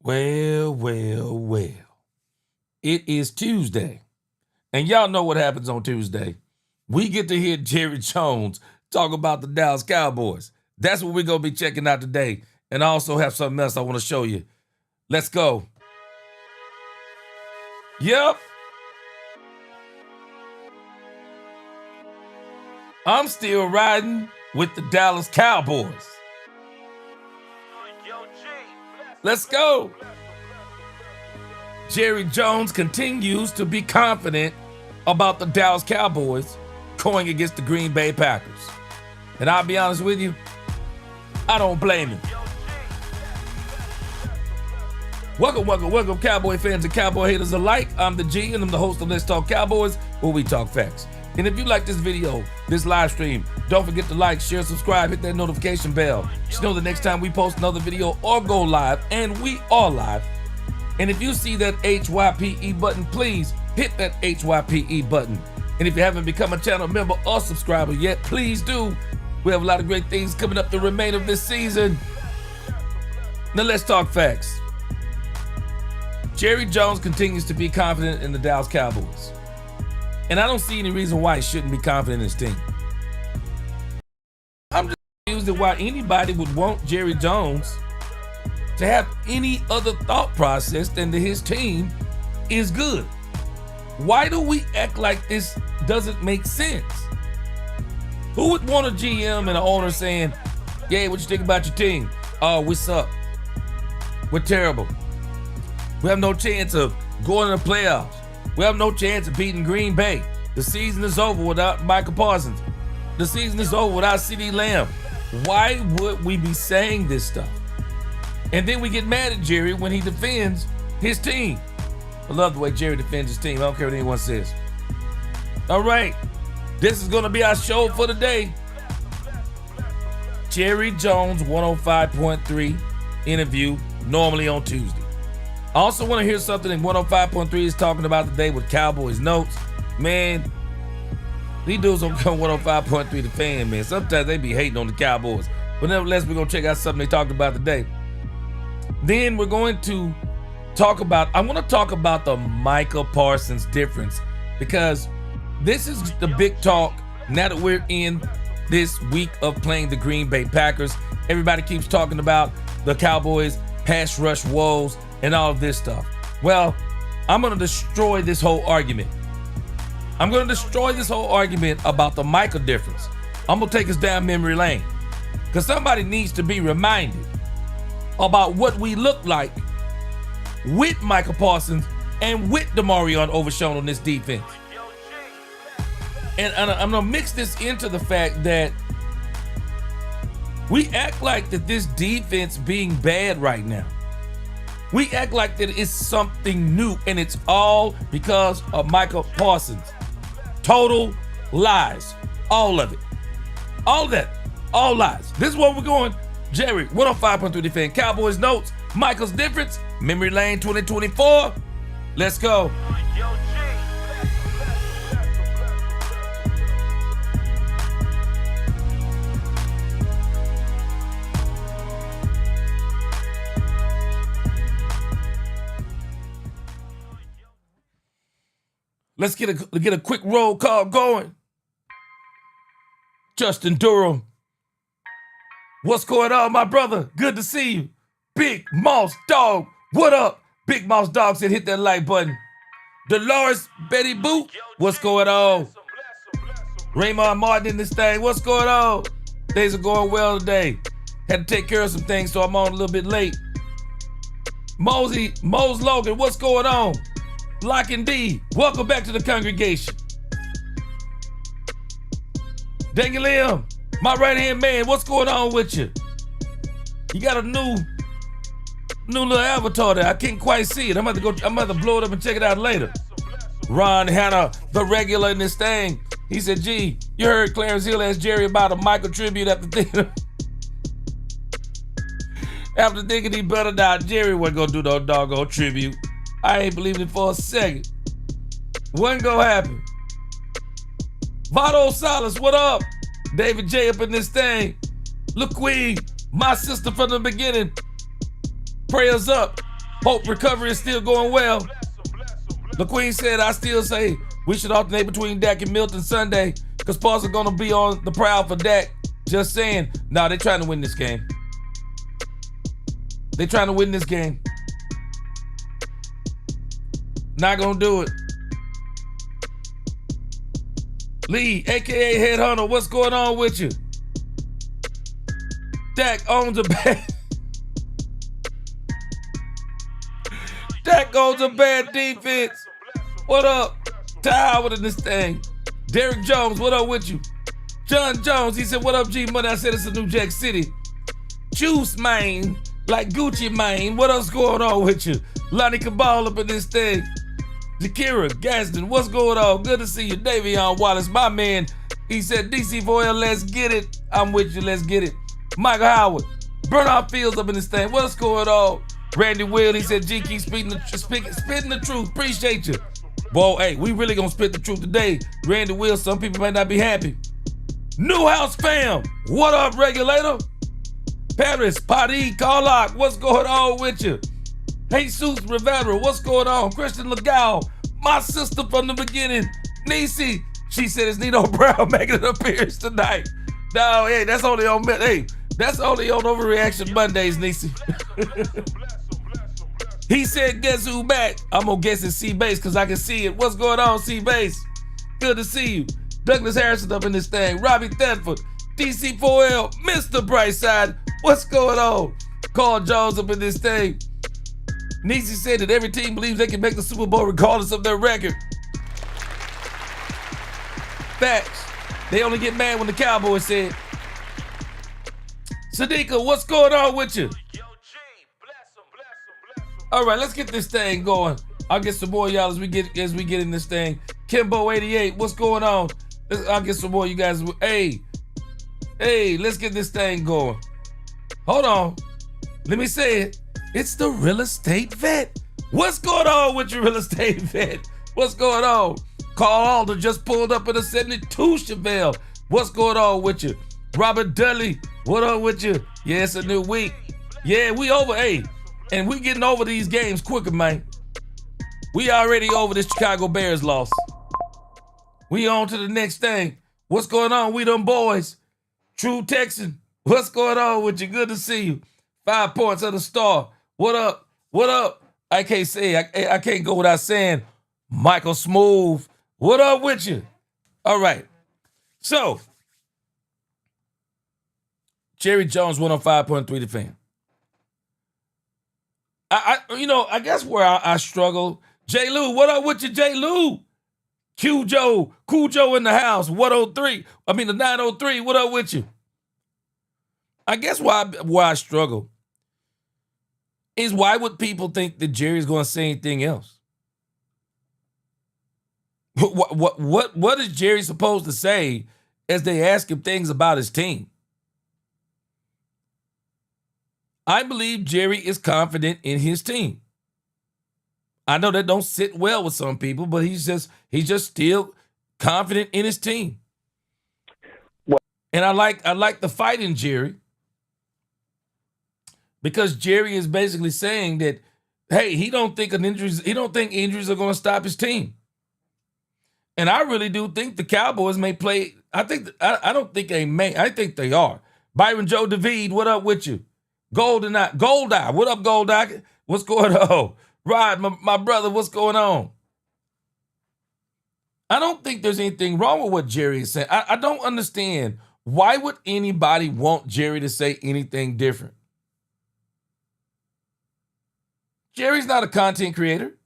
Well, well, well. It is Tuesday. And y'all know what happens on Tuesday. We get to hear Jerry Jones talk about the Dallas Cowboys. That's what we're going to be checking out today. And I also have something else I want to show you. Let's go. Yep. I'm still riding with the Dallas Cowboys. Let's go. Jerry Jones continues to be confident about the Dallas Cowboys going against the Green Bay Packers. And I'll be honest with you, I don't blame him. Welcome, Cowboy fans and Cowboy haters alike. I'm the G, and I'm the host of Let's Talk Cowboys, where we talk facts. And if you like this video, this live stream, don't forget to like, share, subscribe, hit that notification bell. Just know the next time we post another video or go live, and we are live. And if you see that HYPE button, please hit that HYPE button. And if you haven't become a channel member or subscriber yet, please do. We have a lot of great things coming up the remainder of this season. Now let's talk facts. Jerry Jones continues to be confident in the Dallas Cowboys. And I don't see any reason why he shouldn't be confident in his team. I'm just confused at why anybody would want Jerry Jones to have any other thought process than that his team is good. Why do we act like this doesn't make sense? Who would want a GM and an owner saying, "Yeah, what you think about your team? Oh, we suck. We're terrible. We have no chance of going to the playoffs. We have no chance of beating Green Bay. The season is over without Michael Parsons. The season is over without CeeDee Lamb." Why would we be saying this stuff? And then we get mad at Jerry when he defends his team. I love the way Jerry defends his team. I don't care what anyone says. All right, this is going to be our show for today. Jerry Jones 105.3 interview, normally on Tuesday. I also want to hear something in 105.3 is talking about today with Cowboys Notes. Man, these dudes on 105.3 the fan, man. Sometimes they be hating on the Cowboys. But nevertheless, we're going to check out something they talked about today. Then we're going to I want to talk about the Micah Parsons difference, because this is the big talk now that we're in this week of playing the Green Bay Packers. Everybody keeps talking about the Cowboys pass rush woes and all of this stuff. Well, I'm going to destroy this whole argument. I'm going to destroy this whole argument about the Micah difference. I'm going to take us down memory lane, because somebody needs to be reminded about what we look like with Micah Parsons and with Demarion Overshown on this defense. And I'm going to mix this into the fact that we act like that this defense being bad right now, we act like that it's something new, and it's all because of Micah Parsons. Total lies. All of it. All of that. All lies. This is where we're going. Jerry, 105.3 Defend Cowboys Notes. Michael's difference. Memory Lane 2024. Let's go. Let's get a quick roll call going. Justin Durham. What's going on, my brother? Good to see you. Big Moss Dog. What up? Big Moss Dog said hit that like button. Dolores Betty Boot. What's going on? Raymond Martin in this thing. What's going on? Things are going well today. Had to take care of some things, so I'm on a little bit late. Mose Logan. What's going on? Lock and D. Welcome back to the congregation. Daniel Lim. My right-hand man, what's going on with you? You got a new little avatar there. I can't quite see it. I'm about to blow it up and check it out later. Ron Hanna, the regular in this thing. He said, "Gee, you heard Clarence Hill ask Jerry about a Michael tribute after thinking he better die. Jerry wasn't gonna do no doggone tribute. I ain't believing it for a second. Wasn't gonna happen." Vado Salas, what up? David J up in this thing. LaQueen, my sister from the beginning. Prayers up. Hope recovery is still going well. The Queen said, I still say we should alternate between Dak and Milton Sunday because Pauls are going to be on the prowl for Dak. Just saying. Nah, they're trying to win this game. They're trying to win this game. Not going to do it. Lee, a.k.a. Headhunter, what's going on with you? Dak owns a bad... Dak owns a bad defense. What up? Ty Howard in this thing. Derek Jones, what up with you? John Jones, he said, what up, G Money? I said it's a New Jack City. Juice, man. Like Gucci, man. What else going on with you? Lonnie Cabal up in this thing. Zakira Gaston, what's going on? Good to see you. Davion Wallace, my man. He said, DC4L, let's get it. I'm with you, let's get it. Michael Howard, Bernard Fields up in this thing. What's going on? Randy Will, he said, G, keep spitting the truth. Appreciate you. Whoa, hey, we really gonna spit the truth today. Randy Will, some people might not be happy. Newhouse fam, what up, regulator? Paris, Padi, Carlock, what's going on with you? Jesus Rivera, what's going on? Christian Legal, my sister from the beginning. Nisi, she said it's Nino Brown making an appearance tonight. No, hey, that's only on Overreaction Mondays, Nisi. He said, guess who back? I'm gonna guess it's C-Base because I can see it. What's going on, C-Base? Good to see you. Douglas Harrison up in this thing. Robbie Thetford, DC4L, Mr. Brightside. What's going on? Carl Jones up in this thing. Nisi said that every team believes they can make the Super Bowl regardless of their record. Facts. They only get mad when the Cowboys said. Sadiqa, what's going on with you? All right, let's get this thing going. I'll get some more y'all as we get in this thing. Kimbo88, what's going on? I'll get some more you guys. Hey, let's get this thing going. Hold on. Let me say it. It's the real estate vet. What's going on with your real estate vet? What's going on? Carl Alder just pulled up in a 72 Chevelle. What's going on with you? Robert Dudley, what up with you? Yeah, it's a new week. Yeah, we over. Hey, and we getting over these games quicker, man. We already over this Chicago Bears loss. We on to the next thing. What's going on? We them boys. True Texan. What's going on with you? Good to see you. 5 points of the star. What up? What up? I can't say, I can't go without saying Michael Smooth. What up with you? All right. So, Jerry Jones, 105.3 The Fan. I guess where I struggle. J. Lou, what up with you, J. Lou? Cool Joe in the house, 103. I mean, the 903, what up with you? I guess where I struggle is why would people think that Jerry's going to say anything else? What is Jerry supposed to say as they ask him things about his team? I believe Jerry is confident in his team. I know that don't sit well with some people, but he's just still confident in his team. And I like the fight in Jerry. Because Jerry is basically saying that, hey, he don't think injuries are going to stop his team. And I really do think the Cowboys may play. I don't think they may. I think they are. Byron Joe David, what up with you? Goldeye, what up, Goldeye? What's going on? Rod, my brother, what's going on? I don't think there's anything wrong with what Jerry is saying. I don't understand. Why would anybody want Jerry to say anything different? Jerry's not a content creator.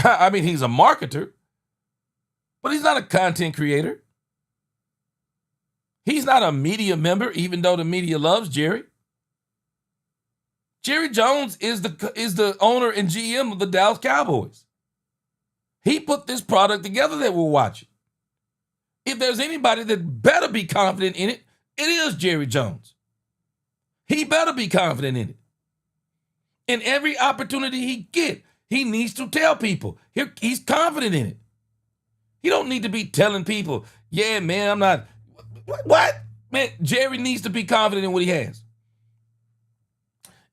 I mean, he's a marketer, but he's not a content creator. He's not a media member, even though the media loves Jerry. Jerry Jones is the owner and GM of the Dallas Cowboys. He put this product together that we're watching. If there's anybody that better be confident in it, it is Jerry Jones. He better be confident in it. And every opportunity he get, he needs to tell people he's confident in it. He don't need to be telling people, yeah, man, I'm not. What? Man, Jerry needs to be confident in what he has.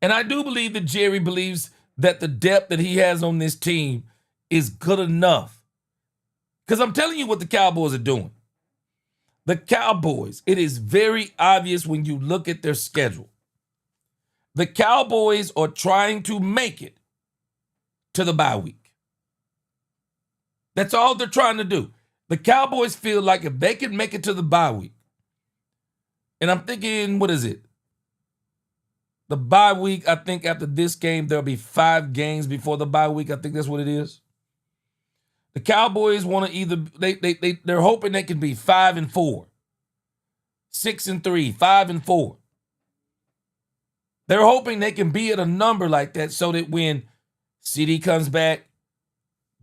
And I do believe that Jerry believes that the depth that he has on this team is good enough. Because I'm telling you what the Cowboys are doing. The Cowboys, it is very obvious when you look at their schedule. The Cowboys are trying to make it to the bye week. That's all they're trying to do. The Cowboys feel like if they can make it to the bye week, and I'm thinking, what is it? The bye week, I think after this game, there'll be 5 games before the bye week. I think that's what it is. The Cowboys want to either, they're hoping they can be 5-4, 6-3, 5-4. They're hoping they can be at a number like that so that when CD comes back,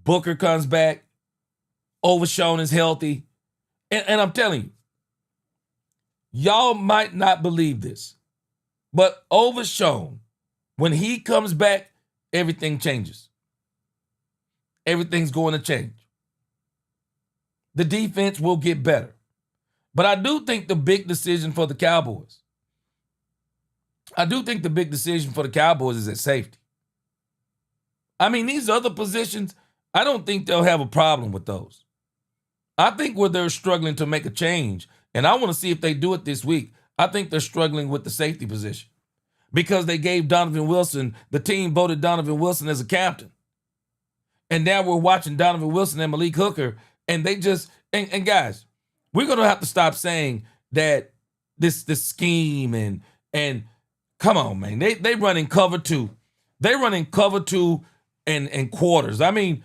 Booker comes back, Overshown is healthy. And I'm telling you, y'all might not believe this, but Overshown, when he comes back, everything changes. Everything's going to change. The defense will get better. But I do think the big decision for the Cowboys, is at safety. I mean, these other positions, I don't think they'll have a problem with those. I think where they're struggling to make a change, and I want to see if they do it this week, I think they're struggling with the safety position because they gave Donovan Wilson, the team voted Donovan Wilson as a captain. And now we're watching Donovan Wilson and Malik Hooker, and they just, and guys, we're going to have to stop saying that this scheme and come on, man. They running cover 2. They running cover 2 and quarters. I mean,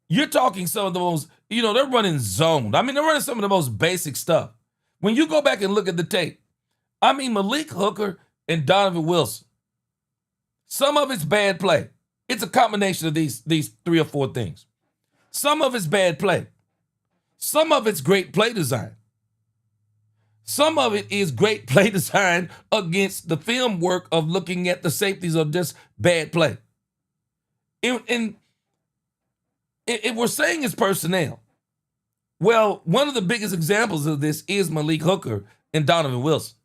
you're talking some of the most, they're running zoned. I mean, they're running some of the most basic stuff. When you go back and look at the tape, I mean, Malik Hooker and Donovan Wilson, some of it's bad play. It's a combination of these 3 or 4 things. Some of it's bad play. Some of it's great play design. Some of it is great play design against the film work of looking at the safeties of just bad play. And if we're saying it's personnel, well, one of the biggest examples of this is Malik Hooker and Donovan Wilson.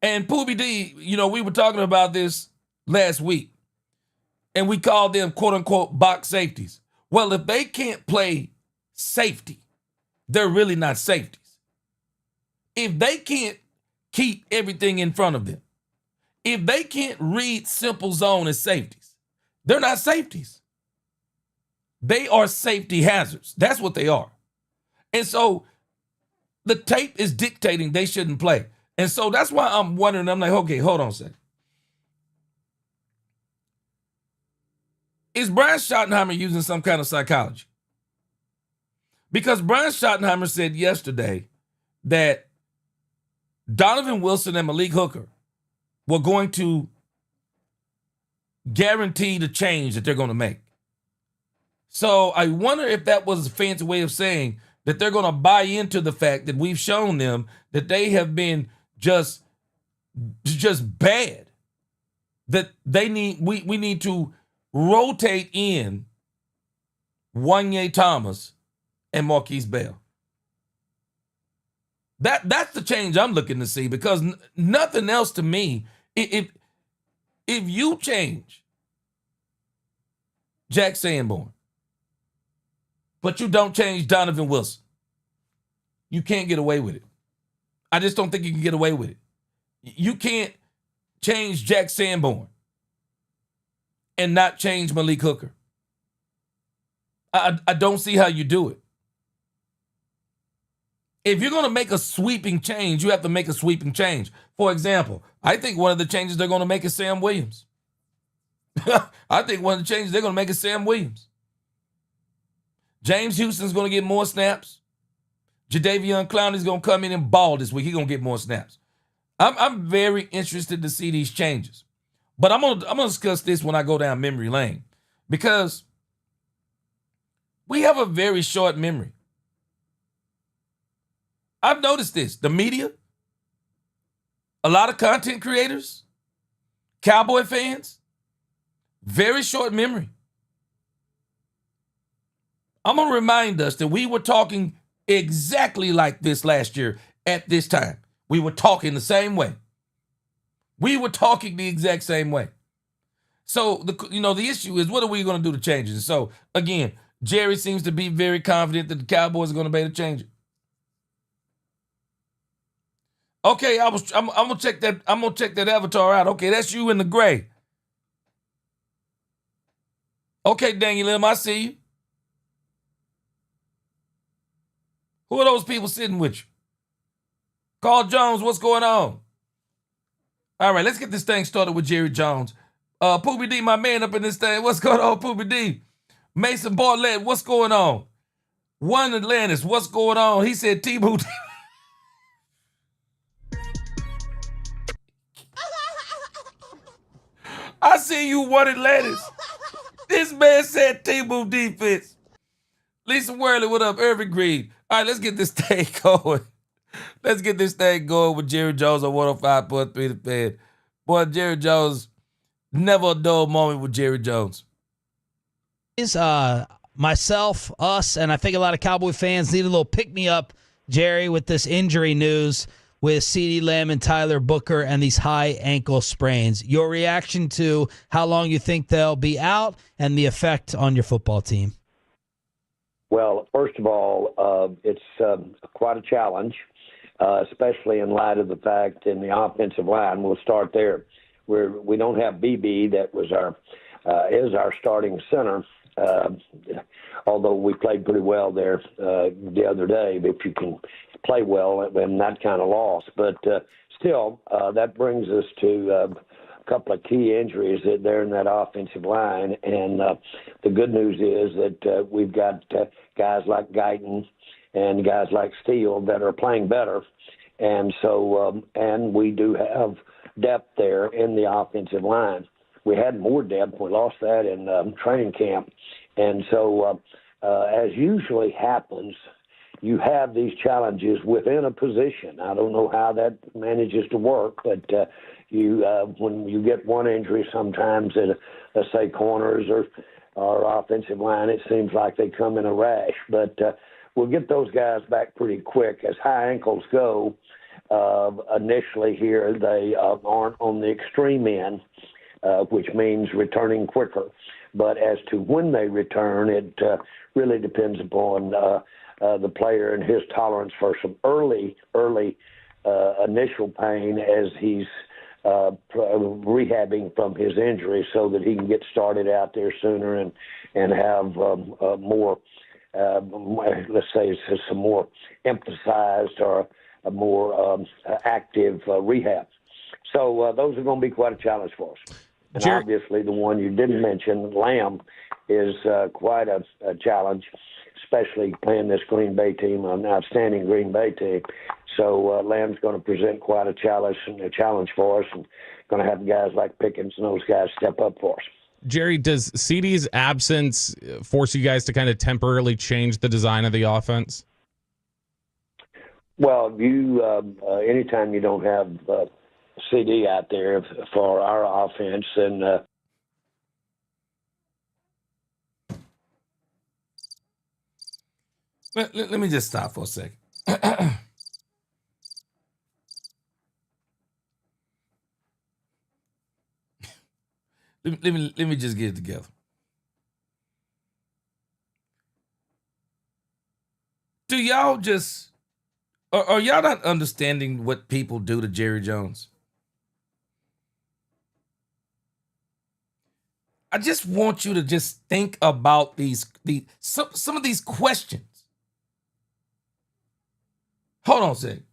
And Poobie D, we were talking about this last week, and we called them quote-unquote box safeties. Well, if they can't play safety, they're really not safeties. If they can't keep everything in front of them, if they can't read simple zone as safeties, they're not safeties. They are safety hazards. That's what they are. And so the tape is dictating they shouldn't play. And so that's why I'm wondering, I'm like, okay, hold on a second. Is Brian Schottenheimer using some kind of psychology? Because Brian Schottenheimer said yesterday that Donovan Wilson and Malik Hooker were going to guarantee the change that they're going to make. So I wonder if that was a fancy way of saying that they're going to buy into the fact that we've shown them that they have been just bad. That we need to rotate in Wanye Thomas and Marquise Bell. That's the change I'm looking to see, because nothing else to me, if you change Jack Sanborn, but you don't change Donovan Wilson, you can't get away with it. I just don't think you can get away with it. You can't change Jack Sanborn and not change Malik Hooker. I don't see how you do it. If you're going to make a sweeping change, you have to make a sweeping change. For example, I think one of the changes they're going to make is Sam Williams. I think one of the changes they're going to make is Sam Williams. James Houston's going to get more snaps. Jadeveon Clowney's going to come in and ball this week. He's going to get more snaps. I'm very interested to see these changes. But I'm gonna discuss this when I go down memory lane, because we have a very short memory. I've noticed this. The media, a lot of content creators, Cowboy fans, very short memory. I'm going to remind us that we were talking exactly like this last year at this time. We were talking the same way. We were talking the exact same way. So the issue is, what are we going to do to change it? So again, Jerry seems to be very confident that the Cowboys are going to be able to change it. Okay, I'm gonna check that. I'm gonna check that avatar out. Okay, that's you in the gray. Okay, Daniel M, I see you. Who are those people sitting with you? Carl Jones, what's going on? All right, let's get this thing started with Jerry Jones. Poopy D, my man up in this thing. What's going on, Poopy D? Mason Bartlett, what's going on? One Atlantis, what's going on? He said T-Boo. I see you, One Atlantis. This man said T-Boo defense. Lisa Worley, what up? Irving Green. All right, let's get this thing going. Let's get this thing going with Jerry Jones on 105.3 The Fan. Boy, Jerry Jones, never a dull moment with Jerry Jones. Myself, us, and I think a lot of Cowboy fans need a little pick-me-up, Jerry, with this injury news with CeeDee Lamb and Tyler Booker and these high ankle sprains. Your reaction to how long you think they'll be out and the effect on your football team? Well, first of all, it's quite a challenge, especially in light of the fact in the offensive line. We'll start there. We don't have BB that was is our starting center. Although we played pretty well there the other day, if you can play well in that kind of loss. But still, that brings us to a couple of key injuries there in that offensive line. And the good news is that we've got guys like Guyton and guys like Steele that are playing better. And so, and we do have depth there in the offensive line. We had more depth. We lost that in training camp. And so, as usually happens, you have these challenges within a position. I don't know how that manages to work, but when you get one injury, sometimes at, let's say, corners or offensive line, it seems like they come in a rash. But we'll get those guys back pretty quick. As high ankles go, initially here, they aren't on the extreme end, which means returning quicker. But as to when they return, it really depends upon the player and his tolerance for some early initial pain as he's rehabbing from his injury, so that he can get started out there sooner and have more, let's say, some more emphasized or a more active rehab. So those are going to be quite a challenge for us. And obviously the one you didn't mention, Lamb, is quite a challenge, especially playing this Green Bay team, an outstanding Green Bay team. So Lamb's going to present quite a challenge for us, and going to have guys like Pickens and those guys step up for us. Jerry, does CeeDee's absence force you guys to kind of temporarily change the design of the offense? Well, anytime you don't have CD out there for our offense, and let me just stop for a second. let me just get it together. Do y'all just are y'all not understanding what people do to Jerry Jones? I just want you to just think about some of these questions. Hold on a second.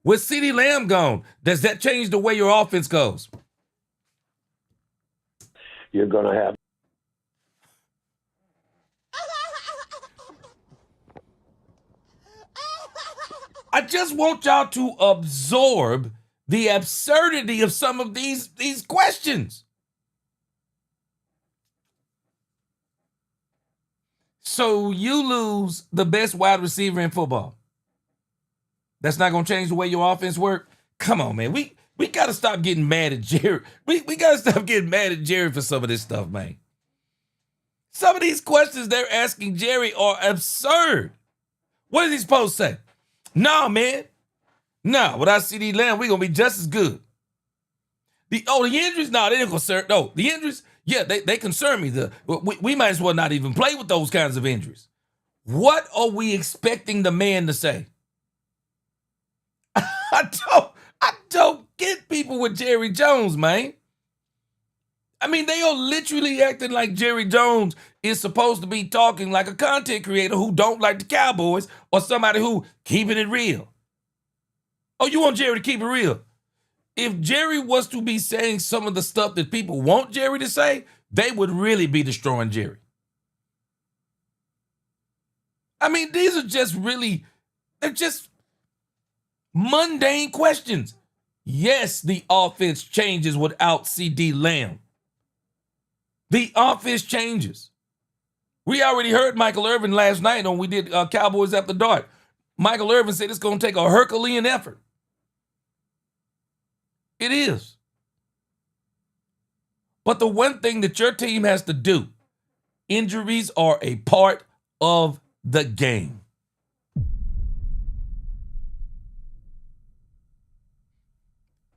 With CeeDee Lamb gone, does that change the way your offense goes? You're going to have. I just want y'all to absorb the absurdity of some of these questions. So you lose the best wide receiver in football. That's not going to change the way your offense works? Come on, man. We got to stop getting mad at Jerry. We got to stop getting mad at Jerry for some of this stuff, man. Some of these questions they're asking Jerry are absurd. What is he supposed to say? No, man. No, without CeeDee Lamb, we're going to be just as good. The injuries? No, they didn't concern. No, the injuries, yeah, they concern me. We might as well not even play with those kinds of injuries. What are we expecting the man to say? I don't get people with Jerry Jones, man. I mean, they are literally acting like Jerry Jones is supposed to be talking like a content creator who don't like the Cowboys or somebody who keeping it real. Oh, you want Jerry to keep it real? If Jerry was to be saying some of the stuff that people want Jerry to say, they would really be destroying Jerry. I mean, these are just really, they're just mundane questions. Yes, the offense changes without CD Lamb. The offense changes. We already heard Michael Irvin last night when we did Cowboys After Dark. Michael Irvin said it's going to take a Herculean effort. It is. But the one thing that your team has to do, injuries are a part of the game.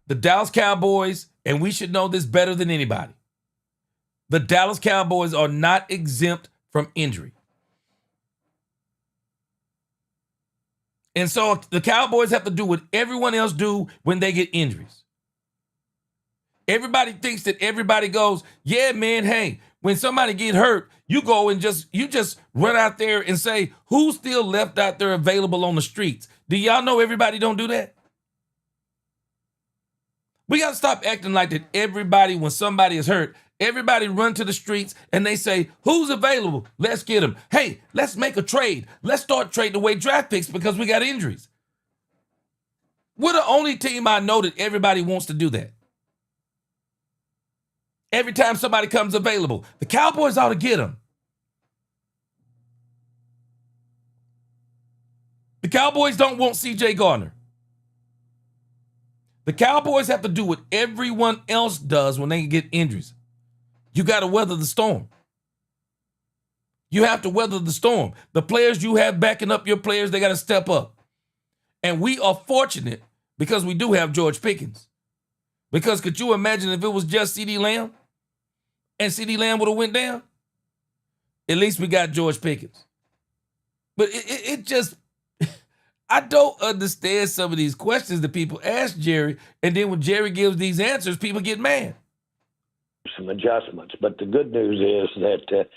The Dallas Cowboys, and we should know this better than anybody, the Dallas Cowboys are not exempt from injury. And so the Cowboys have to do what everyone else do when they get injuries. Everybody thinks that everybody goes, yeah, man, hey, when somebody get hurt, you go and just run out there and say, who's still left out there available on the streets? Do y'all know everybody don't do that? We got to stop acting like that everybody, when somebody is hurt, everybody run to the streets and they say, who's available? Let's get them. Hey, let's make a trade. Let's start trading away draft picks because we got injuries. We're the only team I know that everybody wants to do that. Every time somebody comes available, the Cowboys ought to get them. The Cowboys don't want C.J. Gardner. The Cowboys have to do what everyone else does when they get injuries. You got to weather the storm. You have to weather the storm. The players you have backing up your players, they got to step up. And we are fortunate because we do have George Pickens. Because could you imagine if it was just CD Lamb and CD Lamb would have went down? At least we got George Pickens. But it just, I don't understand some of these questions that people ask Jerry, and then when Jerry gives these answers, people get mad. Some adjustments, but the good news is that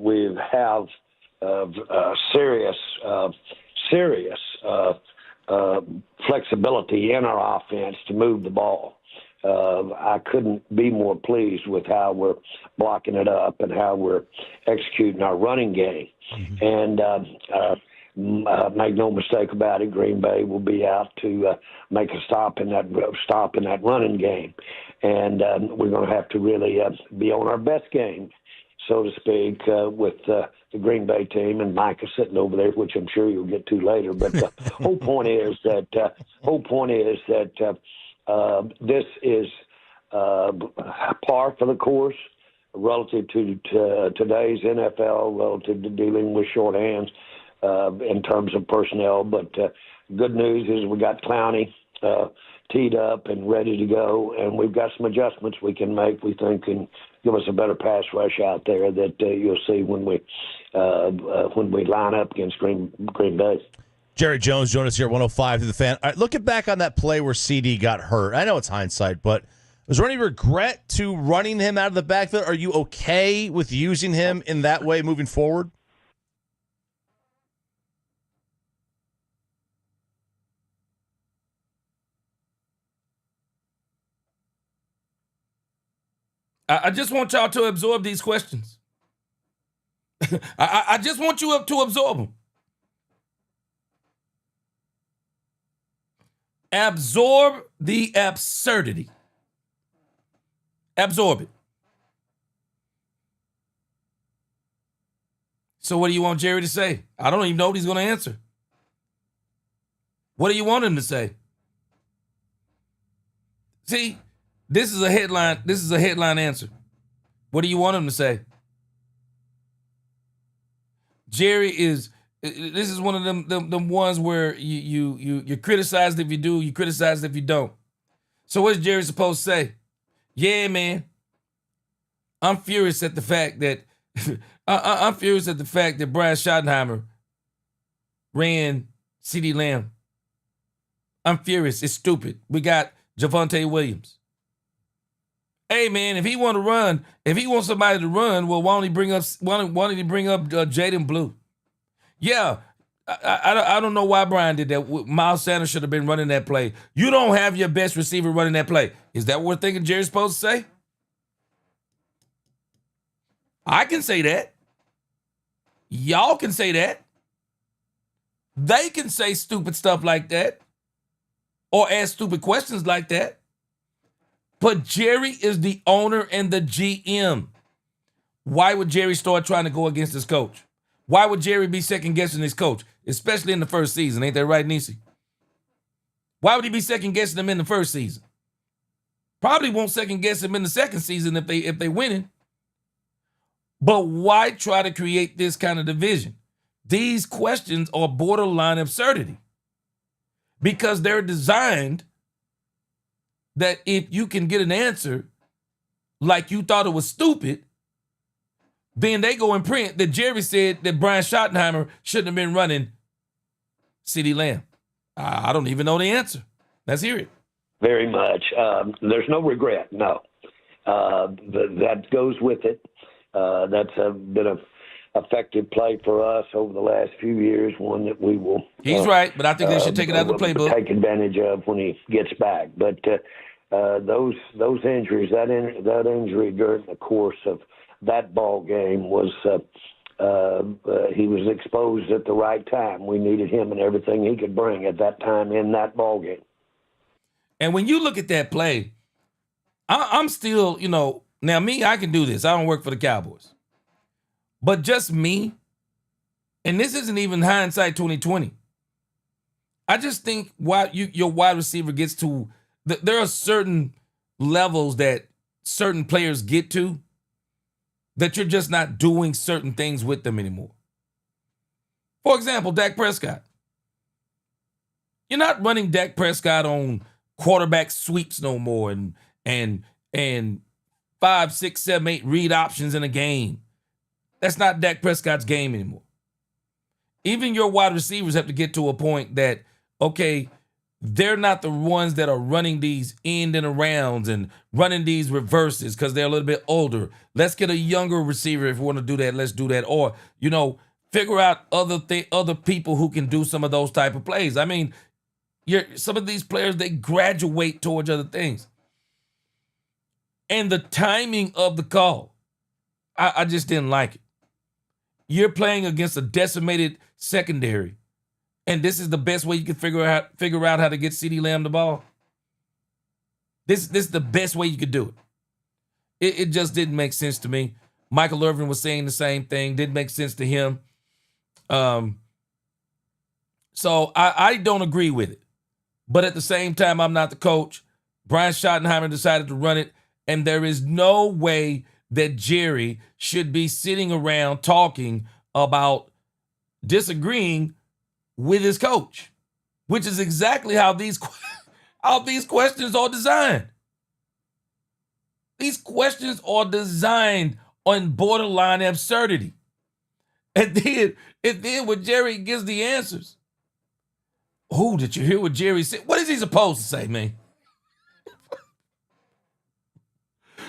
we have serious flexibility in our offense to move the ball. I couldn't be more pleased with how we're blocking it up and how we're executing our running game. Mm-hmm. And make no mistake about it, Green Bay will be out to make a stop in that running game. And we're going to have to really be on our best game, so to speak, with the Green Bay team. And Mike is sitting over there, which I'm sure you'll get to later. But the whole point is that this is par for the course relative to today's NFL, relative to dealing with short hands in terms of personnel. But good news is we got Clowney teed up and ready to go, and we've got some adjustments we can make, we think, can give us a better pass rush out there that you'll see when we line up against Green Bay. Jerry Jones joined us here at 105 to the Fan. All right, looking back on that play where CD got hurt, I know it's hindsight, but was there any regret to running him out of the backfield? Are you okay with using him in that way moving forward? I just want y'all to absorb these questions. I just want you to absorb them. Absorb the absurdity. Absorb it. So what do you want Jerry to say? I don't even know what he's going to answer. What do you want him to say? See, this is a headline. This is a headline answer. What do you want him to say? Jerry is. This is one of them ones where you're criticized if you do, you're criticized if you don't. So what's Jerry supposed to say? Yeah, man. I'm furious at the fact that I'm furious at the fact that Brian Schottenheimer ran CeeDee Lamb. I'm furious. It's stupid. We got Javonte Williams. Hey, man, if he want to run, if he wants somebody to run, well, why don't he bring up Jaden Blue? Yeah, I don't know why Brian did that. Miles Sanders should have been running that play. You don't have your best receiver running that play. Is that what we're thinking Jerry's supposed to say? I can say that. Y'all can say that. They can say stupid stuff like that or ask stupid questions like that. But Jerry is the owner and the GM. Why would Jerry start trying to go against his coach? Why would Jerry be second-guessing his coach, especially in the first season? Ain't that right, Nisi? Why would he be second-guessing him in the first season? Probably won't second-guess him in the second season if they winning. But why try to create this kind of division? These questions are borderline absurdity because they're designed that if you can get an answer like you thought it was stupid, then they go and print that Jerry said that Brian Schottenheimer shouldn't have been running CeeDee Lamb. I don't even know the answer. Let's hear it. Very much. There's no regret, no. That goes with it. That's been an effective play for us over the last few years, one that we will. He's right, but I think they should take it out of the playbook. Take advantage of when he gets back. But those injuries, that injury during the course of that ball game was he was exposed at the right time. We needed him and everything he could bring at that time in that ball game. And when you look at that play, I'm still, now me, I can do this. I don't work for the Cowboys. But just me, and this isn't even hindsight 2020. I just think your wide receiver gets to, there are certain levels that certain players get to that you're just not doing certain things with them anymore. For example, Dak Prescott. You're not running Dak Prescott on quarterback sweeps no more and 5, 6, 7, 8 read options in a game. That's not Dak Prescott's game anymore. Even your wide receivers have to get to a point that, okay, they're not the ones that are running these end and arounds and running these reverses because they're a little bit older. Let's get a younger receiver if we want to do that. Let's do that. Or, figure out other people who can do some of those type of plays. I mean, some of these players, they graduate towards other things. And the timing of the call, I just didn't like it. You're playing against a decimated secondary, and this is the best way you can figure out how to get CeeDee Lamb the ball. This is the best way you could do it. It just didn't make sense to me. Michael Irvin was saying the same thing. Didn't make sense to him. So I don't agree with it. But at the same time, I'm not the coach. Brian Schottenheimer decided to run it, and there is no way that Jerry should be sitting around talking about disagreeing with his coach, which is exactly how these questions are designed. These questions are designed on borderline absurdity. And then when Jerry gives the answers, oh, did you hear what Jerry said? What is he supposed to say, man?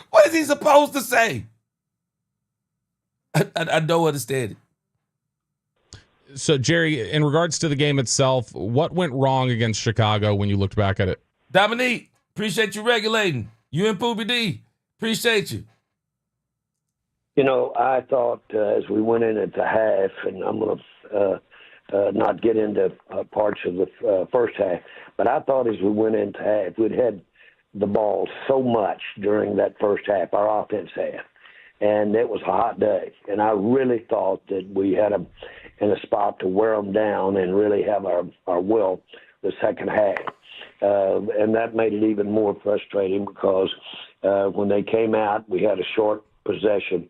What is he supposed to say? I don't understand it. So, Jerry, in regards to the game itself, what went wrong against Chicago when you looked back at it? Dominique, appreciate you regulating. You and Poopy D, appreciate you. I thought as we went in at the half, and I'm going to not get into parts of the first half, but I thought as we went into half, we'd had the ball so much during that first half, our offense had. And it was a hot day. And I really thought that we had them in a spot to wear them down and really have our will the second half. And that made it even more frustrating because when they came out, we had a short possession,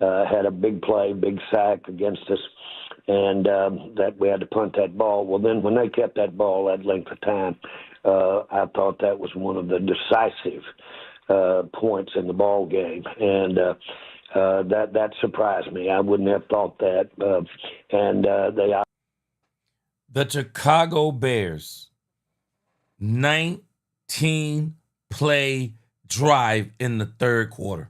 had a big play, big sack against us, and that we had to punt that ball. Well, then when they kept that ball that length of time, I thought that was one of the decisive points in the ball game, and that surprised me. I wouldn't have thought that. The Chicago Bears 19 play drive in the third quarter.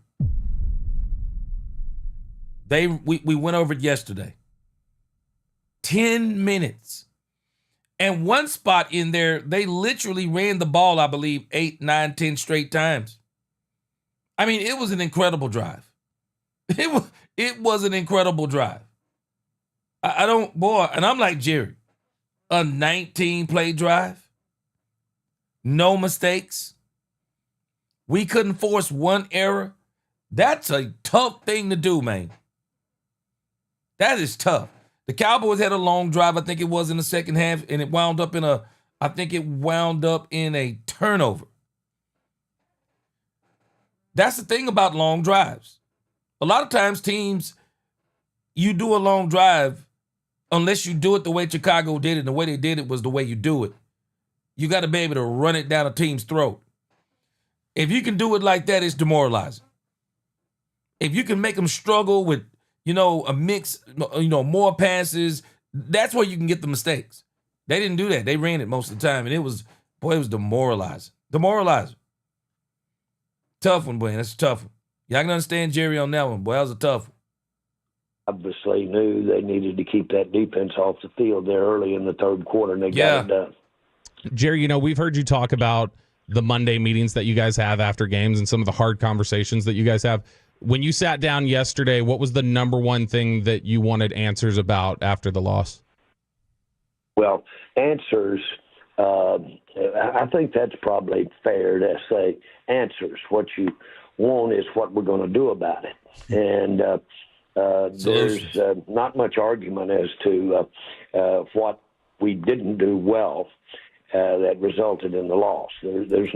We went over it yesterday. 10 minutes. And one spot in there, they literally ran the ball, I believe, 8, 9, 10 straight times. I mean, it was an incredible drive. It was an incredible drive. And I'm like Jerry, a 19-play drive, no mistakes. We couldn't force one error. That's a tough thing to do, man. That is tough. The Cowboys had a long drive, I think it was in the second half, and it wound up in a turnover. That's the thing about long drives. A lot of times teams, you do a long drive, unless you do it the way Chicago did it, and the way they did it was the way you do it. You got to be able to run it down a team's throat. If you can do it like that, it's demoralizing. If you can make them struggle with, a mix, more passes, that's where you can get the mistakes. They didn't do that. They ran it most of the time, and it was demoralizing. Demoralizing. Tough one, boy. That's a tough one. Y'all can understand Jerry on that one. Boy, that was a tough one. Obviously knew they needed to keep that defense off the field there early in the third quarter, and they got it done. Jerry, we've heard you talk about the Monday meetings that you guys have after games and some of the hard conversations that you guys have. When you sat down yesterday, what was the number one thing that you wanted answers about after the loss? Well, answers, I think that's probably fair to say answers. What you want is what we're going to do about it. And there's not much argument as to what we didn't do well that resulted in the loss. There's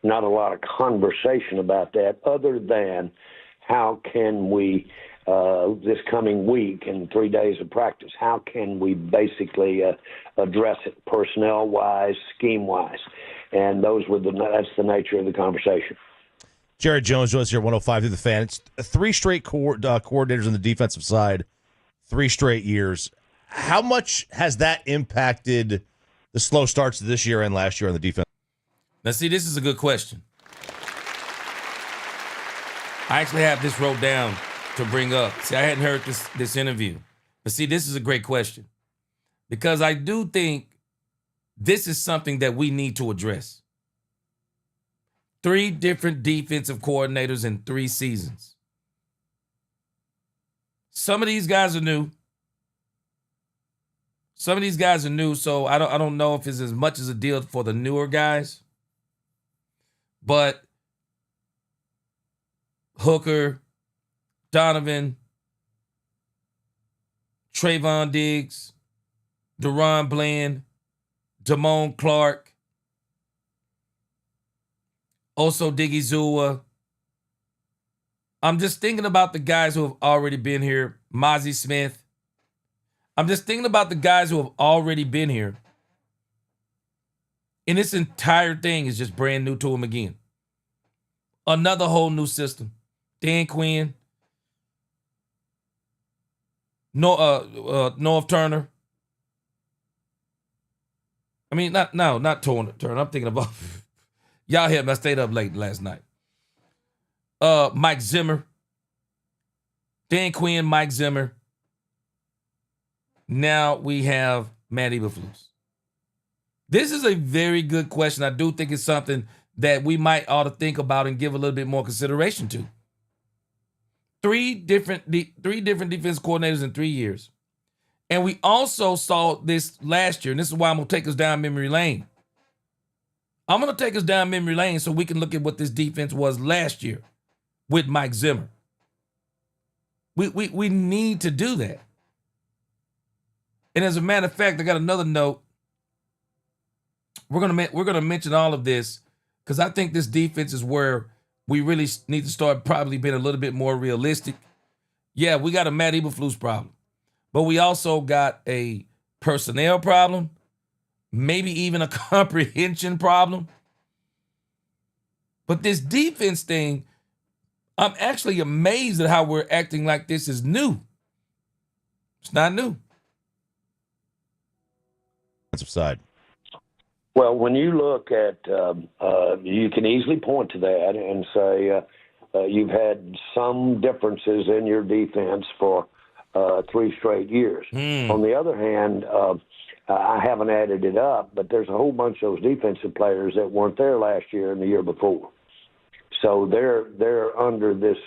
not a lot of conversation about that other than how can we, this coming week and 3 days of practice, how can we basically address it personnel-wise, scheme-wise? And that's the nature of the conversation. Jared Jones joins us here, 105 through the Fan. It's 3 straight coordinators on the defensive side, 3 straight years. How much has that impacted the slow starts this year and last year on the defense? Now, see, this is a good question. I actually have this wrote down to bring up. See, I hadn't heard this interview. But see, this is a great question. Because I do think this is something that we need to address. 3 different defensive coordinators in 3 seasons. Some of these guys are new. So I don't know if it's as much as a deal for the newer guys. But Hooker, Donovan, Trayvon Diggs, Deron Bland, Damone Clark, also Diggy. I'm just thinking about the guys who have already been here. Mozzie Smith. I'm just thinking about the guys who have already been here. And this entire thing is just brand new to them again. Another whole new system. Dan Quinn. North Turner. I mean, not Turner. I'm thinking about y'all had me. I stayed up late last night. Mike Zimmer. Dan Quinn, Mike Zimmer. Now we have Matt Eberflus. This is a very good question. I do think it's something that we might ought to think about and give a little bit more consideration to. 3 different defense coordinators in 3 years. And we also saw this last year, and this is why I'm going to take us down memory lane. I'm going to take us down memory lane so we can look at what this defense was last year with Mike Zimmer. We need to do that. And as a matter of fact, I got another note. We're gonna mention all of this because I think this defense is where we really need to start probably being a little bit more realistic. Yeah, we got a Matt Eberflus problem, but we also got a personnel problem, maybe even a comprehension problem. But this defense thing, I'm actually amazed at how we're acting like this is new. It's not new. Defensive side. Well, when you look at, you can easily point to that and say you've had some differences in your defense for 3 straight years. On the other hand, I haven't added it up, but there's a whole bunch of those defensive players that weren't there last year and the year before. So they're under this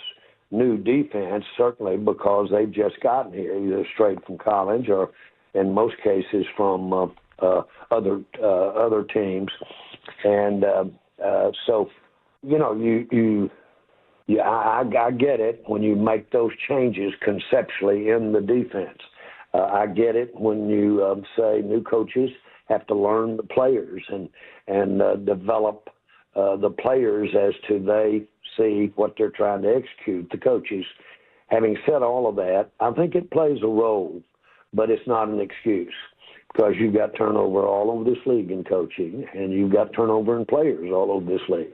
new defense, certainly because they've just gotten here, either straight from college or in most cases from other teams. And so, I get it when you make those changes conceptually in the defense. I get it when you say new coaches have to learn the players and develop the players as to they see what they're trying to execute, the coaches. Having said all of that, I think it plays a role, but it's not an excuse because you've got turnover all over this league in coaching, and you've got turnover in players all over this league.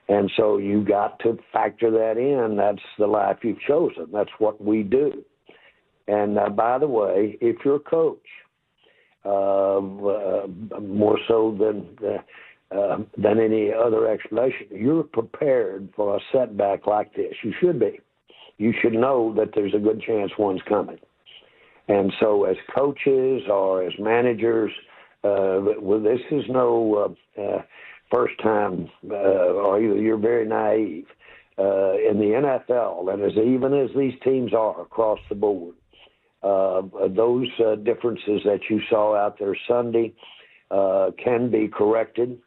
And so you've got to factor that in. That's the life you've chosen. That's what we do. And by the way, if you're a coach, more so than any other explanation, you're prepared for a setback like this. You should be. You should know that there's a good chance one's coming. And so as coaches or as managers, this is no first time, or either you're very naive. In the NFL, and even as these teams are across the board, those differences that you saw out there Sunday can be corrected.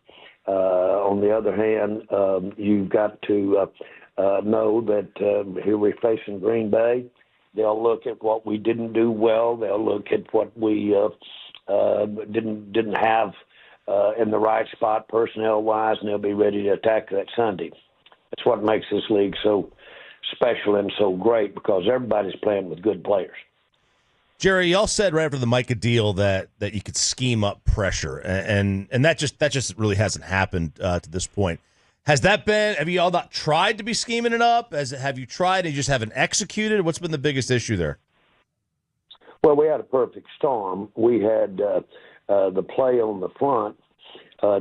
On the other hand, you've got to know that here we're facing Green Bay. They'll look at what we didn't do well. They'll look at what we didn't have in the right spot personnel-wise, and they'll be ready to attack that Sunday. That's what makes this league so special and so great, because everybody's playing with good players. Jerry, y'all said right after the Micah deal that you could scheme up pressure, and that just really hasn't happened to this point. Has that been? Have you all not tried to be scheming it up? Have you tried and you just haven't executed? What's been the biggest issue there? Well, we had a perfect storm. We had the play on the front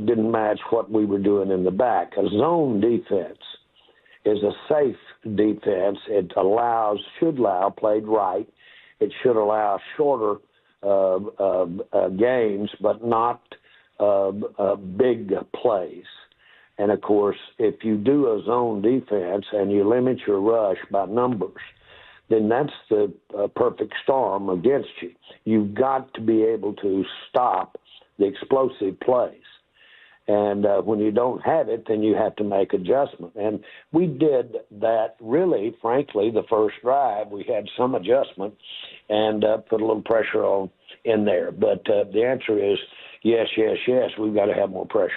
didn't match what we were doing in the back. A zone defense is a safe defense. It should allow, played right, it should allow shorter games, but not big plays. And, of course, if you do a zone defense and you limit your rush by numbers, then that's the perfect storm against you. You've got to be able to stop the explosive plays. And when you don't have it, then you have to make adjustment. And we did that really, frankly, the first drive. We had some adjustment and put a little pressure on in there. But the answer is yes, yes, yes, we've got to have more pressure.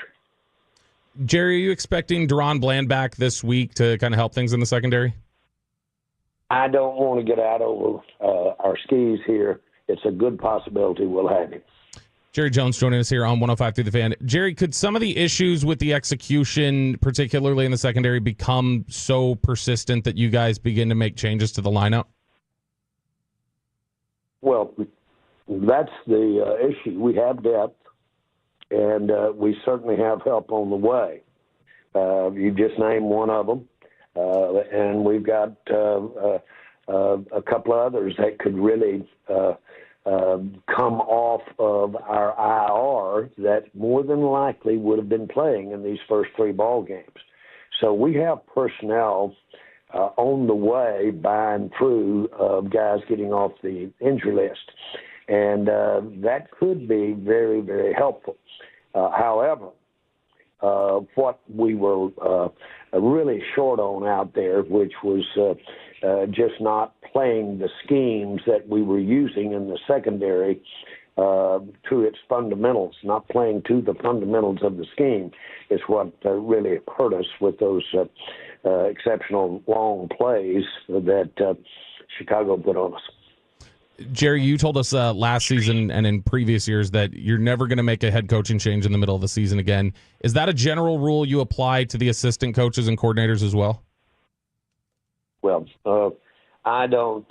Jerry, are you expecting Deron Bland back this week to kind of help things in the secondary? I don't want to get out over our skis here. It's a good possibility we'll have him. Jerry Jones joining us here on 105 Through the Fan. Jerry, could some of the issues with the execution, particularly in the secondary, become so persistent that you guys begin to make changes to the lineup? Well, that's the issue. We have depth, and we certainly have help on the way. You just named one of them, and we've got a couple of others that could really come off of our IR that more than likely would have been playing in these first 3 ball games. So we have personnel on the way by and through guys getting off the injury list. And that could be very, very helpful. However, what we were really short on out there, which was just not playing the schemes that we were using in the secondary to its fundamentals, not playing to the fundamentals of the scheme, is what really hurt us with those exceptional long plays that Chicago put on us. Jerry, you told us last season and in previous years that you're never going to make a head coaching change in the middle of the season again. Is that a general rule you apply to the assistant coaches and coordinators as well? Well, I don't.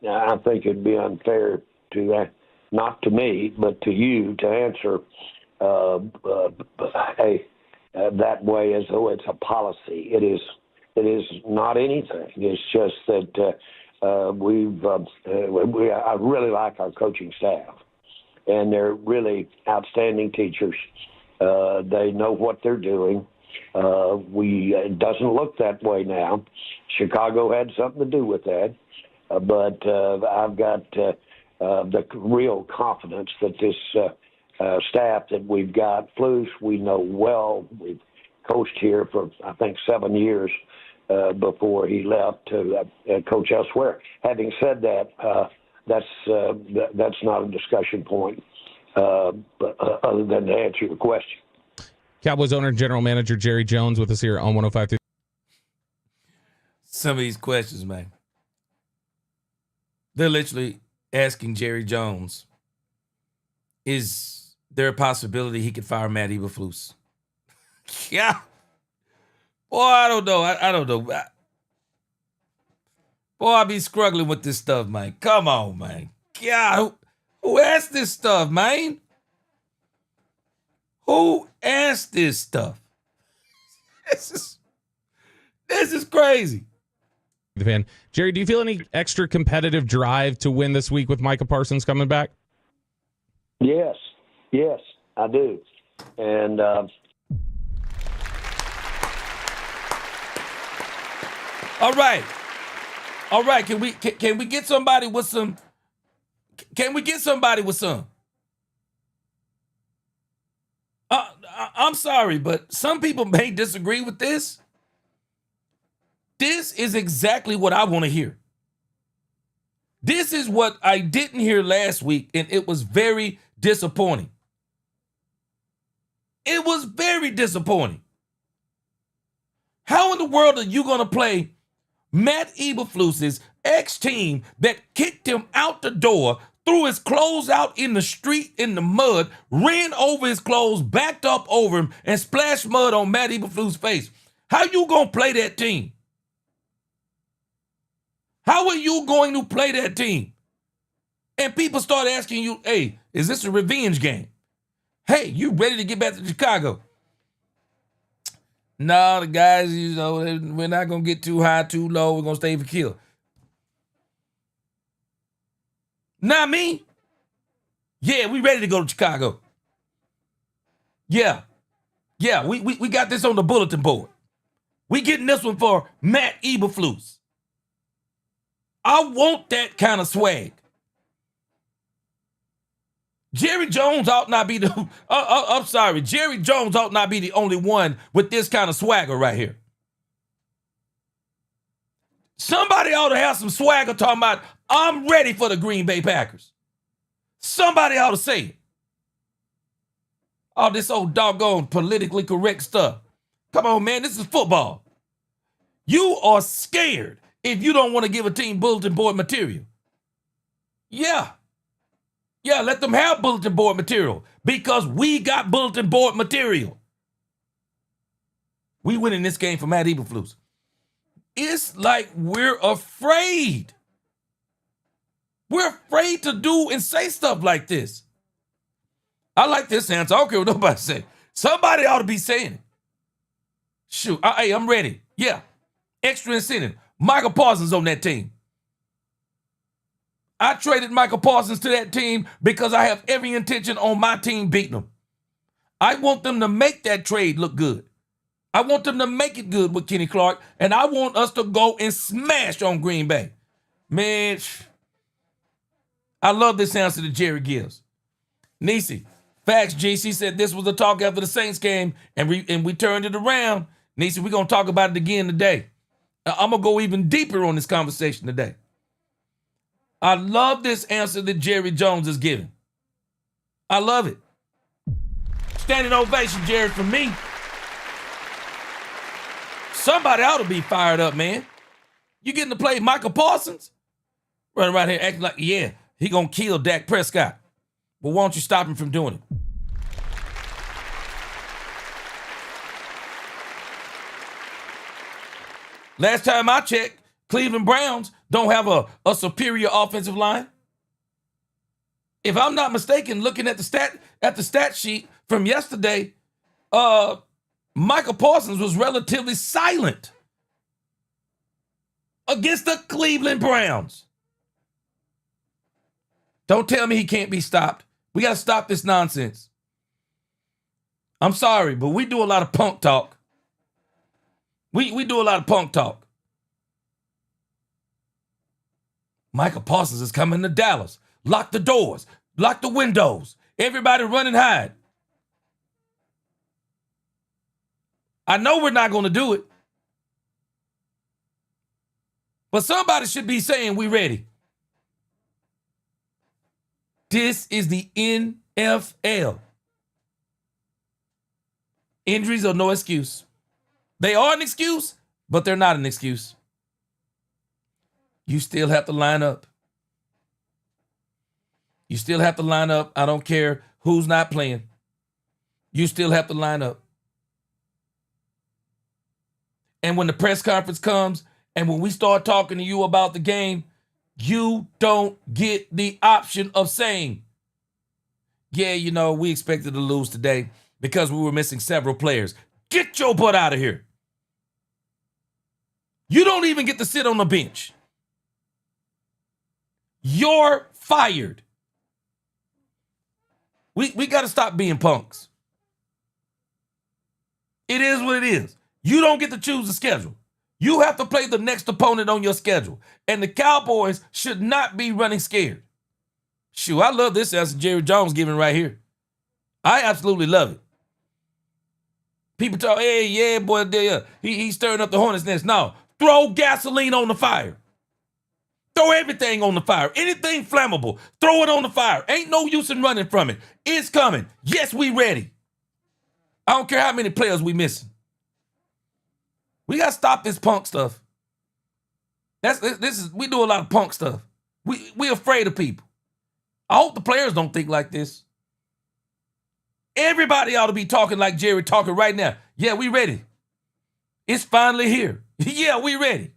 I think it'd be unfair to not to me, but to you to answer that way as though it's a policy. It is. It is not anything. It's just that I really like our coaching staff, and they're really outstanding teachers. They know what they're doing. It doesn't look that way now. Chicago had something to do with that, but I've got the real confidence that this staff that we've got, Flus, we know well. We've coached here for, I think, 7 years before he left to coach elsewhere. Having said that, that's not a discussion point, but other than to answer your question. Cowboys owner and general manager Jerry Jones with us here on 105.3. Some of these questions, man. They're literally asking Jerry Jones, is there a possibility he could fire Matt Eberflus? Yeah. Boy, I don't know. I don't know. Boy, I be struggling with this stuff, man. Come on, man. God, who asked this stuff, man? Who asked this stuff? This is crazy. The fan. Jerry, do you feel any extra competitive drive to win this week with Micah Parsons coming back? Yes, I do. And all right. Can we get somebody with some? Can we get somebody with some? I'm sorry, but some people may disagree with this. This is exactly what I want to hear. This is what I didn't hear last week, and it was very disappointing. It was very disappointing. How in the world are you going to play Matt Eberflus's ex-team that kicked him out the door, threw his clothes out in the street in the mud, ran over his clothes, backed up over him, and splashed mud on Matt Eberflus's face? How you going to play that team? How are you going to play that team? And people start asking you, hey, is this a revenge game? Hey, you ready to get back to Chicago? No, the guys, we're not going to get too high, too low. We're going to stay for kill. Not me. Yeah, we ready to go to Chicago. Yeah, we got this on the bulletin board. We getting this one for Matt Eberflus. I want that kind of swag. Jerry Jones ought not be the. I'm sorry, Jerry Jones ought not be the only one with this kind of swagger right here. Somebody ought to have some swagger talking about, I'm ready for the Green Bay Packers. Somebody ought to say it. All this old doggone politically correct stuff. Come on, man, this is football. You are scared if you don't want to give a team bulletin board material. Yeah, let them have bulletin board material because we got bulletin board material. We winning this game for Matt Eberflus. It's like we're afraid. We're afraid to do and say stuff like this. I like this answer. I don't care what nobody say. Somebody ought to be saying it. Shoot, hey, I'm ready. Yeah, extra incentive. Michael Parsons on that team. I traded Michael Parsons to that team because I have every intention on my team beating them. I want them to make that trade look good. I want them to make it good with Kenny Clark, and I want us to go and smash on Green Bay. Man, I love this answer that Jerry gives. Nisi, facts, GC said this was the talk after the Saints game, and we turned it around. Nisi, we're going to talk about it again today. I'm going to go even deeper on this conversation today. I love this answer that Jerry Jones is giving. I love it. Standing ovation, Jerry, for me. Somebody ought to be fired up, man. You getting to play Michael Parsons? Running around here acting like, yeah, He gonna kill Dak Prescott. But why don't you stop him from doing it? Last time I checked, Cleveland Browns don't have a superior offensive line. If I'm not mistaken, looking at the stat sheet from yesterday, Michael Parsons was relatively silent against the Cleveland Browns. Don't tell me he can't be stopped. We got to stop this nonsense. I'm sorry, but we do a lot of punk talk. We do a lot of punk talk. Michael Parsons is coming to Dallas. Lock the doors. Lock the windows. Everybody run and hide. I know we're not going to do it. But somebody should be saying we ready. This is the NFL. Injuries are no excuse. They are an excuse, but they're not an excuse. You still have to line up. You still have to line up. I don't care who's not playing. You still have to line up. And when the press conference comes and when we start talking to you about the game, you don't get the option of saying, yeah, you know, we expected to lose today because we were missing several players. Get your butt out of here. You don't even get to sit on the bench. You're fired. We got to stop being punks. It is what it is. You don't get to choose the schedule. You have to play the next opponent on your schedule. And the Cowboys should not be running scared. Shoot, I love this answer Jerry Jones giving right here. I absolutely love it. People talk, hey, yeah, boy, he's stirring up the hornet's nest. No, throw gasoline on the fire. Throw everything on the fire. Anything flammable, throw it on the fire. Ain't no use in running from it. It's coming. Yes, we ready. I don't care how many players we missing. We got to stop this punk stuff. We do a lot of punk stuff. We afraid of people. I hope the players don't think like this. Everybody ought to be talking like Jerry talking right now. Yeah, we ready. It's finally here. Yeah, we ready.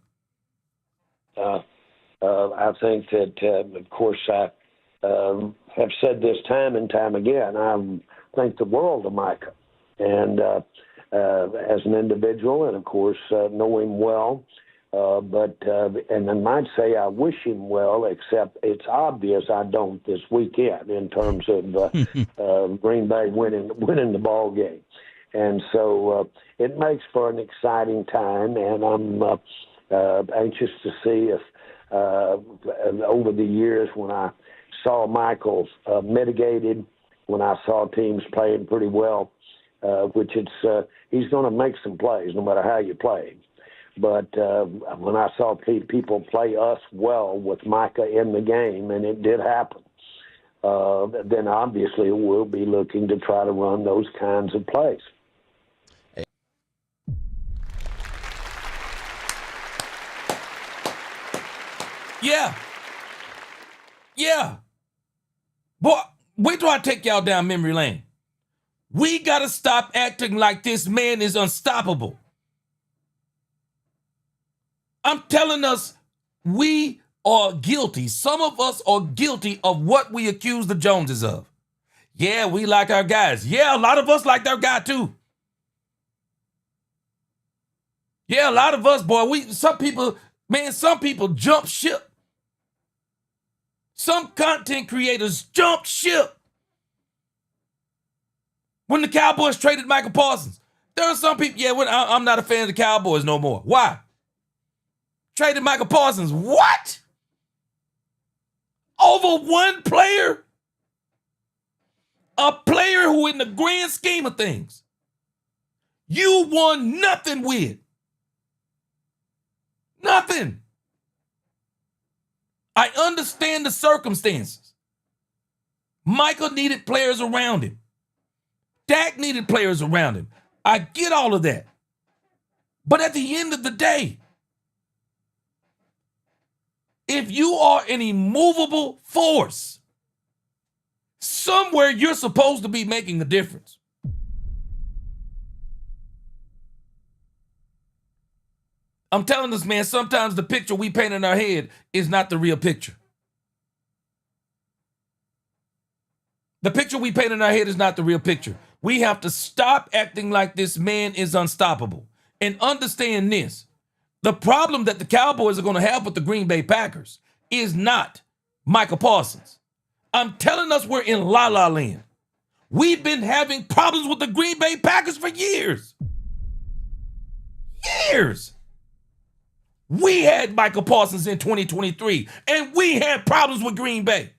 I think that, of course, I have said this time and time again. I think the world of Micah. And as an individual, and of course, know him well. And I might say I wish him well, except it's obvious I don't this weekend in terms of Green Bay winning the ball game. And so it makes for an exciting time, and I'm anxious to see if over the years when I saw Michael's mitigated, when I saw teams playing pretty well, which he's going to make some plays no matter how you play. But when I saw people play us well with Micah in the game, and it did happen, then obviously we'll be looking to try to run those kinds of plays. Yeah. Boy, wait till I take y'all down memory lane. We got to stop acting like this man is unstoppable. I'm telling us we are guilty. Some of us are guilty of what we accuse the Joneses of. Yeah, we like our guys. Yeah, a lot of us like their guy too. Yeah, a lot of us, boy, some people jump ship. Some content creators jump ship. When the Cowboys traded Michael Parsons, there are some people, I'm not a fan of the Cowboys no more. Why? Traded Michael Parsons. What? Over one player? A player who, in the grand scheme of things, you won nothing with. Nothing. I understand the circumstances. Michael needed players around him. Dak needed players around him. I get all of that. But at the end of the day, If you are an immovable force, somewhere you're supposed to be making a difference. I'm telling this, man, sometimes the picture we paint in our head is not the real picture. The picture we paint in our head is not the real picture. We have to stop acting like this man is unstoppable and understand this. The problem that the Cowboys are going to have with the Green Bay Packers is not Michael Parsons. I'm telling us we're in la la land. We've been having problems with the Green Bay Packers for years. Years. We had Michael Parsons in 2023, and we had problems with Green Bay.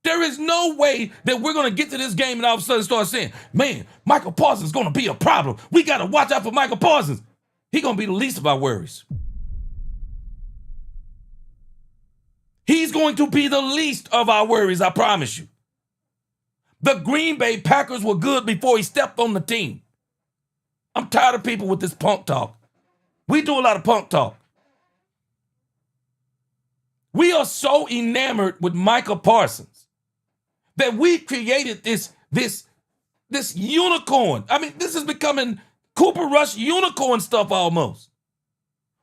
There is no way that we're going to get to this game and all of a sudden start saying, man, Michael Parsons is going to be a problem. We got to watch out for Michael Parsons. He's going to be the least of our worries. He's going to be the least of our worries, I promise you. The Green Bay Packers were good before he stepped on the team. I'm tired of people with this punk talk. We do a lot of punk talk. We are so enamored with Michael Parsons that we created this unicorn. I mean, this is becoming Cooper Rush unicorn stuff almost.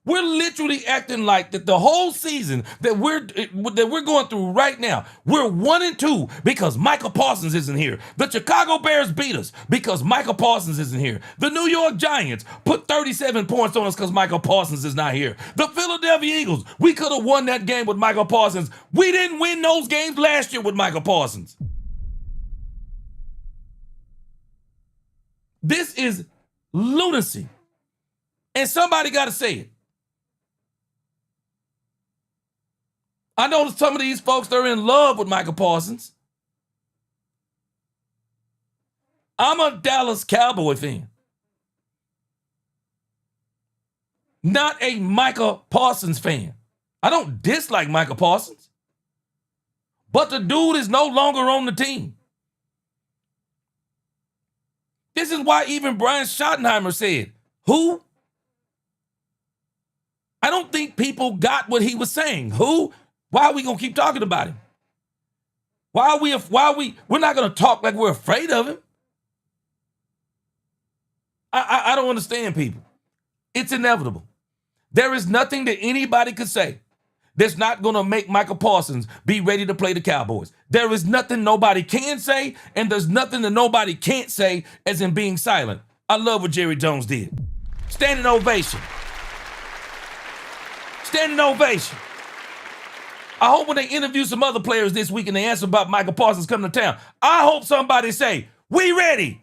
We're literally acting like that the whole season that we're going through right now, we're 1-2 because Michael Parsons isn't here. The Chicago Bears beat us because Michael Parsons isn't here. The New York Giants put 37 points on us because Michael Parsons is not here. The Philadelphia Eagles, we could have won that game with Michael Parsons. We didn't win those games last year with Michael Parsons. This is lunacy. And somebody got to say it. I know some of these folks, they're in love with Michael Parsons. I'm a Dallas Cowboy fan. Not a Michael Parsons fan. I don't dislike Michael Parsons. But the dude is no longer on the team. This is why even Brian Schottenheimer said, who? I don't think people got what he was saying. Who? Why are we going to keep talking about him? We're not going to talk like we're afraid of him. I don't understand people. It's inevitable. There is nothing that anybody could say that's not going to make Michael Parsons be ready to play the Cowboys. There is nothing nobody can say, and there's nothing that nobody can't say as in being silent. I love what Jerry Jones did. Standing ovation. Standing ovation. I hope when they interview some other players this week and they answer about Michael Parsons coming to town, I hope somebody say, we ready.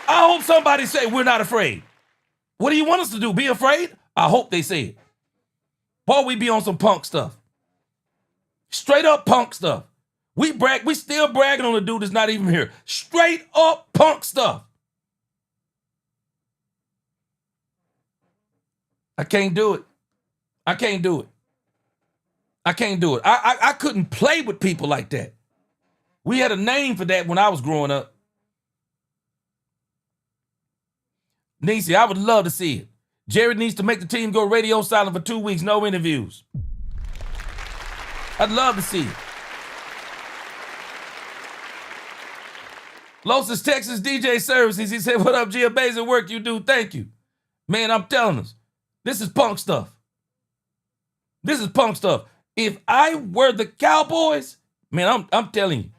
I hope somebody say, we're not afraid. What do you want us to do? Be afraid? I hope they say it. Boy, we be on some punk stuff. Straight up punk stuff. We still bragging on the dude that's not even here. Straight up punk stuff. I can't do it. I can't do it. I can't do it. I couldn't play with people like that. We had a name for that when I was growing up. Niecy, I would love to see it. Jared needs to make the team go radio silent for 2 weeks, no interviews. I'd love to see it. Los Texas DJ Services, he said, what up, G? Amazing work you do. Thank you. Man, I'm telling us. This is punk stuff. This is punk stuff. If I were the Cowboys, man, I'm telling you,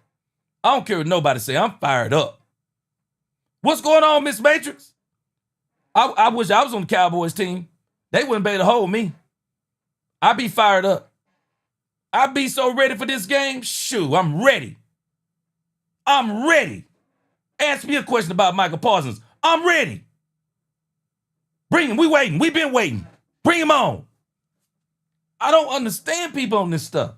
I don't care what nobody say. I'm fired up. What's going on, Miss Matrix? I wish I was on the Cowboys team. They wouldn't be able to hold me. I'd be fired up. I'd be so ready for this game. Shoo, I'm ready. I'm ready. Ask me a question about Michael Parsons. I'm ready. Bring him. We waiting. We've been waiting. Bring him on. I don't understand people on this stuff.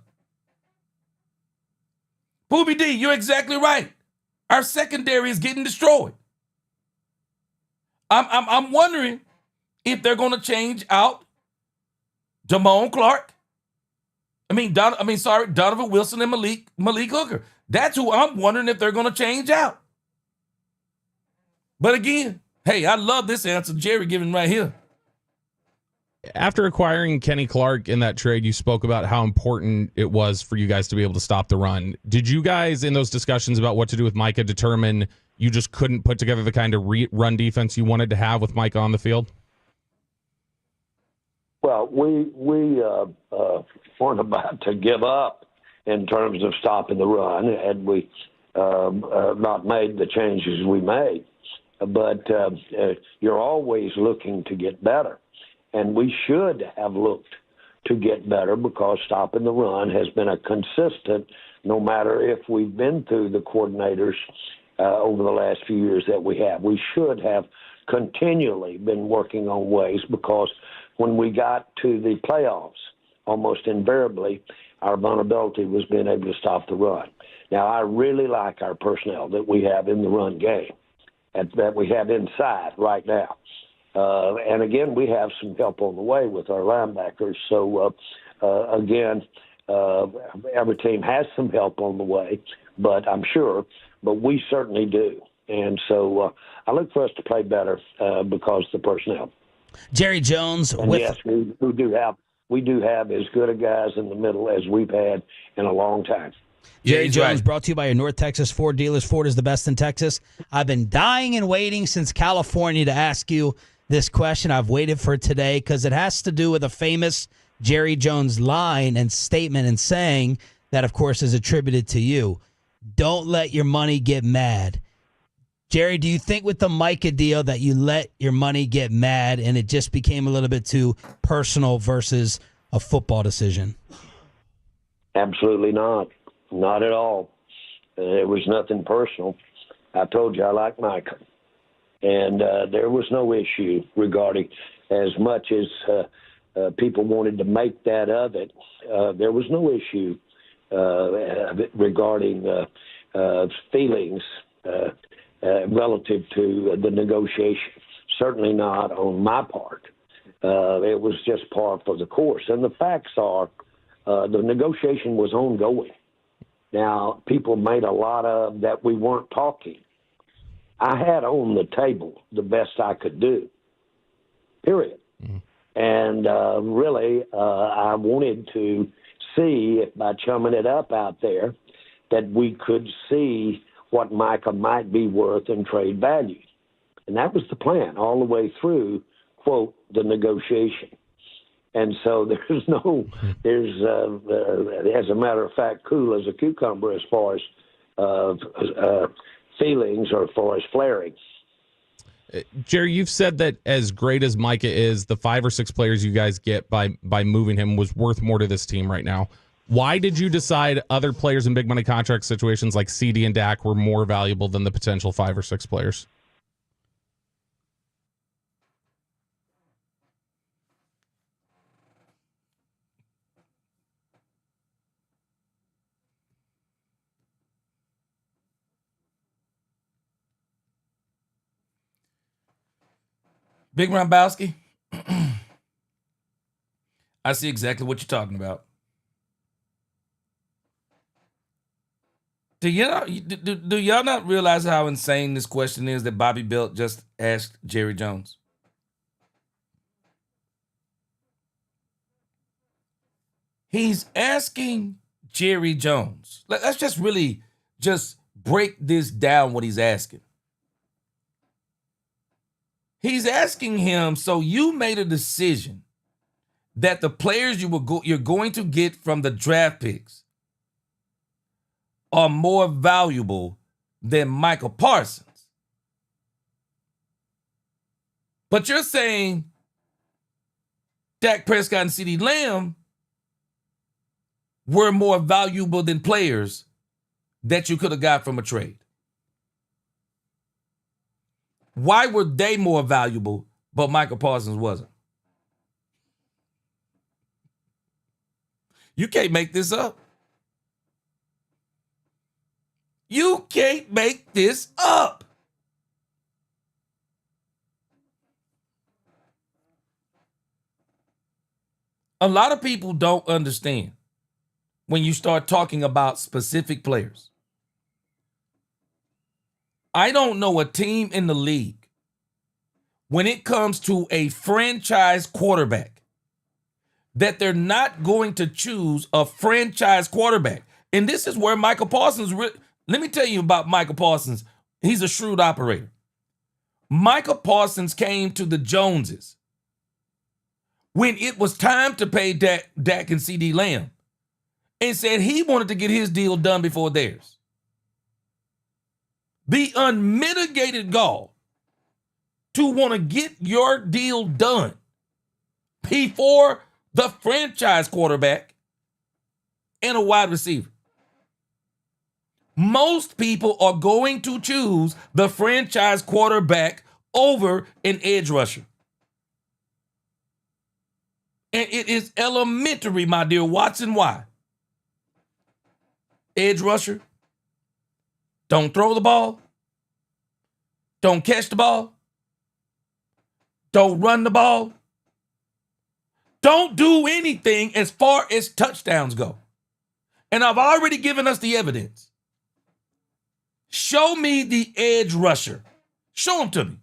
Poobie D, you're exactly right. Our secondary is getting destroyed. I'm wondering if they're going to change out Damone Clark. Donovan Wilson and Malik Hooker. That's who I'm wondering if they're going to change out. But again, Hey, I love this answer Jerry giving right here. After acquiring Kenny Clark in that trade, you spoke about how important it was for you guys to be able to stop the run. Did you guys, in those discussions about what to do with Micah, determine you just couldn't put together the kind of run defense you wanted to have with Micah on the field? Well, we weren't about to give up in terms of stopping the run, had we not made the changes we made. But you're always looking to get better. And we should have looked to get better because stopping the run has been a consistent, no matter if we've been through the coordinators over the last few years that we have. We should have continually been working on ways because when we got to the playoffs, almost invariably, our vulnerability was being able to stop the run. Now, I really like our personnel that we have in the run game and that we have inside right now. And again, we have some help on the way with our linebackers. So, again, every team has some help on the way, but we certainly do. And so I look for us to play better because of the personnel. Jerry Jones. And yes, we do have as good a guys in the middle as we've had in a long time. Jerry Jones, brought to you by your North Texas Ford dealers. Ford is the best in Texas. I've been dying and waiting since California to ask you this question. I've waited for today because it has to do with a famous Jerry Jones line and statement and saying that, of course, is attributed to you. Don't let your money get mad. Jerry, do you think with the Micah deal that you let your money get mad and it just became a little bit too personal versus a football decision? Absolutely not. Not at all. It was nothing personal. I told you I like Micah. And there was no issue regarding, as much as people wanted to make that of it, there was no issue regarding feelings relative to the negotiation. Certainly not on my part. It was just par for the course. And the facts are the negotiation was ongoing. Now, people made a lot of that we weren't talking. I had on the table the best I could do, period. Mm-hmm. And really, I wanted to see if by chumming it up out there that we could see what Micah might be worth in trade value. And that was the plan all the way through, quote, the negotiation. And so there's as a matter of fact, cool as a cucumber as far as feelings or as far as flaring. Jerry, you've said that as great as Micah is, the 5 or 6 players you guys get by moving him was worth more to this team right now. Why did you decide other players in big money contract situations like CD and Dak were more valuable than the potential 5 or 6 players? Big Rombowski, I see exactly what you're talking about. Do y'all not realize how insane this question is that Bobby Belt just asked Jerry Jones? He's asking Jerry Jones. Let's just really just break this down, what he's asking. He's asking him, so you made a decision that the players you're going to get from the draft picks are more valuable than Michael Parsons. But you're saying Dak Prescott and CeeDee Lamb were more valuable than players that you could have got from a trade. Why were they more valuable, but Michael Parsons wasn't? You can't make this up. You can't make this up. A lot of people don't understand when you start talking about specific players. I don't know a team in the league when it comes to a franchise quarterback, that they're not going to choose a franchise quarterback. And this is where Michael Parsons, let me tell you about Michael Parsons. He's a shrewd operator. Michael Parsons came to the Joneses when it was time to pay Dak and CD Lamb and said he wanted to get his deal done before theirs. The unmitigated gall to want to get your deal done before the franchise quarterback and a wide receiver. Most people are going to choose the franchise quarterback over an edge rusher. And it is elementary, my dear Watson. Why? Edge rusher, don't throw the ball, don't catch the ball, don't run the ball, don't do anything as far as touchdowns go. And I've already given us the evidence. Show me the edge rusher. Show him to me.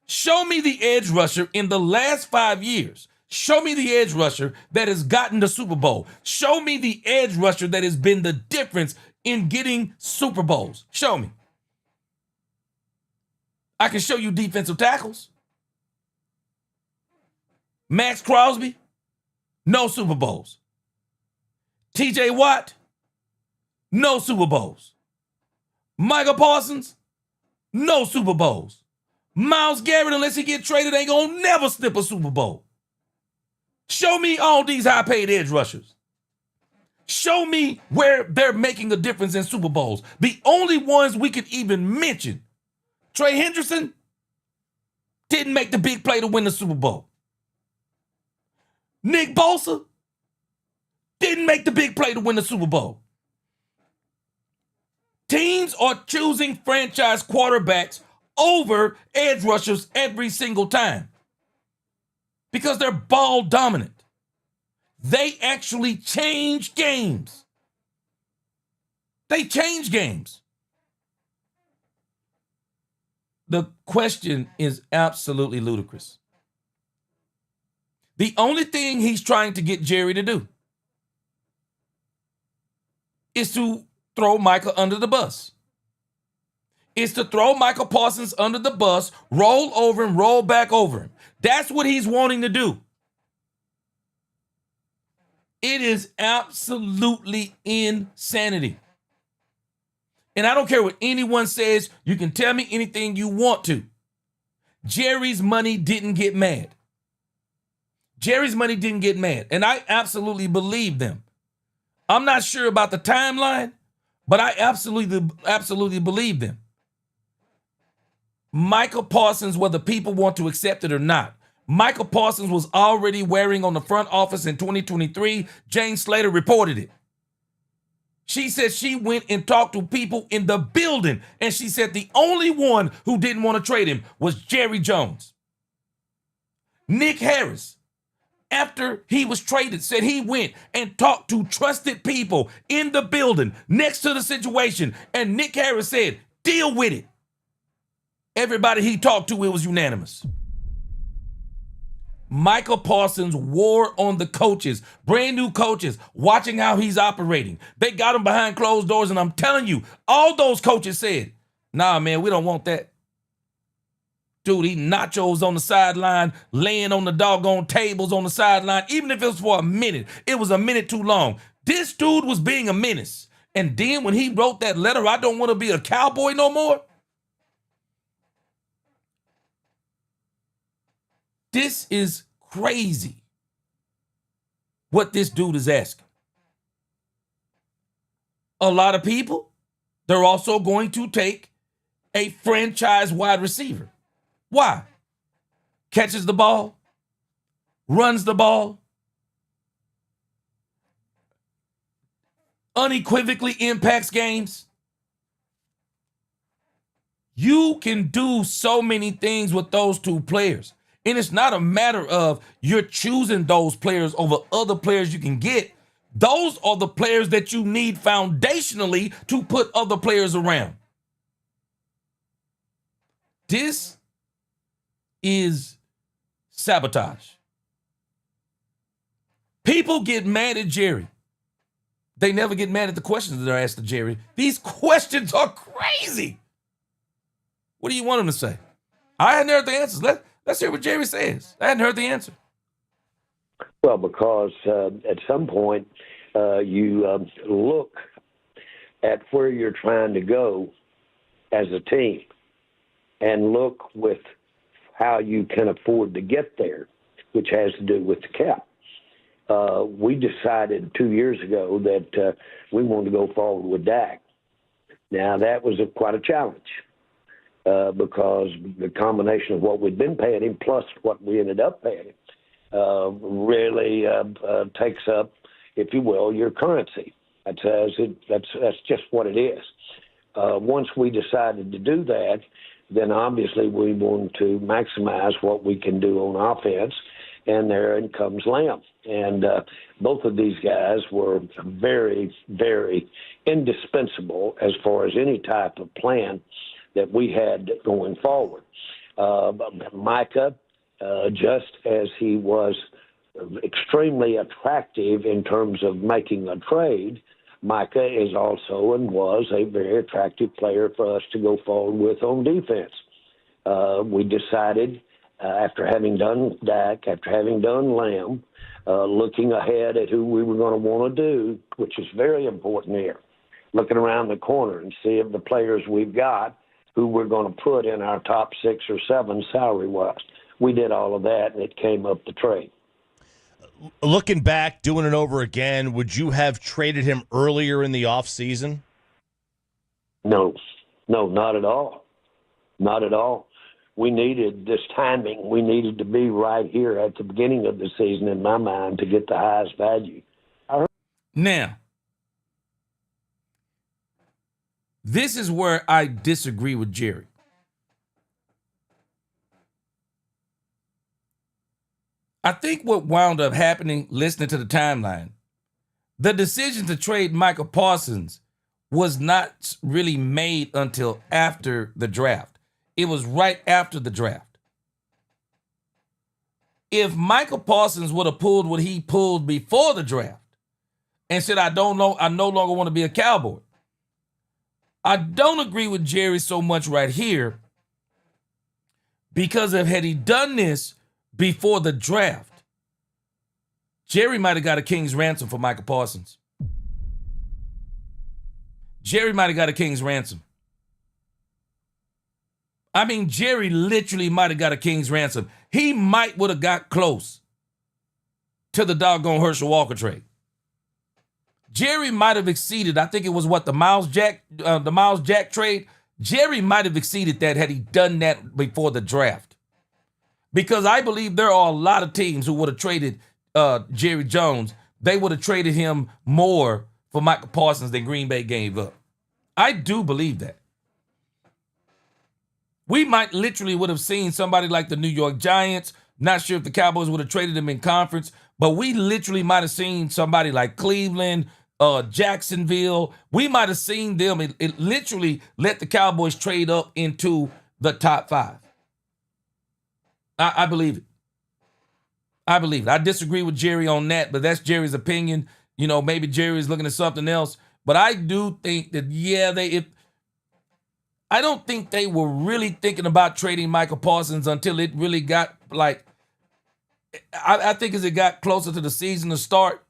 Show me the edge rusher in the last 5 years. Show me the edge rusher that has gotten the Super Bowl. Show me the edge rusher that has been the difference in getting Super Bowls. Show me. I can show you defensive tackles. Max Crosby, no Super Bowls. TJ Watt, no Super Bowls. Michael Parsons, no Super Bowls. Myles Garrett, unless he get traded, ain't gonna never snip a Super Bowl. Show me all these high-paid edge rushers. Show me where they're making a difference in Super Bowls. The only ones we could even mention, Trey Hendrickson didn't make the big play to win the Super Bowl. Nick Bosa didn't make the big play to win the Super Bowl. Teams are choosing franchise quarterbacks over edge rushers every single time because they're ball dominant. They actually change games. They change games. The question is absolutely ludicrous. The only thing he's trying to get Jerry to do is to throw Michael under the bus. Is to throw Michael Parsons under the bus, roll over him, roll back over him. That's what he's wanting to do. It is absolutely insanity. And I don't care what anyone says. You can tell me anything you want to. Jerry's money didn't get mad. Jerry's money didn't get mad. And I absolutely believe them. I'm not sure about the timeline, but I absolutely believe them. Michael Parsons, whether people want to accept it or not, Michael Parsons was already wearing on the front office in 2023. Jane Slater reported it. She said she went and talked to people in the building, and she said the only one who didn't want to trade him was Jerry Jones. Nick Harris, after he was traded, said he went and talked to trusted people in the building next to the situation, and Nick Harris said, deal with it. Everybody he talked to, it was unanimous. Michael Parsons wore on the coaches, brand new coaches, watching how he's operating. They got him behind closed doors, and I'm telling you, all those coaches said, nah, man, we don't want that. Dude, eating nachos on the sideline, laying on the doggone tables on the sideline, even if it was for a minute. It was a minute too long. This dude was being a menace. And then when he wrote that letter, I don't want to be a Cowboy no more. This is crazy what this dude is asking. A lot of people, they're also going to take a franchise wide receiver. Why? Catches the ball, runs the ball, unequivocally impacts games. You can do so many things with those two players. And it's not a matter of you're choosing those players over other players you can get. Those are the players that you need foundationally to put other players around. This is sabotage. People get mad at Jerry. They never get mad at the questions that are asked to Jerry. These questions are crazy. What do you want him to say? I hadn't heard the answers. Let's hear what Jerry says. I hadn't heard the answer. Well, because at some point you look at where you're trying to go as a team and look with how you can afford to get there, which has to do with the cap. We decided 2 years ago that we wanted to go forward with Dak. Now, that was quite a challenge because the combination of what we'd been paying him plus what we ended up paying him really takes up, if you will, your currency. That's just what it is. Once we decided to do that, then obviously we wanted to maximize what we can do on offense, and therein comes Lamb. And both of these guys were very, very indispensable as far as any type of plan that we had going forward. Micah, just as he was extremely attractive in terms of making a trade, Micah is also and was a very attractive player for us to go forward with on defense. We decided after having done Dak, after having done Lamb, looking ahead at who we were going to want to do, which is very important here, looking around the corner and see if the players we've got who we're going to put in our top 6 or 7 salary-wise. We did all of that, and it came up the trade. Looking back, doing it over again, would you have traded him earlier in the offseason? No, not at all. Not at all. We needed this timing. We needed to be right here at the beginning of the season, in my mind, to get the highest value. Now, this is where I disagree with Jerry. I think what wound up happening, listening to the timeline, the decision to trade Michael Parsons was not really made until after the draft. It was right after the draft. If Michael Parsons would have pulled what he pulled before the draft and said, I no longer want to be a Cowboy, I don't agree with Jerry so much right here because had he done this before the draft, Jerry might have got a king's ransom for Michael Parsons. Jerry might have got a king's ransom. I mean, Jerry literally might have got a king's ransom. He might would have got close to the doggone Herschel Walker trade. Jerry might have exceeded, I think it was the Miles Jack trade. Jerry might have exceeded that had he done that before the draft. Because I believe there are a lot of teams who would have traded Jerry Jones. They would have traded him more for Michael Parsons than Green Bay gave up. I do believe that. We might literally would have seen somebody like the New York Giants. Not sure if the Cowboys would have traded him in conference, but we literally might have seen somebody like Cleveland, Jacksonville. We might have seen them. It literally let the Cowboys trade up into the top 5. I believe it. I believe it. I disagree with Jerry on that, but that's Jerry's opinion. You know, maybe Jerry's looking at something else. But I do think that, I don't think they were really thinking about trading Michael Parsons until it really got I think as it got closer to the season to start,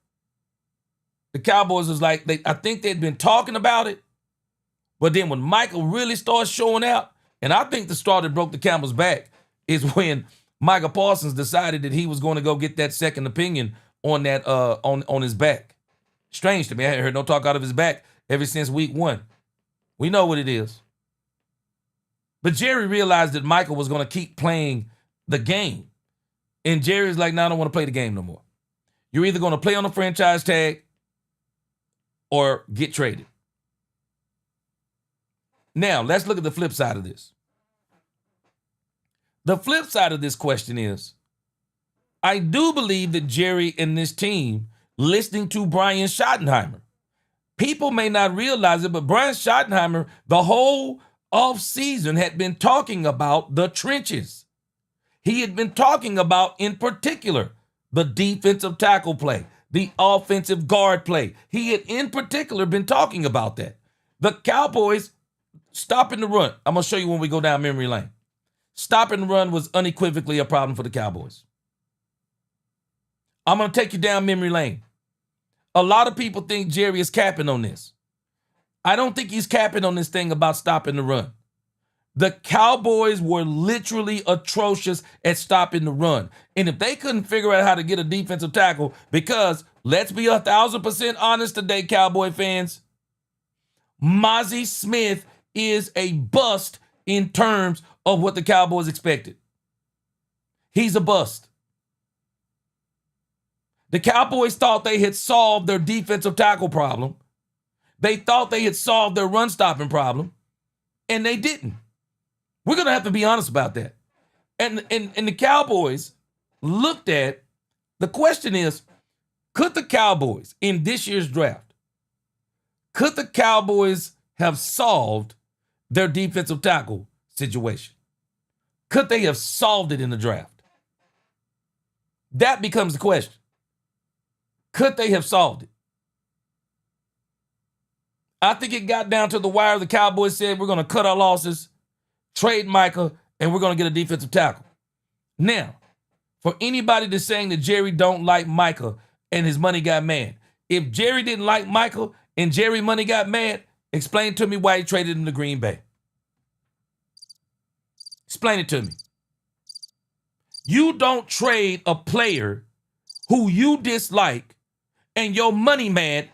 the Cowboys was I think they'd been talking about it, but then when Michael really started showing out, and I think the straw that broke the camel's back is when Michael Parsons decided that he was going to go get that second opinion on that on his back. Strange to me. I hadn't heard no talk out of his back ever since week 1. We know what it is. But Jerry realized that Michael was going to keep playing the game. And Jerry's like, no, I don't want to play the game no more. You're either going to play on the franchise tag or get traded. Now, let's look at the flip side of this. The flip side of this question is, I do believe that Jerry and this team, listening to Brian Schottenheimer, people may not realize it, but Brian Schottenheimer, the whole offseason had been talking about the trenches. He had been talking about, in particular, the defensive tackle play, the offensive guard play. He had, in particular, been talking about that. The Cowboys stopping the run. I'm going to show you when we go down memory lane. Stopping the run was unequivocally a problem for the Cowboys. I'm going to take you down memory lane. A lot of people think Jerry is capping on this. I don't think he's capping on this thing about stopping the run. The Cowboys were literally atrocious at stopping the run. And if they couldn't figure out how to get a defensive tackle, because let's be 1,000% honest today, Cowboy fans, Mozzie Smith is a bust in terms of what the Cowboys expected. He's a bust. The Cowboys thought they had solved their defensive tackle problem. They thought they had solved their run stopping problem, and they didn't. We're going to have to be honest about that. And the Cowboys looked at, the question is, could the Cowboys in this year's draft, could the Cowboys have solved their defensive tackle situation? Could they have solved it in the draft? That becomes the question. Could they have solved it? I think it got down to the wire. The Cowboys said, we're going to cut our losses, trade Micah, and we're going to get a defensive tackle. Now, for anybody that's saying that Jerry don't like Micah and his money got mad, if Jerry didn't like Micah and Jerry money got mad, explain to me why he traded him to Green Bay. Explain it to me. You don't trade a player who you dislike and your money mad.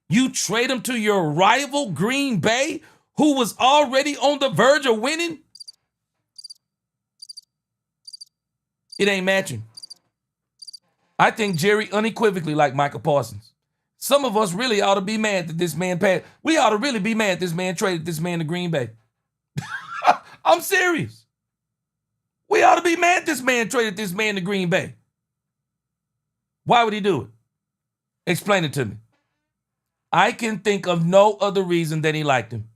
You trade him to your rival Green Bay, who was already on the verge of winning? It ain't matching. I think Jerry unequivocally liked Micah Parsons. Some of us really ought to be mad that this man passed. We ought to really be mad this man traded this man to Green Bay. I'm serious. We ought to be mad this man traded this man to Green Bay. Why would he do it? Explain it to me. I can think of no other reason that he liked him.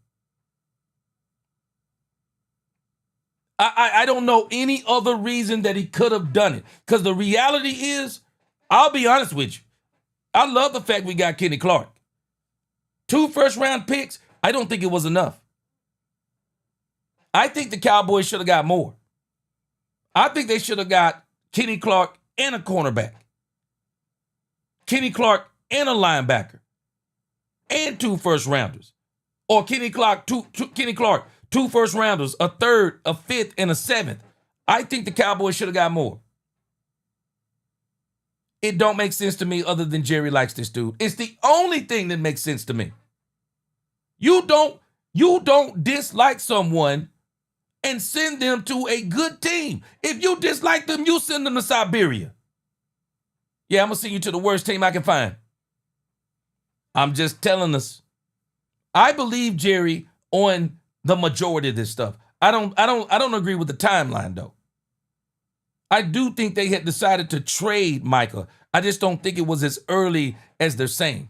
I don't know any other reason that he could have done it. Because the reality is, I'll be honest with you, I love the fact we got Kenny Clark. 2 first-round picks, I don't think it was enough. I think the Cowboys should have got more. I think they should have got Kenny Clark and a cornerback. Kenny Clark and a linebacker. And 2 first-rounders. Or Kenny Clark, 2 first-rounders, a third, a fifth, and a seventh. I think the Cowboys should have got more. It don't make sense to me other than Jerry likes this dude. It's the only thing that makes sense to me. You don't dislike someone and send them to a good team. If you dislike them, you send them to Siberia. Yeah, I'm going to send you to the worst team I can find. I'm just telling us. I believe Jerry on the majority of this stuff. I don't agree with the timeline though. I do think they had decided to trade Micah. I just don't think it was as early as they're saying.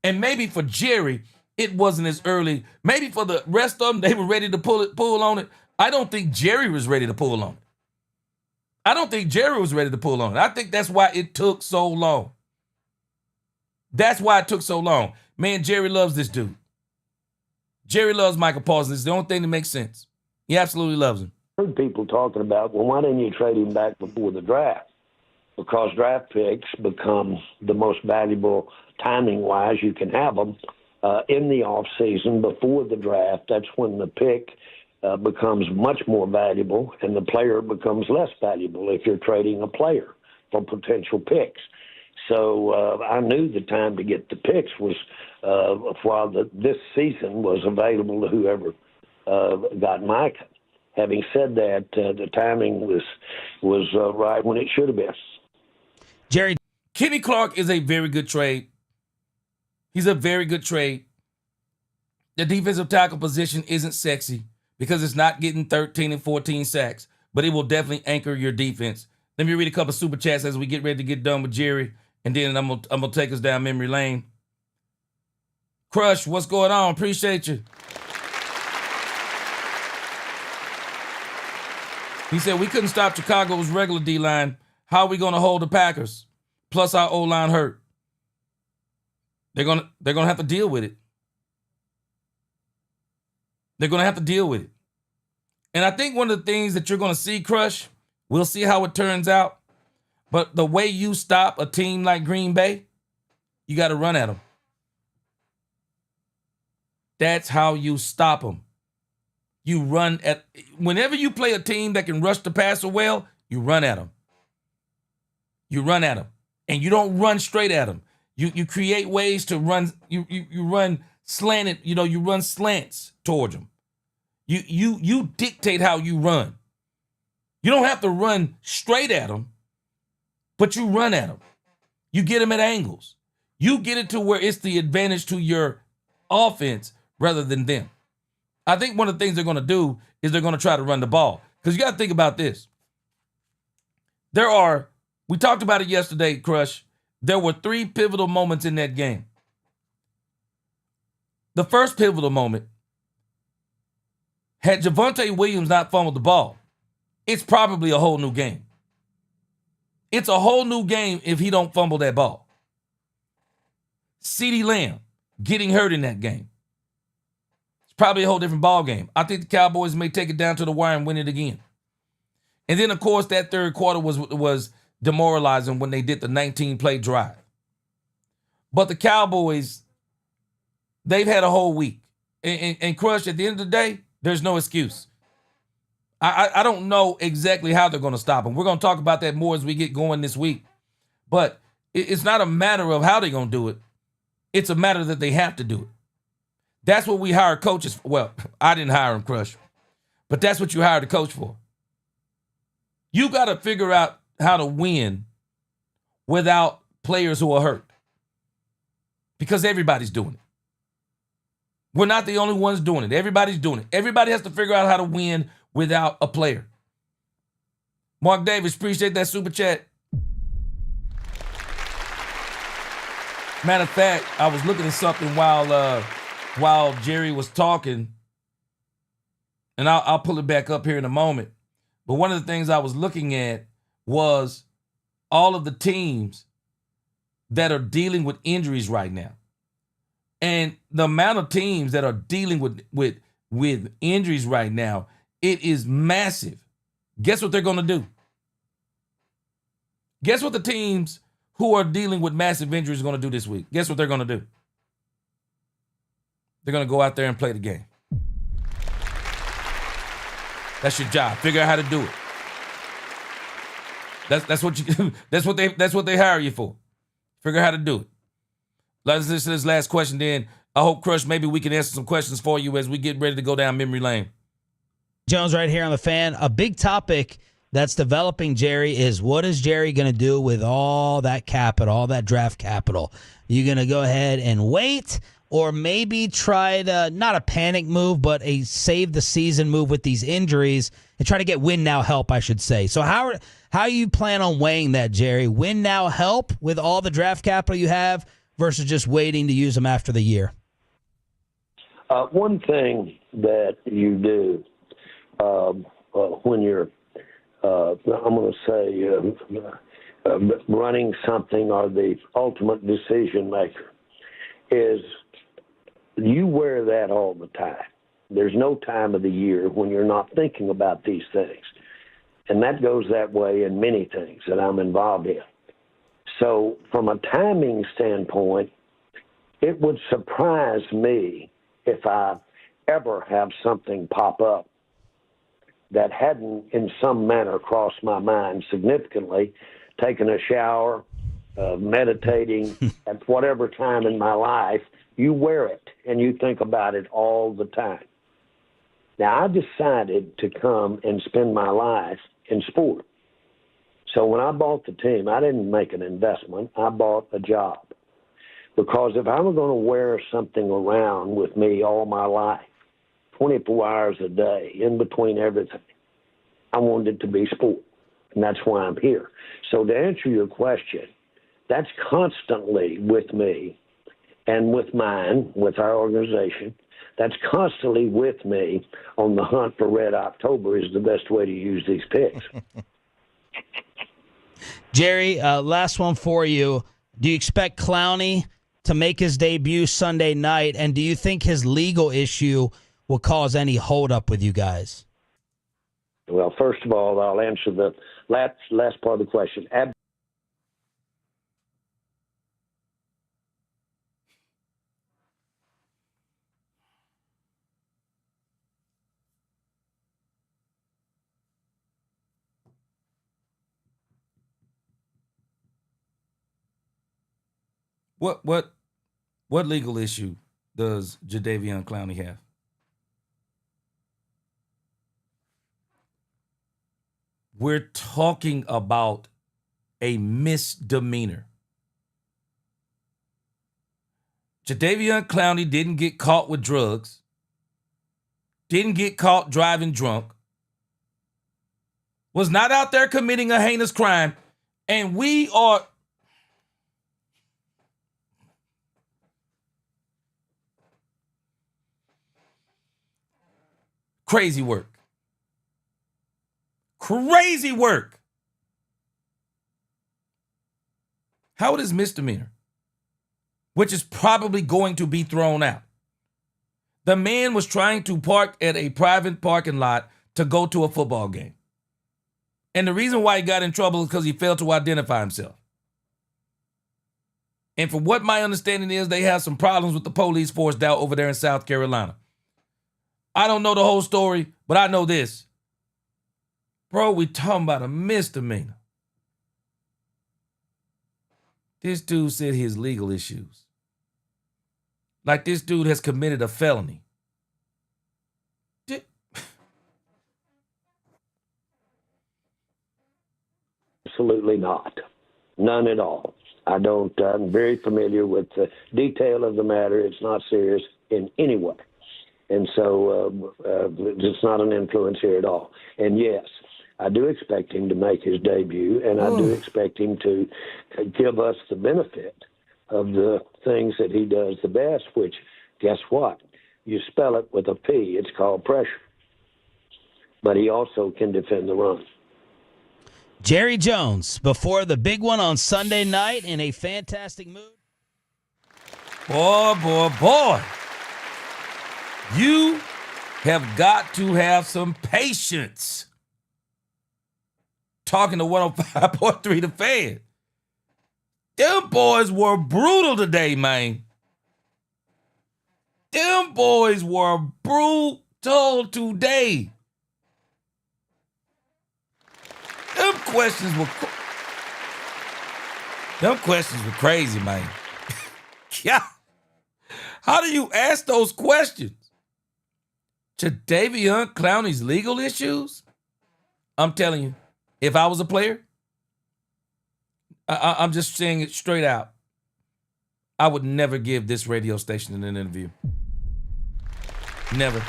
And maybe for Jerry, it wasn't as early. Maybe for the rest of them, they were ready to pull on it. I don't think Jerry was ready to pull on it. I don't think Jerry was ready to pull on it. I think that's why it took so long. That's why it took so long. Man, Jerry loves this dude. Jerry loves Michael Parsons. It's the only thing that makes sense. He absolutely loves him. I heard people talking about, well, why didn't you trade him back before the draft? Because draft picks become the most valuable timing-wise. You can have them in the offseason before the draft. That's when the pick becomes much more valuable and the player becomes less valuable if you're trading a player for potential picks. So I knew the time to get the picks was while this season was available to whoever got Micah. Having said that, the timing was right when it should have been. Jerry. Kenny Clark is a very good trade. He's a very good trade. The defensive tackle position isn't sexy because it's not getting 13 and 14 sacks, but it will definitely anchor your defense. Let me read a couple super chats as we get ready to get done with Jerry, and then I'm gonna take us down memory lane. Crush, what's going on? Appreciate you. He said, we couldn't stop Chicago's regular D-line. How are we going to hold the Packers? Plus our O-line hurt. They're gonna have to deal with it. They're going to have to deal with it. And I think one of the things that you're going to see, Crush, we'll see how it turns out. But the way you stop a team like Green Bay, you got to run at them. That's how you stop them. You run at, whenever you play a team that can rush the passer well, you run at them. You run at them. And you don't run straight at them. You create ways to run, you run slanted, you run slants towards them. You dictate how you run. You don't have to run straight at them, but you run at them. You get them at angles. You get it to where it's the advantage to your offense rather than them. I think one of the things they're going to do is they're going to try to run the ball. Because you got to think about this. We talked about it yesterday, Crush. There were 3 pivotal moments in that game. The first pivotal moment, had Javonte Williams not fumbled the ball, it's probably a whole new game. It's a whole new game if he don't fumble that ball. CeeDee Lamb getting hurt in that game. It's probably a whole different ball game. I think the Cowboys may take it down to the wire and win it again. And then, of course, that third quarter was demoralizing when they did the 19-play drive. But the Cowboys, they've had a whole week. And Crush, at the end of the day, there's no excuse. I don't know exactly how they're going to stop them. We're going to talk about that more as we get going this week. But it's not a matter of how they're going to do it. It's a matter that they have to do it. That's what we hire coaches for. Well, I didn't hire them, Crush. But that's what you hired a coach for. You got to figure out how to win without players who are hurt. Because everybody's doing it. We're not the only ones doing it. Everybody's doing it. Everybody has to figure out how to win without a player. Mark Davis, appreciate that super chat. Matter of fact, I was looking at something while Jerry was talking, and I'll pull it back up here in a moment. But one of the things I was looking at was all of the teams that are dealing with injuries right now. And the amount of teams that are dealing with injuries right now, it is massive. Guess what they're going to do? Guess what the teams who are dealing with massive injuries are going to do this week? Guess what they're going to do? They're going to go out there and play the game. That's your job. Figure out how to do it. That's what you that's what they hire you for. Figure out how to do it. Let's listen to this last question then. I hope, Crush, maybe we can answer some questions for you as we get ready to go down memory lane. Jones right here on The Fan. A big topic that's developing, Jerry, is what is Jerry going to do with all that capital, all that draft capital? You going to go ahead and wait, or maybe try to, not a panic move, but a save the season move with these injuries and try to get win now help, I should say. So how you plan on weighing that, Jerry? Win now help with all the draft capital you have versus just waiting to use them after the year? One thing that you do when you're, I'm going to say, running something or the ultimate decision maker is you wear that all the time. There's no time of the year when you're not thinking about these things. And that goes that way in many things that I'm involved in. So from a timing standpoint, it would surprise me if I ever have something pop up that hadn't in some manner crossed my mind significantly, taking a shower, meditating at whatever time in my life. You wear it and you think about it all the time. Now, I decided to come and spend my life in sport. So when I bought the team, I didn't make an investment. I bought a job. Because if I were going to wear something around with me all my life, 24 hours a day, in between everything, I wanted it to be sport. And that's why I'm here. So to answer your question, that's constantly with me. and with mine, with our organization, that's constantly with me on the hunt for Red October is the best way to use these picks. Jerry, last one for you. Do you expect Clowney to make his debut Sunday night, and do you think his legal issue will cause any holdup with you guys? Well, first of all, I'll answer the last part of the question. What legal issue does Jadeveon Clowney have? We're talking about a misdemeanor. Jadeveon Clowney didn't get caught with drugs, didn't get caught driving drunk, was not out there committing a heinous crime, and we are... Crazy work. Crazy work. How it is misdemeanor, which is probably going to be thrown out. The man was trying to park at a private parking lot to go to a football game. And the reason why he got in trouble is because he failed to identify himself. And from what my understanding is, they have some problems with the police force down over there in South Carolina. I don't know the whole story, but I know this. Bro, we talking about a misdemeanor. This dude said his legal issues. Like this dude has committed a felony. Absolutely not. None at all. I'm very familiar with the detail of the matter. It's not serious in any way. And so it's not an influence here at all. And yes, I do expect him to make his debut, and I do expect him to give us the benefit of the things that he does the best, which, guess what? You spell it with a P. It's called pressure. But he also can defend the run. Jerry Jones, before the big one on Sunday night, in a fantastic mood. Boy. You have got to have some patience. Talking to 105.3 The Fan. Them boys were brutal today, man. Them boys were brutal today. Them questions were crazy, man. Yeah. How do you ask those questions? Jadeveon Clowney's legal issues? I'm telling you, if I was a player, I'm just saying it straight out, I would never give this radio station an interview. Never.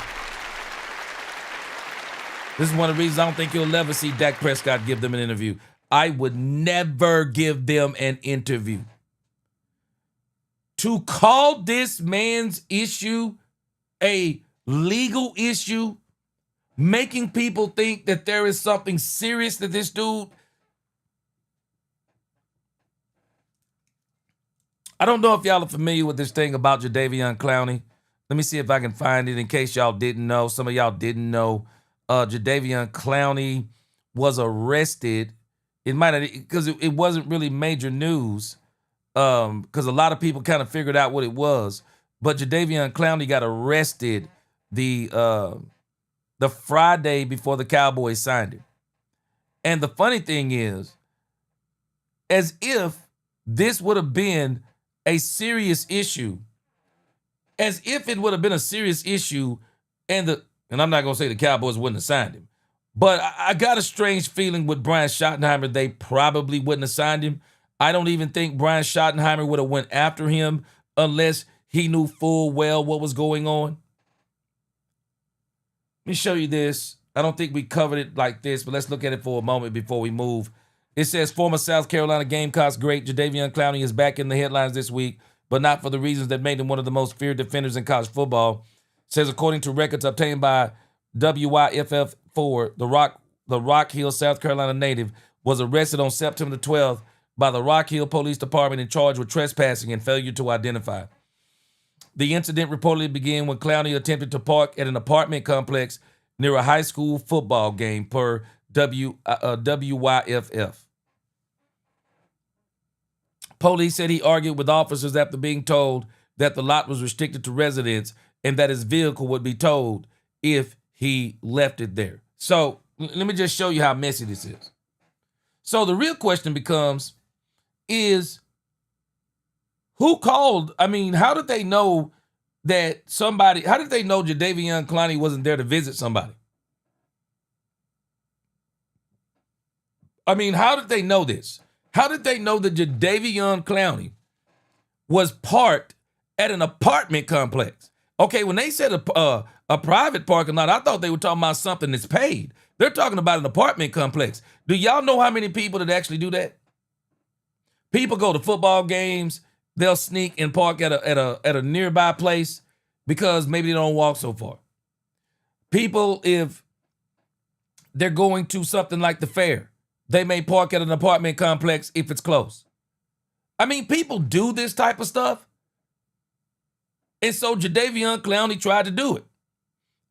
This is one of the reasons I don't think you'll ever see Dak Prescott give them an interview. I would never give them an interview. To call this man's issue a legal issue, making people think that there is something serious that this dude... I don't know if y'all are familiar with this thing about Jadeveon Clowney. Let me see if I can find it in case y'all didn't know. Some of y'all didn't know. Jadeveon Clowney was arrested. It might have, because it wasn't really major news, because a lot of people kind of figured out what it was. But Jadeveon Clowney got arrested the Friday before the Cowboys signed him. And the funny thing is, as if this would have been a serious issue, as if it would have been a serious issue, and I'm not going to say the Cowboys wouldn't have signed him, but I got a strange feeling with Brian Schottenheimer, they probably wouldn't have signed him. I don't even think Brian Schottenheimer would have went after him unless he knew full well what was going on. Let me show you this. I don't think we covered it like this, but let's look at it for a moment before we move. It says former South Carolina Gamecocks great Jadeveon Clowney is back in the headlines this week, but not for the reasons that made him one of the most feared defenders in college football. Says according to records obtained by WYFF4, the Rock Hill, South Carolina native was arrested on September 12th by the Rock Hill Police Department and charged with trespassing and failure to identify. The incident reportedly began when Clowney attempted to park at an apartment complex near a high school football game, per WYFF. Police said he argued with officers after being told that the lot was restricted to residents and that his vehicle would be towed if he left it there. So let me just show you how messy this is. So the real question becomes is who called? I mean, how did they know that somebody, how did they know Jadeveon Clowney wasn't there to visit somebody? I mean, how did they know this? How did they know that Jadeveon Clowney was parked at an apartment complex? Okay, when they said a private parking lot, I thought they were talking about something that's paid. They're talking about an apartment complex. Do y'all know how many people that actually do that? People go to football games, they'll sneak and park at a nearby place because maybe they don't walk so far. People, if they're going to something like the fair, they may park at an apartment complex if it's close. I mean, people do this type of stuff. And so Jadeveon Clowney tried to do it.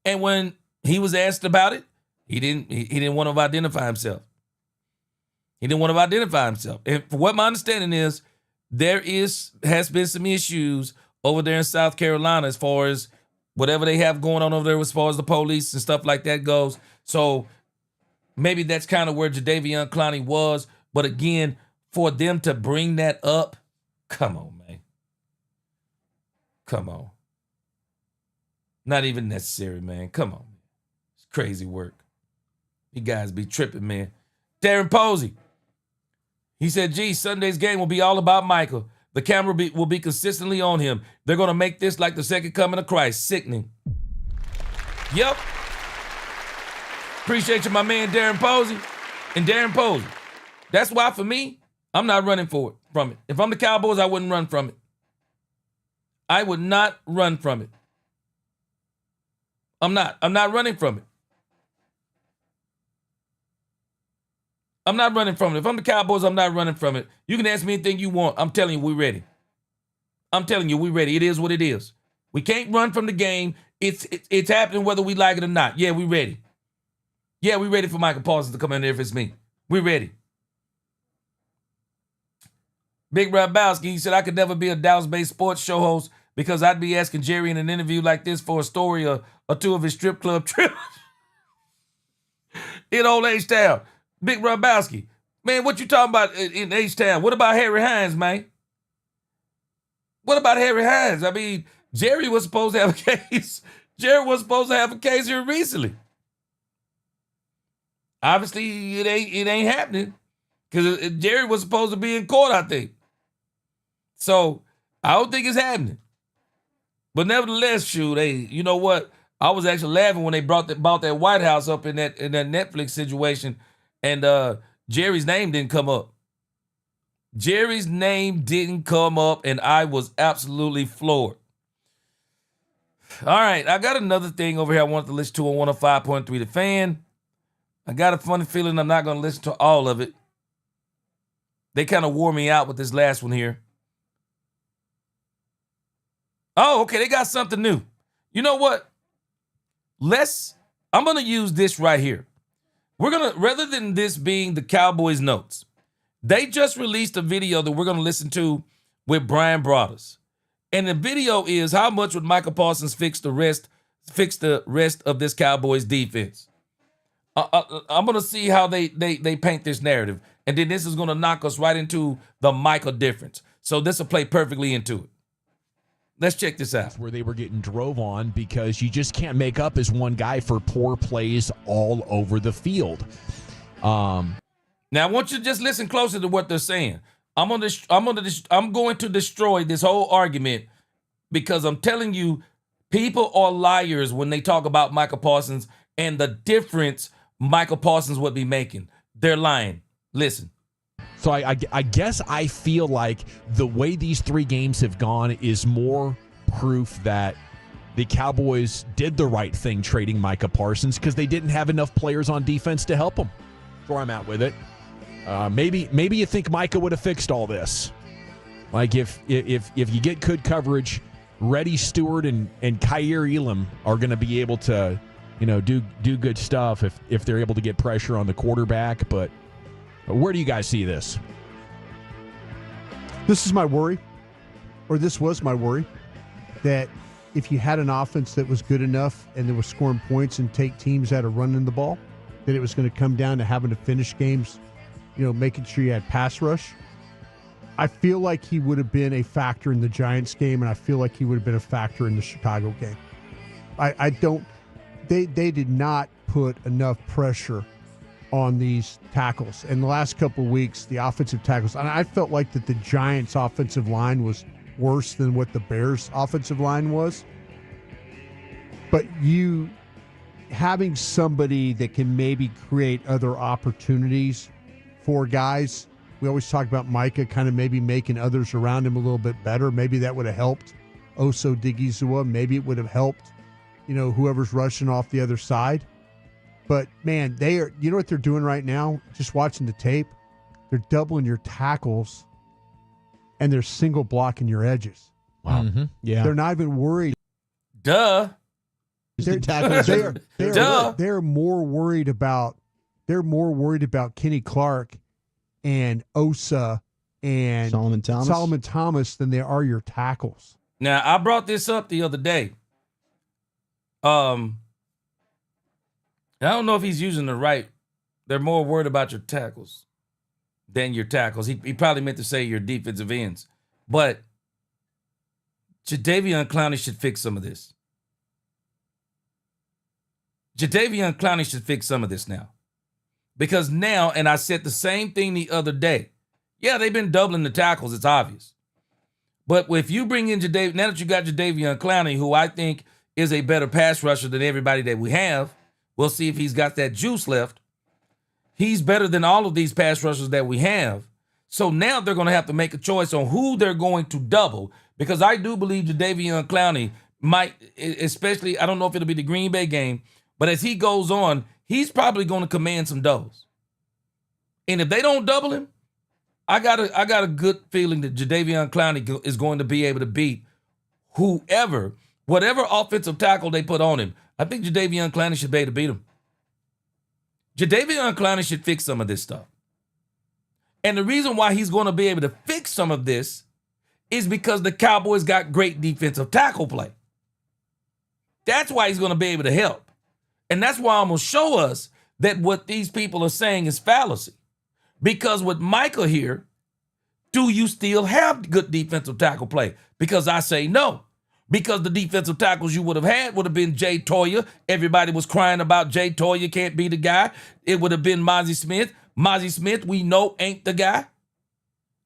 And when he was asked about it, he didn't want to identify himself. He didn't want to identify himself. And for what my understanding is, has been some issues over there in South Carolina as far as whatever they have going on over there as far as the police and stuff like that goes. So maybe that's kind of where Jadeveon Clowney was. But again, for them to bring that up, come on, man. Come on. Not even necessary, man. Come on. It's crazy work. You guys be tripping, man. Darren Posey. He said, gee, Sunday's game will be all about Michael. The camera will be consistently on him. They're going to make this like the second coming of Christ. Sickening. Yep. Appreciate you, my man, Darren Posey. And Darren Posey. That's why, for me, I'm not running from it. If I'm the Cowboys, I wouldn't run from it. I would not run from it. I'm not running from it. I'm not running from it. If I'm the Cowboys, I'm not running from it. You can ask me anything you want. I'm telling you, we're ready. I'm telling you, we're ready. It is what it is. We can't run from the game. It's happening whether we like it or not. Yeah, we're ready. Yeah, we're ready for Michael Parsons to come in there if it's me. We're ready. Big Rabowski, he said, I could never be a Dallas-based sports show host because I'd be asking Jerry in an interview like this for a story or two of his strip club trips in old H-Town. Big Rabowski, man, what you talking about in H-Town? What about Harry Hines, man? What about Harry Hines? I mean, Jerry was supposed to have a case. Jerry was supposed to have a case here recently. Obviously, it ain't happening because Jerry was supposed to be in court, I think. So I don't think it's happening. But nevertheless, shoot, hey, you know what? I was actually laughing when they bought that White House up in that Netflix situation, and Jerry's name didn't come up. Jerry's name didn't come up, and I was absolutely floored. All right, I got another thing over here I wanted to listen to on 105.3 The Fan. I got a funny feeling I'm not going to listen to all of it. They kind of wore me out with this last one here. Oh, okay, they got something new. You know what? I'm going to use this right here. Rather than this being the Cowboys notes, they just released a video that we're going to listen to with Brian Broaddus. And the video is how much would Michael Parsons fix the rest of this Cowboys defense. I'm going to see how they paint this narrative. And then this is going to knock us right into the Michael difference. So this will play perfectly into it. Let's check this out. Where they were getting drove on because you just can't make up as one guy for poor plays all over the field. Now I want you to just listen closer to what they're saying. I'm going to destroy this whole argument because I'm telling you, people are liars when they talk about Michael Parsons and the difference Michael Parsons would be making. They're lying. Listen. So I guess I feel like the way these 3 games have gone is more proof that the Cowboys did the right thing trading Micah Parsons because they didn't have enough players on defense to help them. That's where I'm at with it. Maybe you think Micah would have fixed all this. Like if you get good coverage, Reddy Stewart and Kyer Elam are going to be able to, do good stuff if they're able to get pressure on the quarterback. But where do you guys see this? This is my worry, or this was my worry, that if you had an offense that was good enough and they were scoring points and take teams out of running the ball, that it was going to come down to having to finish games, making sure you had pass rush. I feel like he would have been a factor in the Giants game, and I feel like he would have been a factor in the Chicago game. They did not put enough pressure on these tackles. In the last couple of weeks, the offensive tackles, and I felt like that the Giants' offensive line was worse than what the Bears' offensive line was. But you having somebody that can maybe create other opportunities for guys. We always talk about Micah kind of maybe making others around him a little bit better. Maybe that would have helped Oso Digizua. Maybe it would have helped, whoever's rushing off the other side. But, man, you know what they're doing right now? Just watching the tape, they're doubling your tackles, and they're single blocking your edges. Wow. Mm-hmm. Yeah. They're not even worried. Duh. They're more worried about Kenny Clark and Osa and Solomon Thomas than they are your tackles. Now, I brought this up the other day. I don't know if he's using the right. They're more worried about your tackles than your tackles. He probably meant to say your defensive ends. But Jadeveon Clowney should fix some of this. Jadeveon Clowney should fix some of this now. Because now, and I said the same thing the other day. Yeah, they've been doubling the tackles. It's obvious. But if you bring in now that you got Jadeveon Clowney, who I think is a better pass rusher than everybody that we have, we'll see if he's got that juice left. He's better than all of these pass rushers that we have. So now they're going to have to make a choice on who they're going to double, because I do believe Jadeveon Clowney might, especially, I don't know if it'll be the Green Bay game, but as he goes on, he's probably going to command some doubles. And if they don't double him, I got a good feeling that Jadeveon Clowney is going to be able to beat whatever offensive tackle they put on him. I think Jadeveon Clowney should be able to beat him. Jadeveon Clowney should fix some of this stuff. And the reason why he's going to be able to fix some of this is because the Cowboys got great defensive tackle play. That's why he's going to be able to help. And that's why I'm going to show us that what these people are saying is fallacy. Because with Michael here, do you still have good defensive tackle play? Because I say no. Because the defensive tackles you would have had would have been Jay Toya. Everybody was crying about Jay Toya can't be the guy. It would have been Mozzie Smith. Mozzie Smith, we know, ain't the guy.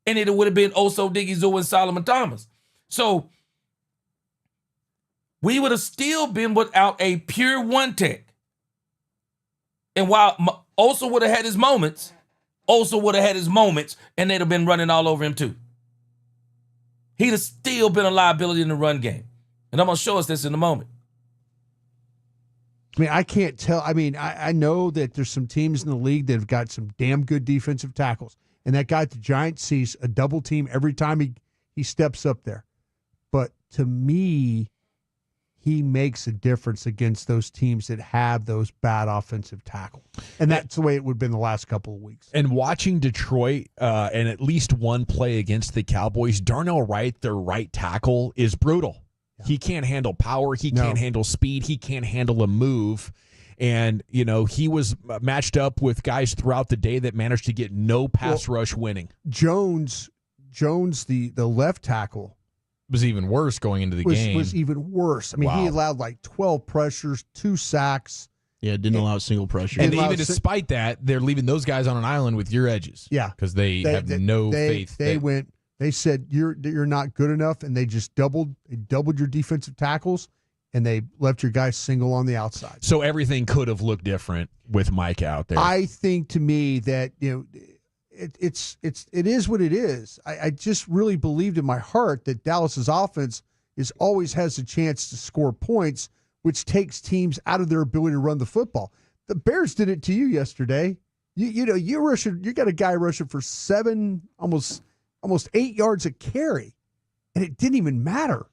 And it would have been Oso Digizua and Solomon Thomas. So we would have still been without a pure one tech. And while Oso would have had his moments, and they'd have been running all over him too. He'd have still been a liability in the run game. And I'm going to show us this in a moment. I mean, I can't tell. I mean, I know that there's some teams in the league that have got some damn good defensive tackles. And that guy at the Giants sees a double team every time he steps up there. But to me, he makes a difference against those teams that have those bad offensive tackles. And that's the way it would have been the last couple of weeks. And watching Detroit and at least one play against the Cowboys, Darnell Wright, their right tackle, is brutal. Yeah. He can't handle power. He can't handle speed. He can't handle a move. And, he was matched up with guys throughout the day that managed to get no pass rush winning. Jones, the left tackle, was even worse going into the game. Was even worse. I mean, He allowed like 12 pressures, 2 sacks. Yeah, didn't allow a single pressure. And even despite that, they're leaving those guys on an island with your edges. Yeah. Because they have no faith. They said you're not good enough, and they just doubled your defensive tackles, and they left your guys single on the outside. So everything could have looked different with Mike out there. I think, to me, that it is what it is. I just really believed in my heart that Dallas's offense always has a chance to score points, which takes teams out of their ability to run the football. The Bears did it to you yesterday. You got a guy rushing for 7, almost 8 yards a carry, and it didn't even matter.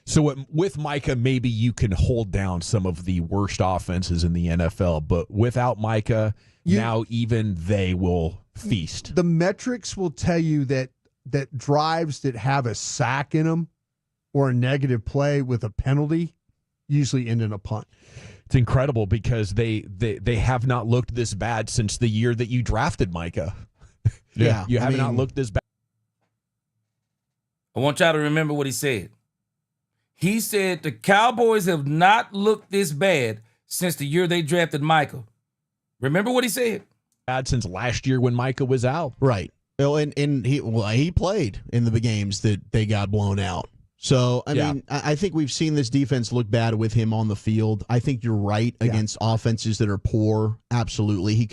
So with Micah, maybe you can hold down some of the worst offenses in the NFL, but without Micah, now even they will feast. The metrics will tell you that drives that have a sack in them or a negative play with a penalty usually end in a punt. It's incredible because they have not looked this bad since the year that you drafted Micah. Yeah, you have not looked this bad. I want y'all to remember what he said. He said the Cowboys have not looked this bad since the year they drafted Micah. Remember what he said? Bad since last year when Micah was out. Right. Well, and he played in the games that they got blown out. So, I mean, I think we've seen this defense look bad with him on the field. I think you're right against offenses that are poor. Absolutely.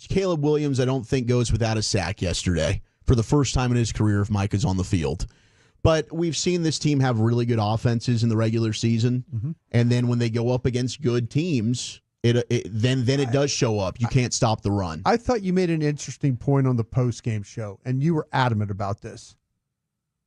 Caleb Williams, I don't think, goes without a sack yesterday for the first time in his career if Micah's on the field. But we've seen this team have really good offenses in the regular season. Mm-hmm. And then when they go up against good teams, then it does show up. You can't stop the run. I thought you made an interesting point on the post-game show, and you were adamant about this.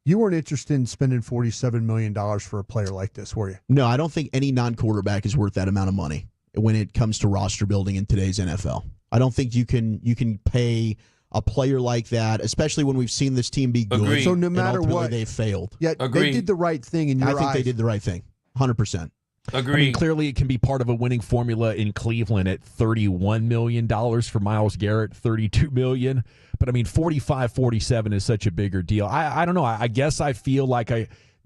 You weren't interested in spending $47 million for a player like this, were you? No, I don't think any non-quarterback is worth that amount of money when it comes to roster building in today's NFL. I don't think you can pay a player like that, especially when we've seen this team be good. Agreed. So no matter what, they failed. Yeah, they did the right thing in your eyes. I think they did the right thing, 100%. Agreed. I mean, clearly it can be part of a winning formula in Cleveland at $31 million for Myles Garrett, $32 million. But I mean, 45-47 is such a bigger deal. I don't know. I guess I feel like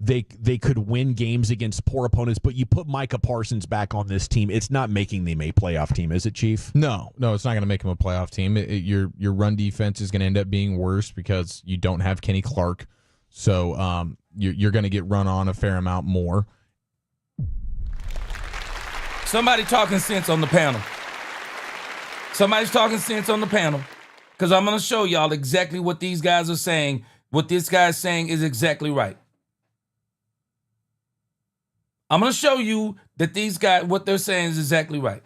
they could win games against poor opponents, but you put Micah Parsons back on this team, it's not making them a playoff team, is it, Chief? No, it's not going to make them a playoff team. Your run defense is going to end up being worse because you don't have Kenny Clark. So you're going to get run on a fair amount more. Somebody talking sense on the panel. Somebody's talking sense on the panel. Because I'm going to show y'all exactly what these guys are saying. What this guy's saying is exactly right. I'm going to show you that these guys, what they're saying is exactly right.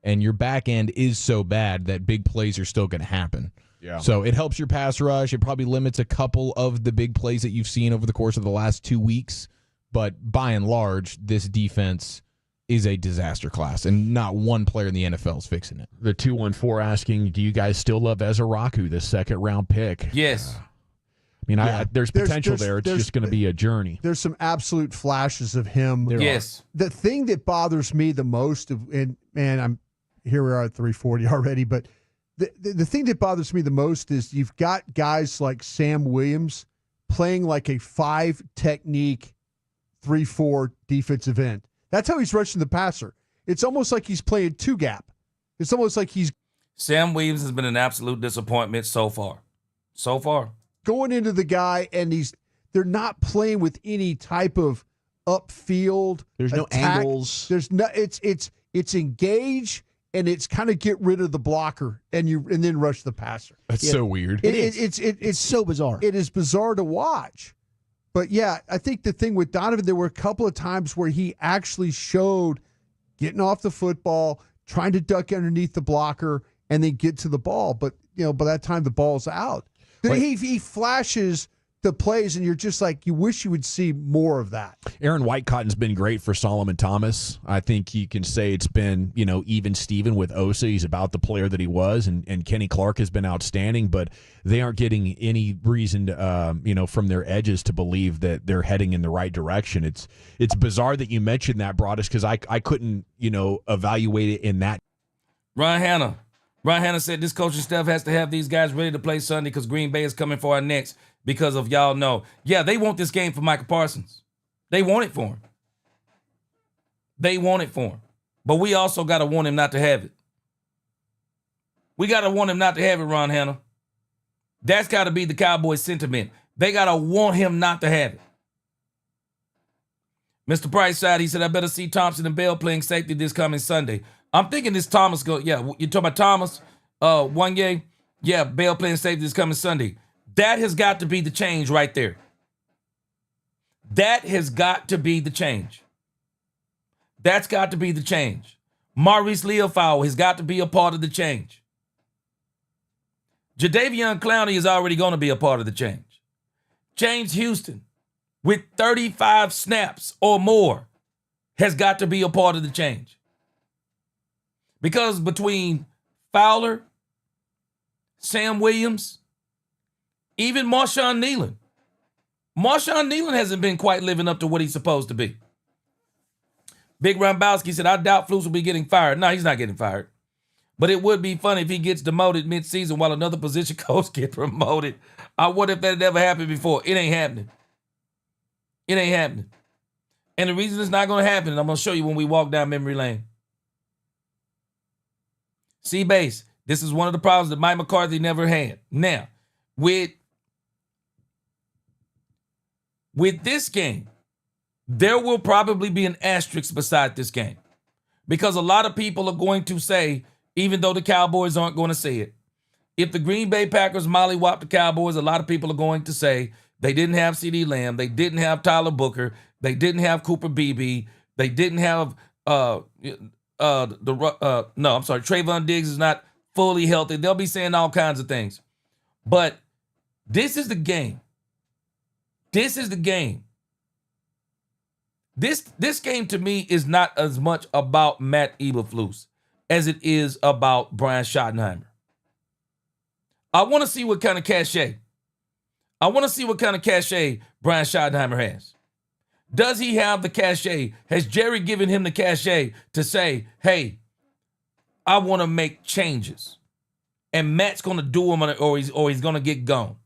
And your back end is so bad that big plays are still going to happen. Yeah. So it helps your pass rush. It probably limits a couple of the big plays that you've seen over the course of the last 2 weeks. But by and large, this defense is a disaster class, and not one player in the NFL is fixing it. The 214 asking, do you guys still love Ezra Raku, the second-round pick? Yes. I mean, there's potential there. It's just going to be a journey. There's some absolute flashes of him. Yes. The thing that bothers me the most, and man, here we are at 340 already, but the thing that bothers me the most is you've got guys like Sam Williams playing like a 5-technique 3-4 defensive end. That's how he's rushing the passer. It's almost like he's playing 2-gap. It's almost like Sam Williams has been an absolute disappointment so far. So far. Going into the guy, and they're not playing with any type of upfield. There's no attack. angles. There's no. It's engage, and it's kind of get rid of the blocker and then rush the passer. That's so weird. It's so bizarre. It is bizarre to watch. But, yeah, I think the thing with Donovan, there were a couple of times where he actually showed getting off the football, trying to duck underneath the blocker, and then get to the ball. But, by that time, the ball's out. He flashes the plays, and you're just like, you wish you would see more of that. Aaron Whitecotton's been great for Solomon Thomas. I think you can say it's been, even Steven with Osa. He's about the player that he was, and Kenny Clark has been outstanding, but they aren't getting any reason, from their edges to believe that they're heading in the right direction. It's bizarre that you mentioned that, Broadus, because I couldn't, evaluate it in that. Ron Hanna said this coaching staff has to have these guys ready to play Sunday because Green Bay is coming for our necks because of y'all know. Yeah, they want this game for Micah Parsons. They want it for him. They want it for him. But we also got to want him not to have it. We got to want him not to have it, Ron Hanna. That's got to be the Cowboys' sentiment. They got to want him not to have it. Mr. Brightside, he said, I better see Thompson and Bell playing safety this coming Sunday. I'm thinking this Thomas you're talking about Thomas? One yeah, Bell playing safety this coming Sunday. That has got to be the change right there. That has got to be the change. That's got to be the change. Maurice Leofau has got to be a part of the change. Jadeveon Clowney is already going to be a part of the change. James Houston, with 35 snaps or more, has got to be a part of the change. Because between Fowler, Sam Williams, even Marshawn Kneeland hasn't been quite living up to what he's supposed to be. Big Rombowski said, I doubt Flus will be getting fired. No, he's not getting fired. But it would be funny if he gets demoted mid-season while another position coach gets promoted. I wonder if that had ever happened before. It ain't happening. It ain't happening. And the reason it's not going to happen, and I'm going to show you when we walk down memory lane. C-Base, this is one of the problems that Mike McCarthy never had. Now, with this game, there will probably be an asterisk beside this game. Because a lot of people are going to say, even though the Cowboys aren't going to say it, if the Green Bay Packers mollywopped the Cowboys, a lot of people are going to say they didn't have CeeDee Lamb, they didn't have Tyler Booker, they didn't have Cooper Beebe, they didn't have Trayvon Diggs is not fully healthy. They'll be saying all kinds of things. But this is the game. This is the game. This game to me is not as much about Matt Eberflus as it is about Brian Schottenheimer. I want to see what kind of cachet. I want to see what kind of cachet Brian Schottenheimer has. Does he have the cachet? Has Jerry given him the cachet to say, hey, I want to make changes? And Matt's going to do them or he's going to get gone.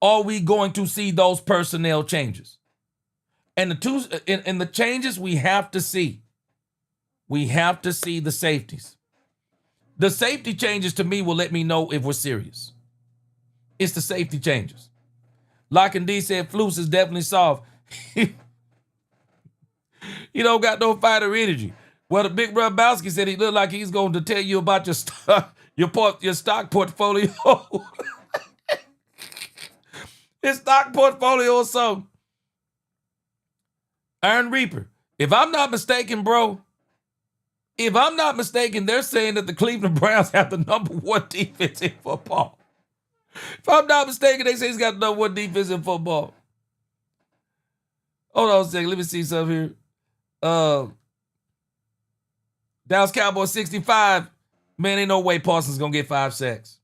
Are we going to see those personnel changes? And the changes we have to see. We have to see the safeties. The safety changes to me will let me know if we're serious. It's the safety changes. Lock and D said Flus is definitely soft. He don't got no fighter energy. Well, the big Rombowski said he looked like he's going to tell you about your stock portfolio. His stock portfolio or something. Iron Reaper. If I'm not mistaken, bro, they're saying that the Cleveland Browns have the number one defense in football. If I'm not mistaken, they say he's got the number one defense in football. Hold on a second. Let me see something here. Dallas Cowboys 65. Man, ain't no way Parsons going to get 5 sacks.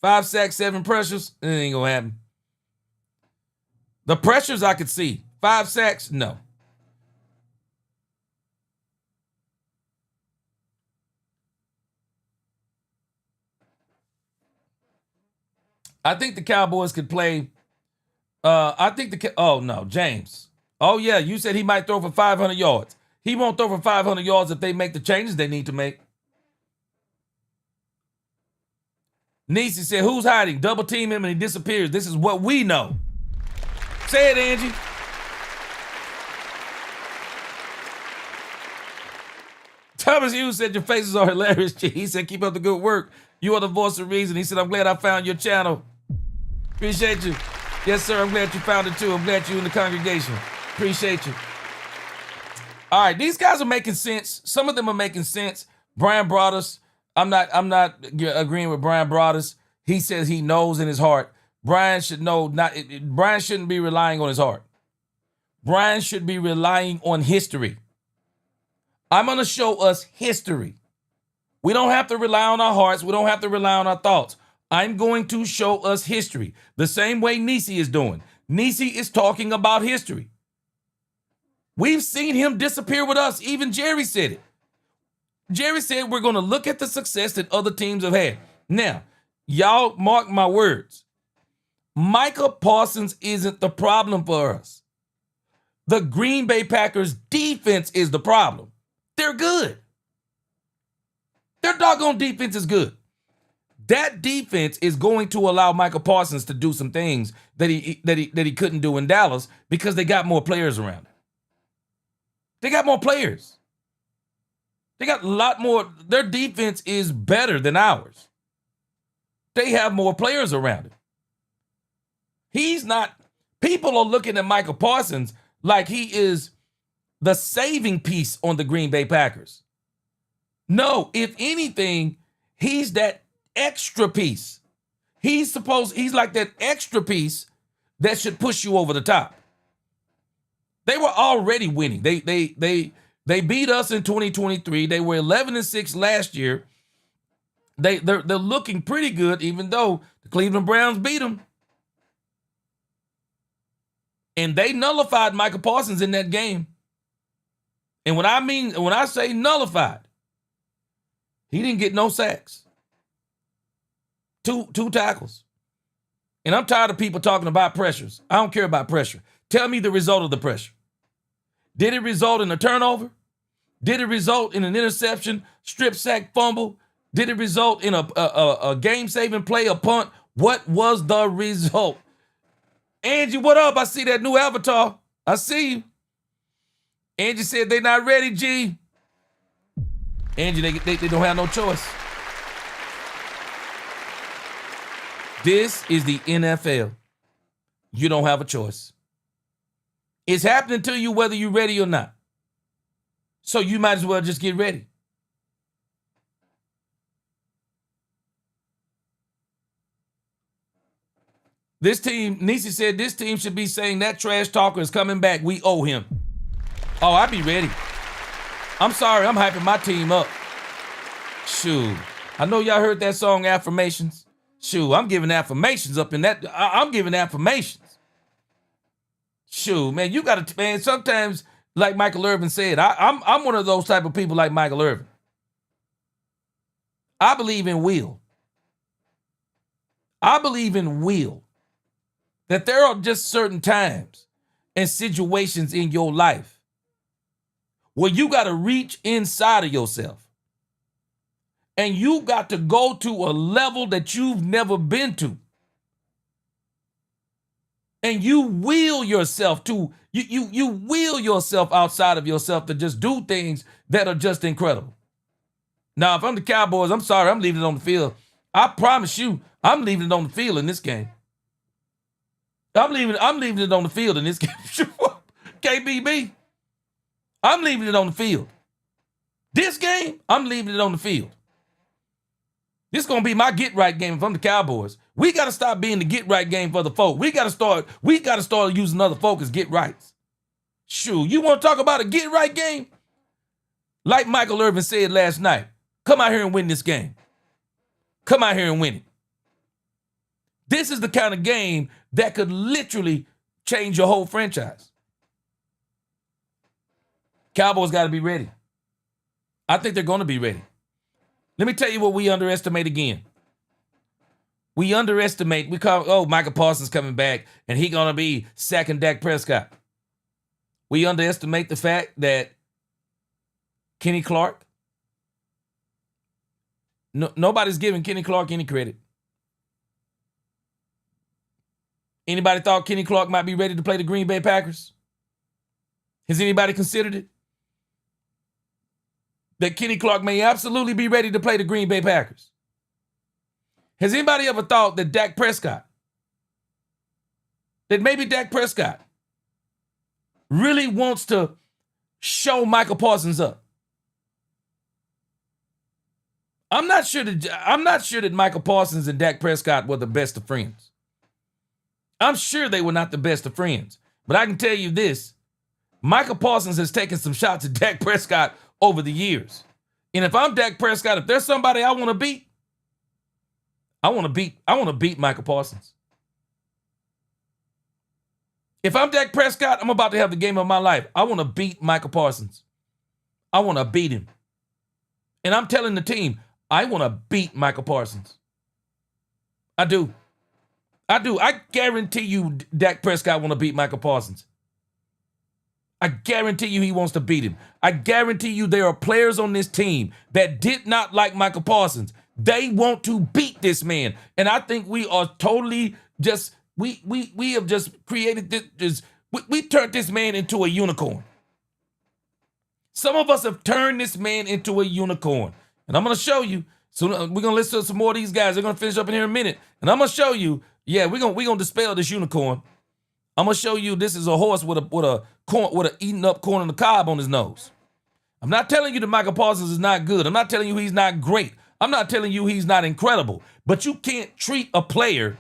5 sacks, 7 pressures. It ain't going to happen. The pressures I could see. 5 sacks, no. I think the Cowboys could play. James. Oh, yeah, you said he might throw for 500 yards. He won't throw for 500 yards if they make the changes they need to make. Nisi said, who's hiding? Double team him and he disappears. This is what we know. Say it, Angie. Thomas Hughes said, your faces are hilarious, G. He said, keep up the good work. You are the voice of reason. He said, I'm glad I found your channel. Appreciate you. Yes, sir. I'm glad you found it too. I'm glad you in the congregation. Appreciate you. All right, these guys are making sense. Some of them are making sense. Brian Broaddus, I'm not agreeing with Brian Broaddus. He says he knows in his heart. Brian should know Brian shouldn't be relying on his heart. Brian should be relying on history. I'm going to show us history. We don't have to rely on our hearts. We don't have to rely on our thoughts. I'm going to show us history the same way Nisi is doing. Nisi is talking about history. We've seen him disappear with us. Even Jerry said it. Jerry said we're going to look at the success that other teams have had. Now, y'all mark my words. Micah Parsons isn't the problem for us. The Green Bay Packers defense is the problem. They're good. Their doggone defense is good. That defense is going to allow Micah Parsons to do some things that he couldn't do in Dallas because they got more players around him. They got more players. They got a lot more. Their defense is better than ours. They have more players around him. He's not. People are looking at Michael Parsons like he is the saving piece on the Green Bay Packers. No, if anything, he's that extra piece. He's like that extra piece that should push you over the top. They were already winning. They beat us in 2023. They were 11-6 last year. They're looking pretty good, even though the Cleveland Browns beat them. And they nullified Michael Parsons in that game. And when I say nullified, he didn't get no sacks. Two tackles. And I'm tired of people talking about pressures. I don't care about pressure. Tell me the result of the pressure. Did it result in a turnover? Did it result in an interception, strip sack, fumble? Did it result in a game-saving play, a punt? What was the result? Angie, what up? I see that new avatar. I see you. Angie said they're not ready, G. Angie, they don't have no choice. This is the NFL. You don't have a choice. It's happening to you whether you're ready or not. So you might as well just get ready. This team, Nisi said this team should be saying that trash talker is coming back. We owe him. Oh, I'd be ready. I'm sorry, I'm hyping my team up. Shoot. I know y'all heard that song, Affirmations. Shoot, I'm giving affirmations up in that. I'm giving affirmations. Shoot, man, you got to, man, sometimes, like Michael Irvin said, I'm one of those type of people like Michael Irvin. I believe in will. I believe in will. That there are just certain times and situations in your life where you got to reach inside of yourself. And you got to go to a level that you've never been to. And you will yourself to, you will yourself outside of yourself to just do things that are just incredible. Now, if I'm the Cowboys, I'm sorry, I'm leaving it on the field. I promise you, I'm leaving it on the field in this game. I'm leaving it on the field in this game. KBB. I'm leaving it on the field. This game, I'm leaving it on the field. This is going to be my get-right game if I'm the Cowboys. We got to stop being the get-right game for the folk. We got to start using other folk as get-rights. Shoot, you want to talk about a get-right game? Like Michael Irvin said last night, come out here and win this game. Come out here and win it. This is the kind of game that could literally change your whole franchise. Cowboys got to be ready. I think they're going to be ready. Let me tell you what we underestimate again. We call, Michael Parsons coming back, and he going to be sacking Dak Prescott. We underestimate the fact that Kenny Clark, nobody's giving Kenny Clark any credit. Anybody thought Kenny Clark might be ready to play the Green Bay Packers? Has anybody considered it? That Kenny Clark may absolutely be ready to play the Green Bay Packers. Has anybody ever thought that maybe Dak Prescott really wants to show Michael Parsons up? I'm not sure that Michael Parsons and Dak Prescott were the best of friends. I'm sure they were not the best of friends. But I can tell you this, Michael Parsons has taken some shots at Dak Prescott over the years. And if I'm Dak Prescott, if there's somebody I want to beat, I want to beat Michael Parsons. If I'm Dak Prescott, I'm about to have the game of my life. I want to beat Michael Parsons. I want to beat him. And I'm telling the team, I want to beat Michael Parsons. I do. I guarantee you Dak Prescott want to beat Michael Parsons. I guarantee you he wants to beat him. I guarantee you there are players on this team that did not like Michael Parsons. They want to beat this man. And I think we are totally just, we have just created this, we turned this man into a unicorn. Some of us have turned this man into a unicorn. And I'm going to show you. So we're going to listen to some more of these guys. They're going to finish up in here in a minute. And I'm going to show you, we're going to dispel this unicorn. I'm going to show you this is a horse with a eaten up corn on the cob on his nose. I'm not telling you that Michael Parsons is not good. I'm not telling you he's not great. I'm not telling you he's not incredible. But you can't treat a player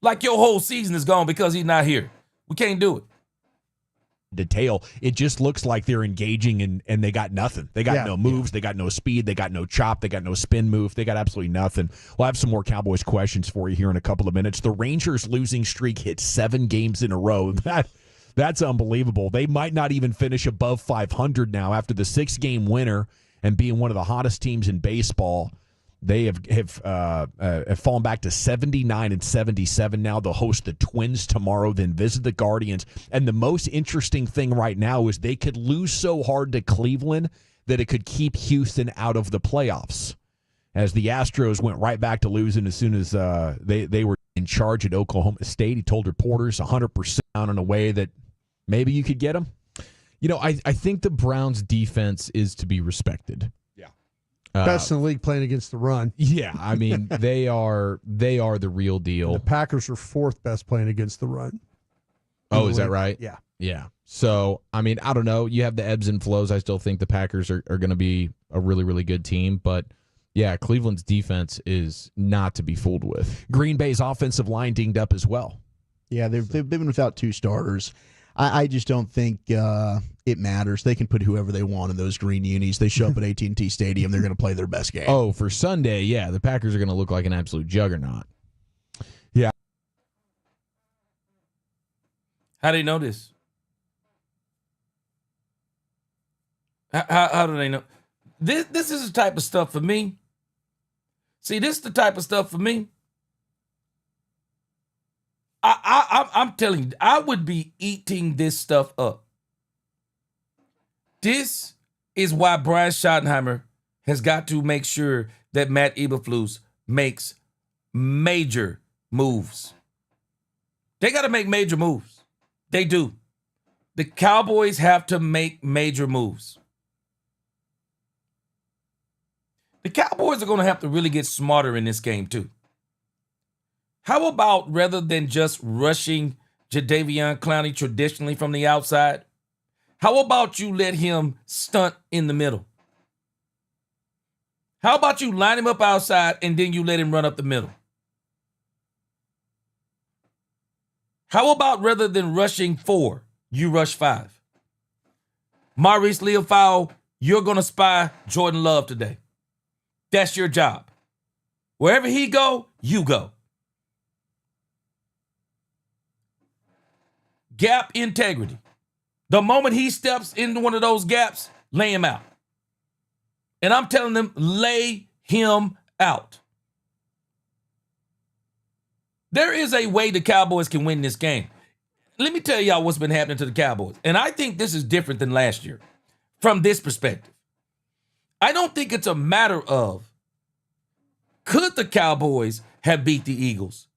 like your whole season is gone because he's not here. We can't do it. Detail, it just looks like they're engaging and they got nothing. They got no moves, they got no speed, they got no chop, they got no spin move, they got absolutely nothing. We'll have some more Cowboys questions for you here in a couple of minutes. The Rangers losing streak hit 7 games in a row. That's unbelievable. They might not even finish above 500 now after the 6-game winner and being one of the hottest teams in baseball. They have fallen back to 79 and 77 now. They'll host the Twins tomorrow, then visit the Guardians. And the most interesting thing right now is they could lose so hard to Cleveland that it could keep Houston out of the playoffs, as the Astros went right back to losing as soon as they were in charge at Oklahoma State. He told reporters 100% in a way that maybe you could get them. You know, I think the Browns' defense is to be respected. Best in the league playing against the run. Yeah, I mean they are the real deal. And the Packers are 4th best playing against the run. Oh, is that right? Yeah. Yeah. So, I mean, I don't know. You have the ebbs and flows. I still think the Packers are going to be a really, really good team. But, yeah, Cleveland's defense is not to be fooled with. Green Bay's offensive line dinged up as well. Yeah, they've been without 2 starters. I just don't think it matters. They can put whoever they want in those green unis. They show up at AT&T Stadium, they're going to play their best game. Oh, for Sunday, yeah, the Packers are going to look like an absolute juggernaut. Yeah. How do they know this? How do they know? This is the type of stuff for me. See, this is the type of stuff for me. I'm telling you, I would be eating this stuff up. This is why Brian Schottenheimer has got to make sure that Matt Eberflus makes major moves. They got to make major moves. They do. The Cowboys have to make major moves. The Cowboys are going to have to really get smarter in this game, too. How about rather than just rushing Jadeveon Clowney traditionally from the outside, how about you let him stunt in the middle? How about you line him up outside and then you let him run up the middle? How about rather than rushing 4, you rush 5? Maurice Leofau, you're going to spy Jordan Love today. That's your job. Wherever he go, you go. Gap integrity. The moment he steps into one of those gaps, lay him out. And I'm telling them, lay him out. There is a way the Cowboys can win this game. Let me tell y'all what's been happening to the Cowboys. And I think this is different than last year from this perspective. I don't think it's a matter of could the Cowboys have beat the Eagles?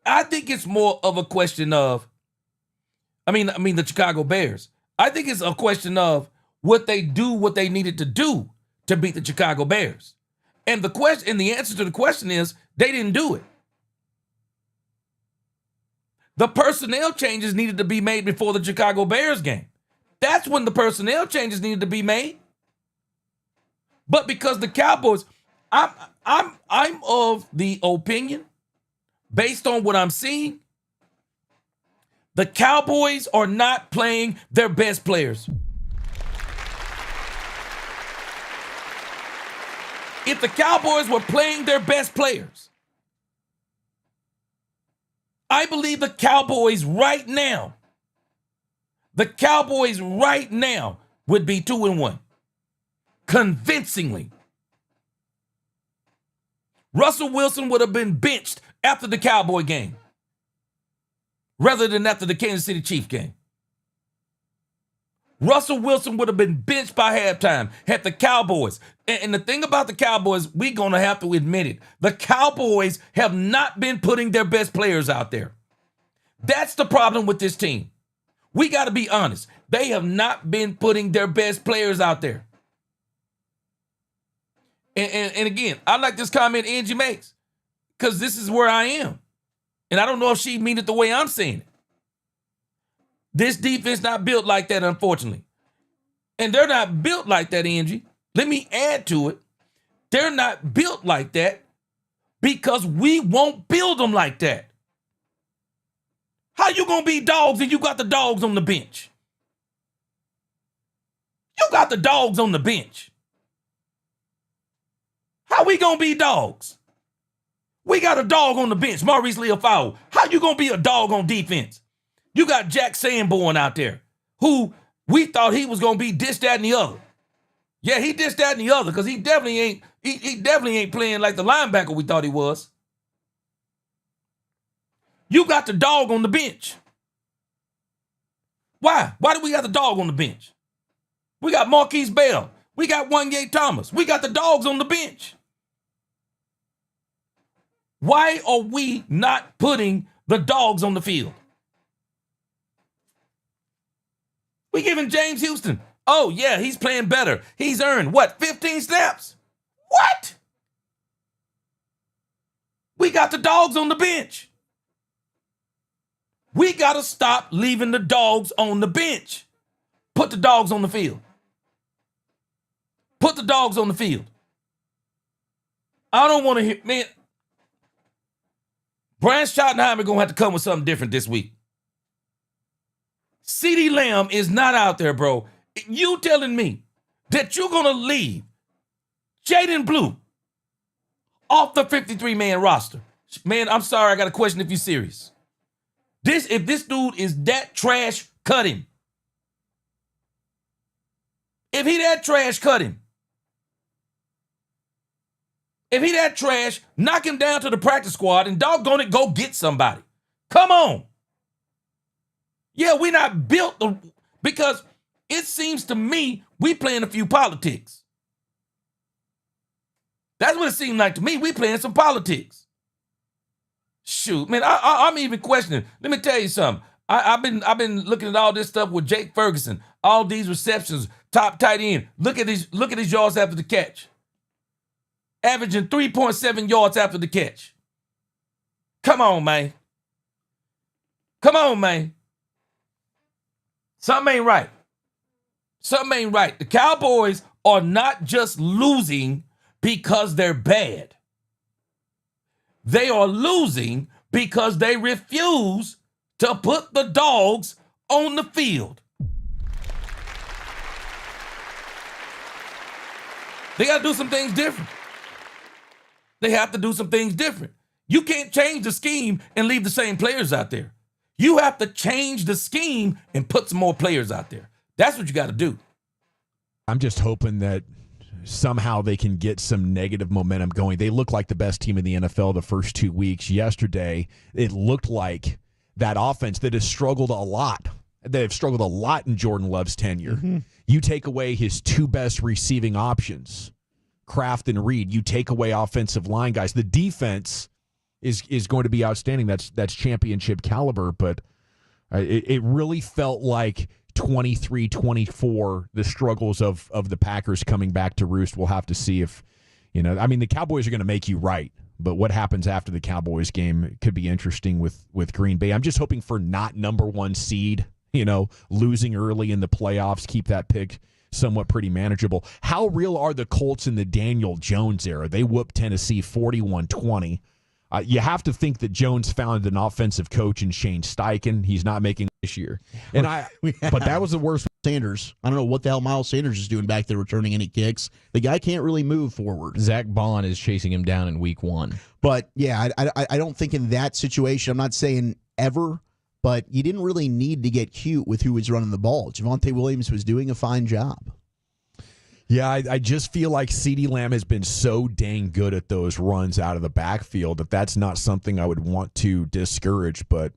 I think it's more of a question of, I mean the Chicago Bears. I think it's a question of would they do what they needed to do to beat the Chicago Bears? And the answer to the question is they didn't do it. The personnel changes needed to be made before the Chicago Bears game. That's when the personnel changes needed to be made. But because the Cowboys, I'm of the opinion, based on what I'm seeing, the Cowboys are not playing their best players. If the Cowboys were playing their best players, I believe the Cowboys right now would be 2-1. Convincingly. Russell Wilson would have been benched after the Cowboy game rather than after the Kansas City Chiefs game. Russell Wilson would have been benched by halftime had the Cowboys. And the thing about the Cowboys, we're going to have to admit it. The Cowboys have not been putting their best players out there. That's the problem with this team. We got to be honest. They have not been putting their best players out there. And again, I like this comment Angie makes because this is where I am. And I don't know if she mean it the way I'm saying it. This defense not built like that, unfortunately. And they're not built like that, Angie. Let me add to it. They're not built like that because we won't build them like that. How you gonna be dogs and you got the dogs on the bench? You got the dogs on the bench. How we gonna be dogs? We got a dog on the bench, Maurice Leofau. How you gonna be a dog on defense? You got Jack Sanborn out there, who we thought he was gonna be this, that, and the other. Yeah, he this, that, and the other, because he definitely ain't playing like the linebacker we thought he was. You got the dog on the bench. Why? Why do we got the dog on the bench? We got Marquise Bell. We got Wanye Thomas. We got the dogs on the bench. Why are we not putting the dogs on the field? We giving James Houston, oh yeah, he's playing better. He's earned, what, 15 snaps? What? We got the dogs on the bench. We got to stop leaving the dogs on the bench. Put the dogs on the field. Put the dogs on the field. I don't want to hear, man. Brian Schottenheimer going to have to come with something different this week. CeeDee Lamb is not out there, bro. You telling me that you're going to leave Jaden Blue off the 53-man roster? Man, I'm sorry. I got a question if you're serious. If this dude is that trash, cut him. If he that trash, cut him. If he that trash, knock him down to the practice squad and doggone it, go get somebody. Come on. Yeah, we're not built because it seems to me we playing a few politics. That's what it seemed like to me. We playing some politics. Shoot, man, I'm even questioning. Let me tell you something. I've been looking at all this stuff with Jake Ferguson, all these receptions, top tight end. Look at these yards after the catch. Averaging 3.7 yards after the catch. Come on, man. Come on, man. Something ain't right. Something ain't right. The Cowboys are not just losing because they're bad. They are losing because they refuse to put the dogs on the field. They got to do some things different. They have to do some things different. You can't change the scheme and leave the same players out there. You have to change the scheme and put some more players out there. That's what you got to do. I'm just hoping that somehow they can get some negative momentum going. They look like the best team in the NFL the first 2 weeks. Yesterday, it looked like that offense that has struggled a lot. They've struggled a lot in Jordan Love's tenure. Mm-hmm. You take away his two best receiving options, Kraft and Reed. You take away offensive line guys. The defense is going to be outstanding. That's championship caliber, but it really felt like 23-24, the struggles of the Packers coming back to roost. We'll have to see if, the Cowboys are going to make you right, but what happens after the Cowboys game could be interesting with Green Bay. I'm just hoping for not number one seed, losing early in the playoffs, keep that pick somewhat pretty manageable. How real are the Colts in the Daniel Jones era? They whooped Tennessee 41-20. You have to think that Jones found an offensive coach in Shane Steichen. He's not making this year. But that was the worst. Sanders. I don't know what the hell Miles Sanders is doing back there returning any kicks. The guy can't really move forward. Zach Bond is chasing him down in week 1. But, yeah, I don't think in that situation, I'm not saying ever, but you didn't really need to get cute with who was running the ball. Javonte Williams was doing a fine job. Yeah, I just feel like CeeDee Lamb has been so dang good at those runs out of the backfield that's not something I would want to discourage. But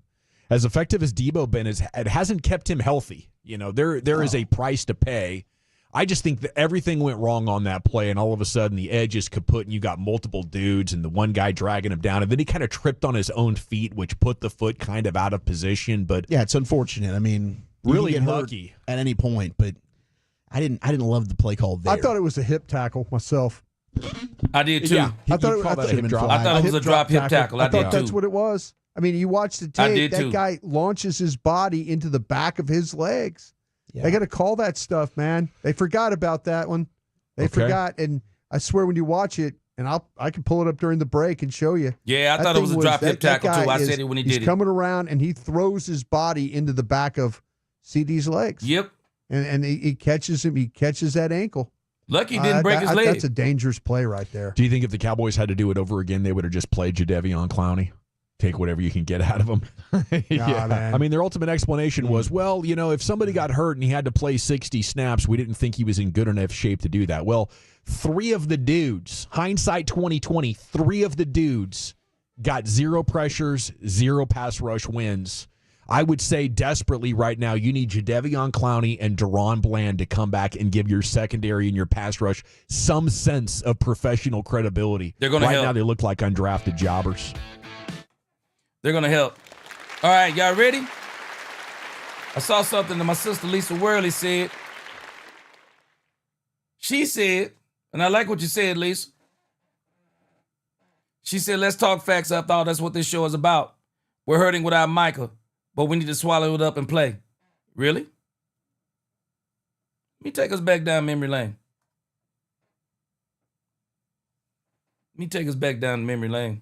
as effective as Debo been, it hasn't kept him healthy. There is a price to pay. I just think that everything went wrong on that play, and all of a sudden the edge is kaput, and you got multiple dudes, and the one guy dragging him down, and then he kind of tripped on his own feet, which put the foot kind of out of position. But yeah, it's unfortunate. Really get hurt lucky at any point, but I didn't love the play call there. I thought it was a hip tackle myself. I did too. Yeah. I thought You'd call that a hip drop. I thought it was a drop hip tackle. I I thought did that's too. what it was. I mean, you watch the I tape. did That too. guy launches his body into the back of his legs. They got to call that stuff, man. They forgot about that one. They Okay. forgot, and I swear when you watch it, and I can pull it up during the break and show you. Yeah, I That thought it was a thing drop hip that tackle too. guy I said it when he he's did it. coming around and he throws his body into the back of CD's legs. Yep. And he catches him. He catches that ankle. Lucky he didn't break his leg. That's a dangerous play right there. Do you think if the Cowboys had to do it over again, they would have just played Jadeveon Clowney? Take whatever you can get out of him. Nah, man. I mean, their ultimate explanation was, well, you know, if somebody got hurt and he had to play 60 snaps, we didn't think he was in good enough shape to do that. Well, 3 of the dudes, hindsight 2020, 3 of the dudes got 0 pressures, 0 pass rush wins. I would say desperately right now, you need Jadeveon Clowney and Deron Bland to come back and give your secondary and your pass rush some sense of professional credibility. They're gonna right help. now, they look like undrafted jobbers. They're going to help. All right, y'all ready? I saw something that my sister Lisa Worley said. She said, and I like what you said, Lisa. She said, let's talk facts. I thought that's what this show is about. We're hurting without Michael, but we need to swallow it up and play. Really? Let me take us back down memory lane. Let me take us back down memory lane.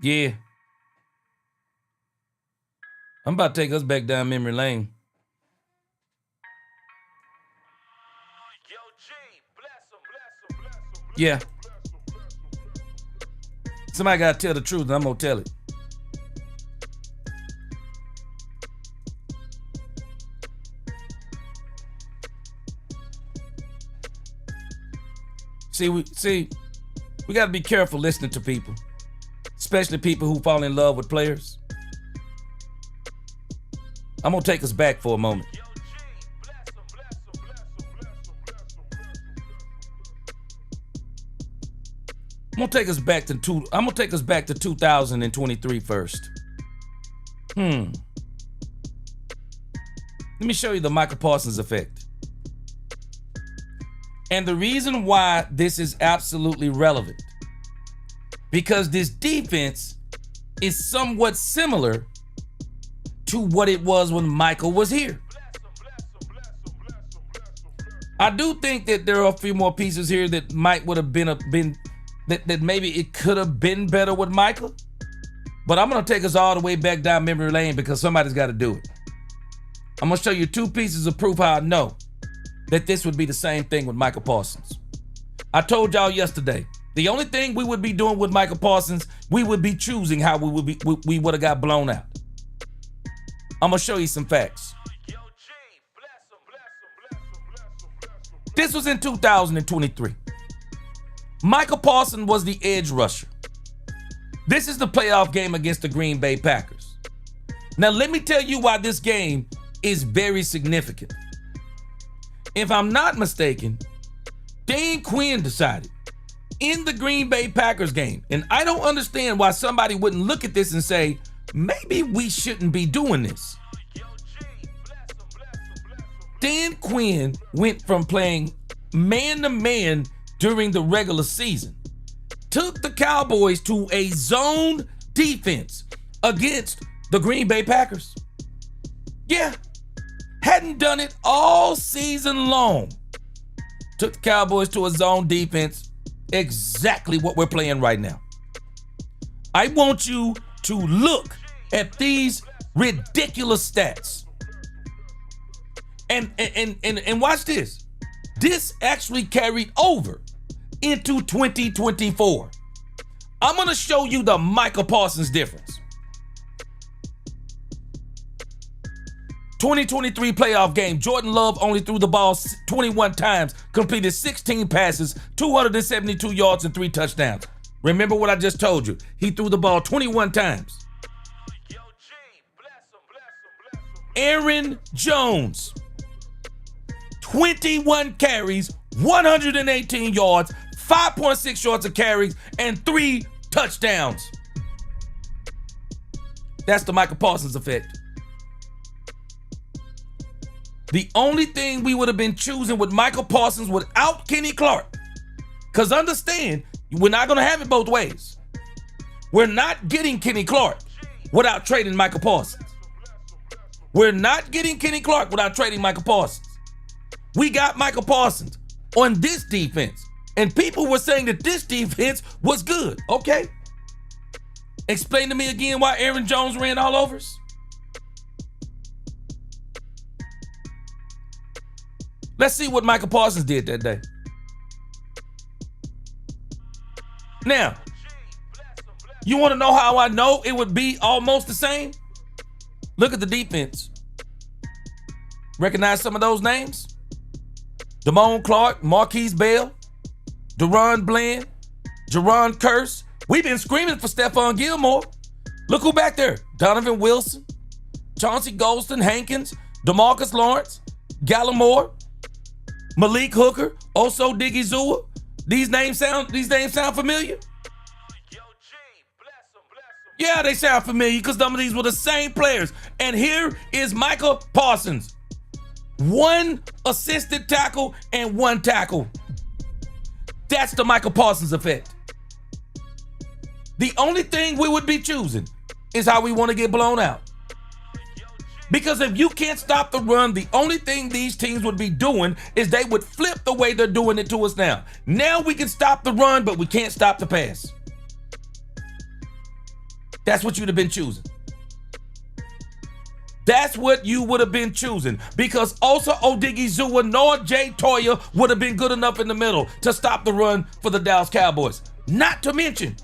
Yeah. I'm about to take us back down memory lane. Yeah. Somebody got to tell the truth, and I'm going to tell it. See, we got to be careful listening to people. Especially people who fall in love with players. I'm going to take us back for a moment. I'm going to take us back to 2023 first. Let me show you the Michael Parsons effect. And the reason why this is absolutely relevant, because this defense is somewhat similar to what it was when Michael was here. I do think that there are a few more pieces here that might would have been that maybe it could have been better with Michael. But I'm going to take us all the way back down memory lane because somebody's got to do it. I'm going to show you 2 pieces of proof how I know that this would be the same thing with Michael Parsons. I told y'all yesterday, the only thing we would be doing with Michael Parsons, we would be choosing how we would have got blown out. I'm going to show you some facts. This was in 2023. Michael Parsons was the edge rusher. This is the playoff game against the Green Bay Packers. Now, let me tell you why this game is very significant. If I'm not mistaken, Dan Quinn decided in the Green Bay Packers game, and I don't understand why somebody wouldn't look at this and say, maybe we shouldn't be doing this. Dan Quinn went from playing man-to-man during the regular season, took the Cowboys to a zone defense against the Green Bay Packers. Yeah, hadn't done it all season long. Took the Cowboys to a zone defense, exactly what we're playing right now. I want you to look at these ridiculous stats. And watch this. This actually carried over into 2024. I'm going to show you the Michael Parsons difference. 2023 playoff game, Jordan Love only threw the ball 21 times, completed 16 passes, 272 yards and 3 touchdowns. Remember what I just told you. He threw the ball 21 times. Aaron Jones, 21 carries, 118 yards, 5.6 yards of carries, and 3 touchdowns. That's the Michael Parsons effect. The only thing we would have been choosing with Michael Parsons without Kenny Clark, because understand, we're not going to have it both ways. We're not getting Kenny Clark without trading Michael Parsons. We're not getting Kenny Clark without trading Michael Parsons. We got Michael Parsons on this defense, and people were saying that this defense was good. Okay. Explain to me again why Aaron Jones ran all over us. Let's see what Michael Parsons did that day. Now, you want to know how I know it would be almost the same? Look at the defense. Recognize some of those names? Damone Clark, Marquise Bell, Deron Bland, Jaron Kearse. We've been screaming for Stephon Gilmore. Look who back there. Donovan Wilson, Chauncey Golston, Hankins, DeMarcus Lawrence, Gallimore, Malik Hooker, Oso Digizua. These names sound familiar? Yeah, they sound familiar because some of these were the same players. And here is Michael Parsons. 1 assisted tackle and 1 tackle. That's the Michael Parsons effect. The only thing we would be choosing is how we want to get blown out. Because if you can't stop the run, the only thing these teams would be doing is they would flip the way they're doing it to us now. Now we can stop the run, but we can't stop the pass. That's what you'd have been choosing. That's what you would have been choosing. Because also Odigizua nor Jay Toya would have been good enough in the middle to stop the run for the Dallas Cowboys. Not to mention,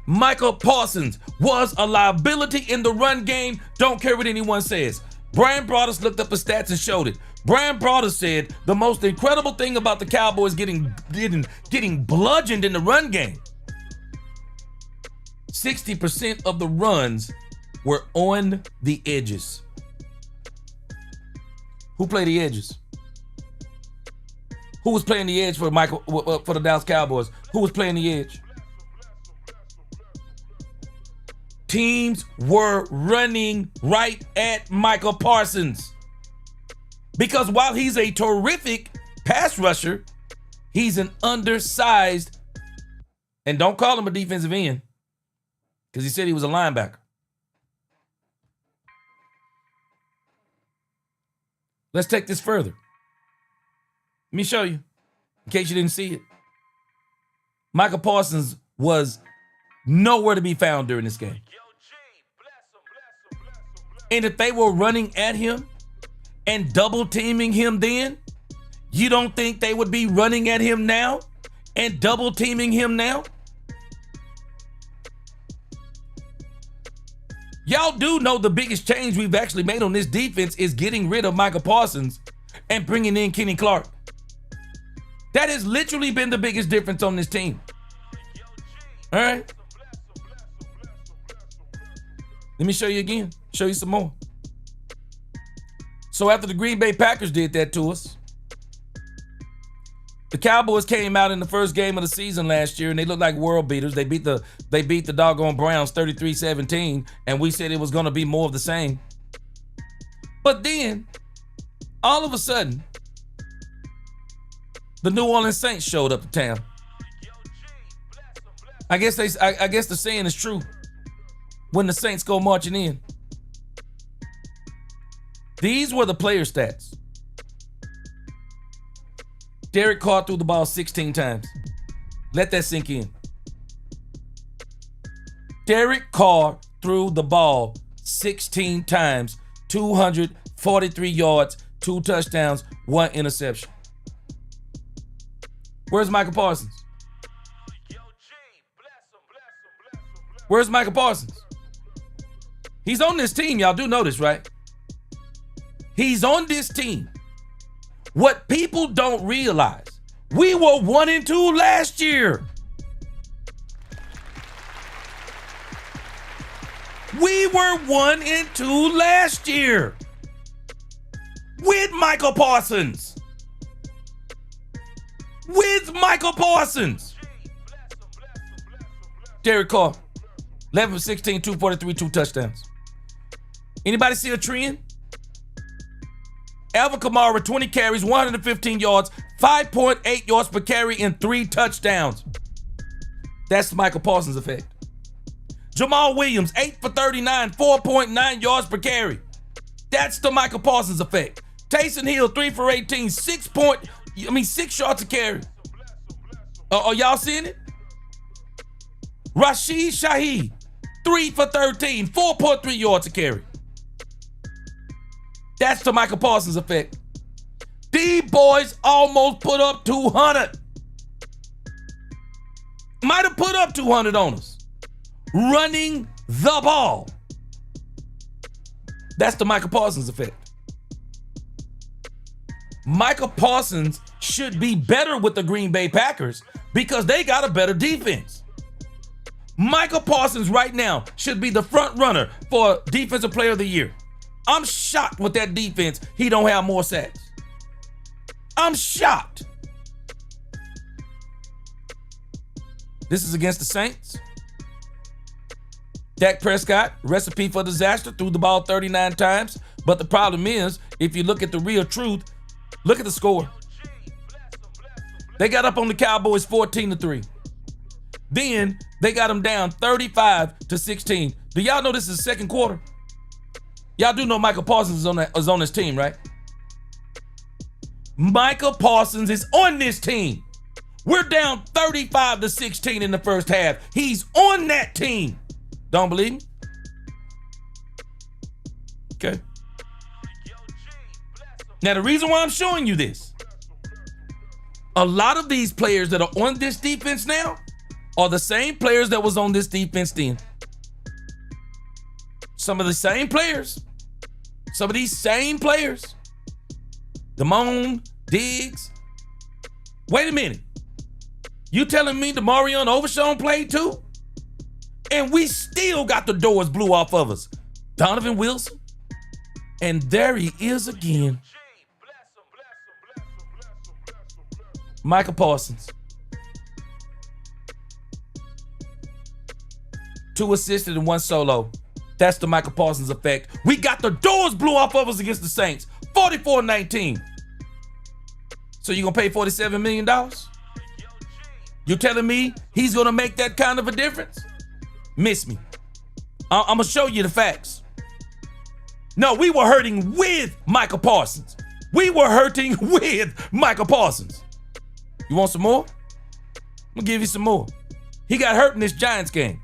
Michael Parsons was a liability in the run game. Don't care what anyone says. Brian Broaddus looked up the stats and showed it. Brian Broaddus said the most incredible thing about the Cowboys getting bludgeoned in the run game. 60% of the runs were on the edges. Who played the edges? Who was playing the edge for the Dallas Cowboys? Who was playing the edge? Teams were running right at Michael Parsons. Because while he's a terrific pass rusher, he's an undersized, and don't call him a defensive end, because he said he was a linebacker. Let's take this further. Let me show you, in case you didn't see it. Michael Parsons was nowhere to be found during this game. And if they were running at him and double teaming him then, you don't think they would be running at him now and double teaming him now? Y'all do know the biggest change we've actually made on this defense is getting rid of Michael Parsons and bringing in Kenny Clark. That has literally been the biggest difference on this team. All right? Let me show you again. Show you some more. So after the Green Bay Packers did that to us, the Cowboys came out in the first game of the season last year and they looked like world beaters. They beat the doggone Browns 33-17, and we said it was going to be more of the same. But then, all of a sudden, the New Orleans Saints showed up to town. I guess the saying is true. When the Saints go marching in. These were the player stats. Derek Carr threw the ball 16 times. Let that sink in. Derek Carr threw the ball 16 times, 243 yards, 2 touchdowns, 1 interception. Where's Michael Parsons? Where's Michael Parsons? He's on this team. Y'all do know this, right? He's on this team. What people don't realize, we were 1-2 last year. We were 1-2 last year with Michael Parsons. With Michael Parsons. Derek Carr, 11 for 16, 243, 2 touchdowns. Anybody see a trend? Alvin Kamara, 20 carries, 115 yards, 5.8 yards per carry, and 3 touchdowns. That's the Michael Parsons effect. Jamal Williams, 8 for 39, 4.9 yards per carry. That's the Michael Parsons effect. Taysom Hill, 3 for 18, 6 yards a carry. Are y'all seeing it? Rashid Shaheed, 3 for 13, 4.3 yards a carry. That's the Michael Parsons effect. These boys almost put up 200. Might have put up 200 on us. Running the ball. That's the Michael Parsons effect. Michael Parsons should be better with the Green Bay Packers because they got a better defense. Michael Parsons right now should be the front runner for Defensive Player of the Year. I'm shocked with that defense he don't have more sacks. I'm shocked. This is against the Saints. Dak Prescott, recipe for disaster, threw the ball 39 times. But the problem is, if you look at the real truth, look at the score. They got up on the Cowboys 14-3. Then they got them down 35-16. Do y'all know this is the second quarter? Y'all do know Michael Parsons is on this team, right? Michael Parsons is on this team. We're down 35-16 in the first half. He's on that team. Don't believe me? Okay. Now, the reason why I'm showing you this, a lot of these players that are on this defense now are the same players that was on this defense then. Some of the same players. Some of these same players. Damone, Diggs. Wait a minute. You telling me DeMarion Overshown played too? And we still got the doors blew off of us. Donovan Wilson. And there he is again. Michael Parsons. 2 assisted and 1 solo. That's the Michael Parsons effect. We got the doors blew off of us against the Saints. 44-19. So you gonna pay $47 million? You telling me he's gonna make that kind of a difference? Miss me. I'm gonna show you the facts. No, we were hurting with Michael Parsons. We were hurting with Michael Parsons. You want some more? I'm gonna give you some more. He got hurt in this Giants game,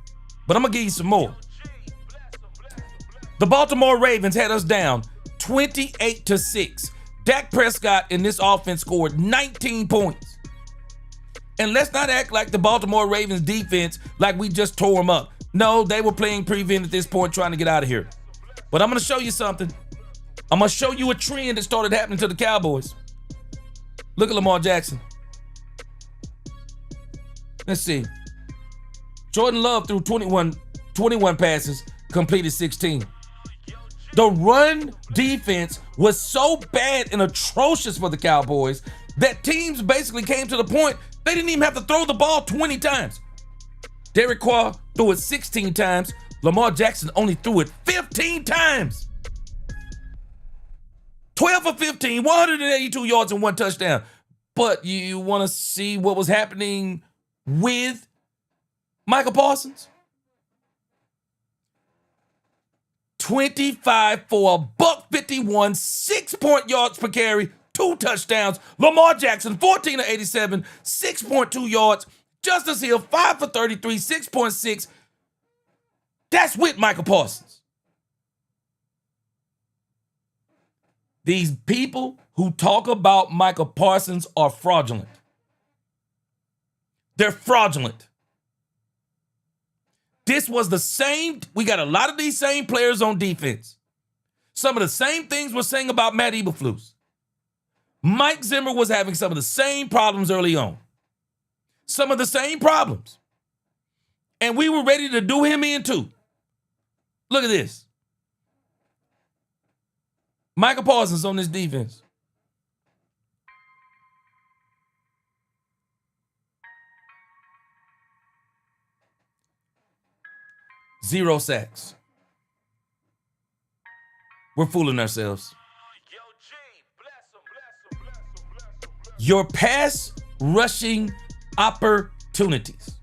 but I'm gonna give you some more. The Baltimore Ravens had us down 28-6. Dak Prescott in this offense scored 19 points. And let's not act like the Baltimore Ravens defense like we just tore them up. No, they were playing prevent at this point trying to get out of here. But I'm going to show you something. I'm going to show you a trend that started happening to the Cowboys. Look at Lamar Jackson. Let's see. Jordan Love threw 21 passes, completed 16. The run defense was so bad and atrocious for the Cowboys that teams basically came to the point they didn't even have to throw the ball 20 times. Derek Carr threw it 16 times. Lamar Jackson only threw it 15 times. 12 for 15, 182 yards and 1 touchdown. But you want to see what was happening with Michael Parsons? 25 for $151, 6 yards per carry, 2 touchdowns. Lamar Jackson, 14 of 87, 6.2 yards. Justice Hill, 5 for 33, 6.6. That's with Michael Parsons. These people who talk about Michael Parsons are fraudulent. They're fraudulent. This was the same. We got a lot of these same players on defense. Some of the same things we're saying about Matt Eberflus. Mike Zimmer was having some of the same problems early on. Some of the same problems. And we were ready to do him in too. Look at this. Michael Parsons on this defense. 0 sacks. We're fooling ourselves. Your pass rushing opportunities.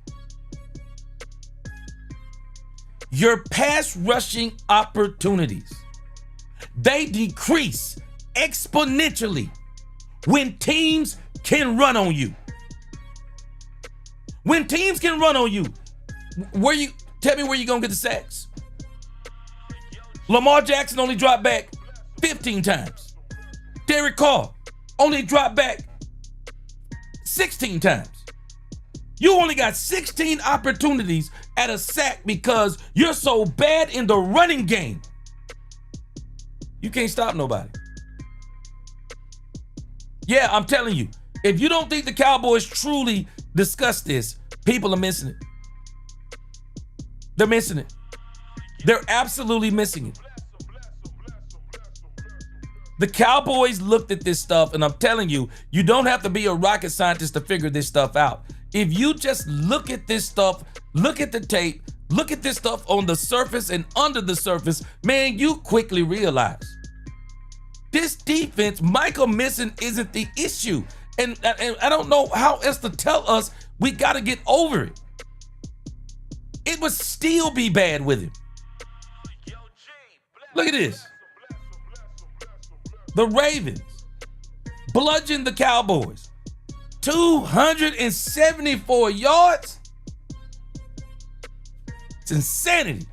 Your pass rushing opportunities. They decrease exponentially when teams can run on you. When teams can run on you, tell me where you're going to get the sacks. Lamar Jackson only dropped back 15 times. Derek Carr only dropped back 16 times. You only got 16 opportunities at a sack because you're so bad in the running game. You can't stop nobody. Yeah, I'm telling you, if you don't think the Cowboys truly discuss this, people are missing it. They're missing it. They're absolutely missing it. The Cowboys looked at this stuff, and I'm telling you, you don't have to be a rocket scientist to figure this stuff out. If you just look at this stuff, look at the tape, look at this stuff on the surface and under the surface, man, you quickly realize this defense, Michael missing isn't the issue. And I don't know how else to tell us we got to get over it. It would still be bad with him. Look at this. The Ravens bludgeoned the Cowboys. 274 yards. It's insanity.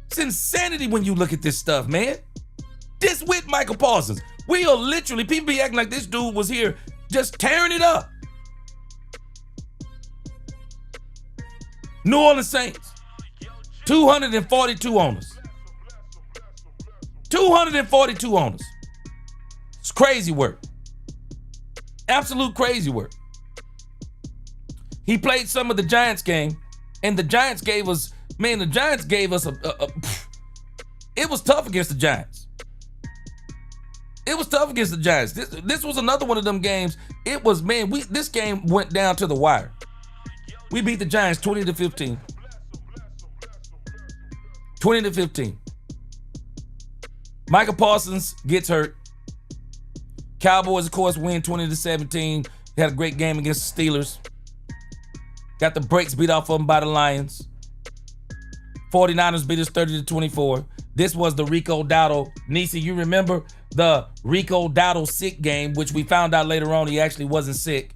It's insanity when you look at this stuff, man. This with Michael Parsons. We are literally, people be acting like this dude was here just tearing it up. New Orleans Saints, 242 on us. 242 on us. It's crazy work. Absolute crazy work. He played some of the Giants game, and the Giants gave us, it was tough against the Giants. It was tough against the Giants. This was another one of them games. It was, this game went down to the wire. We beat the Giants 20-15. 20-15. Michael Parsons gets hurt. Cowboys, of course, win 20-17. They had a great game against the Steelers. Got the brakes beat off of them by the Lions. 49ers beat us 30-24. This was the Rico Dowdle. Nisi, you remember the Rico Dowdle sick game, which we found out later on he actually wasn't sick.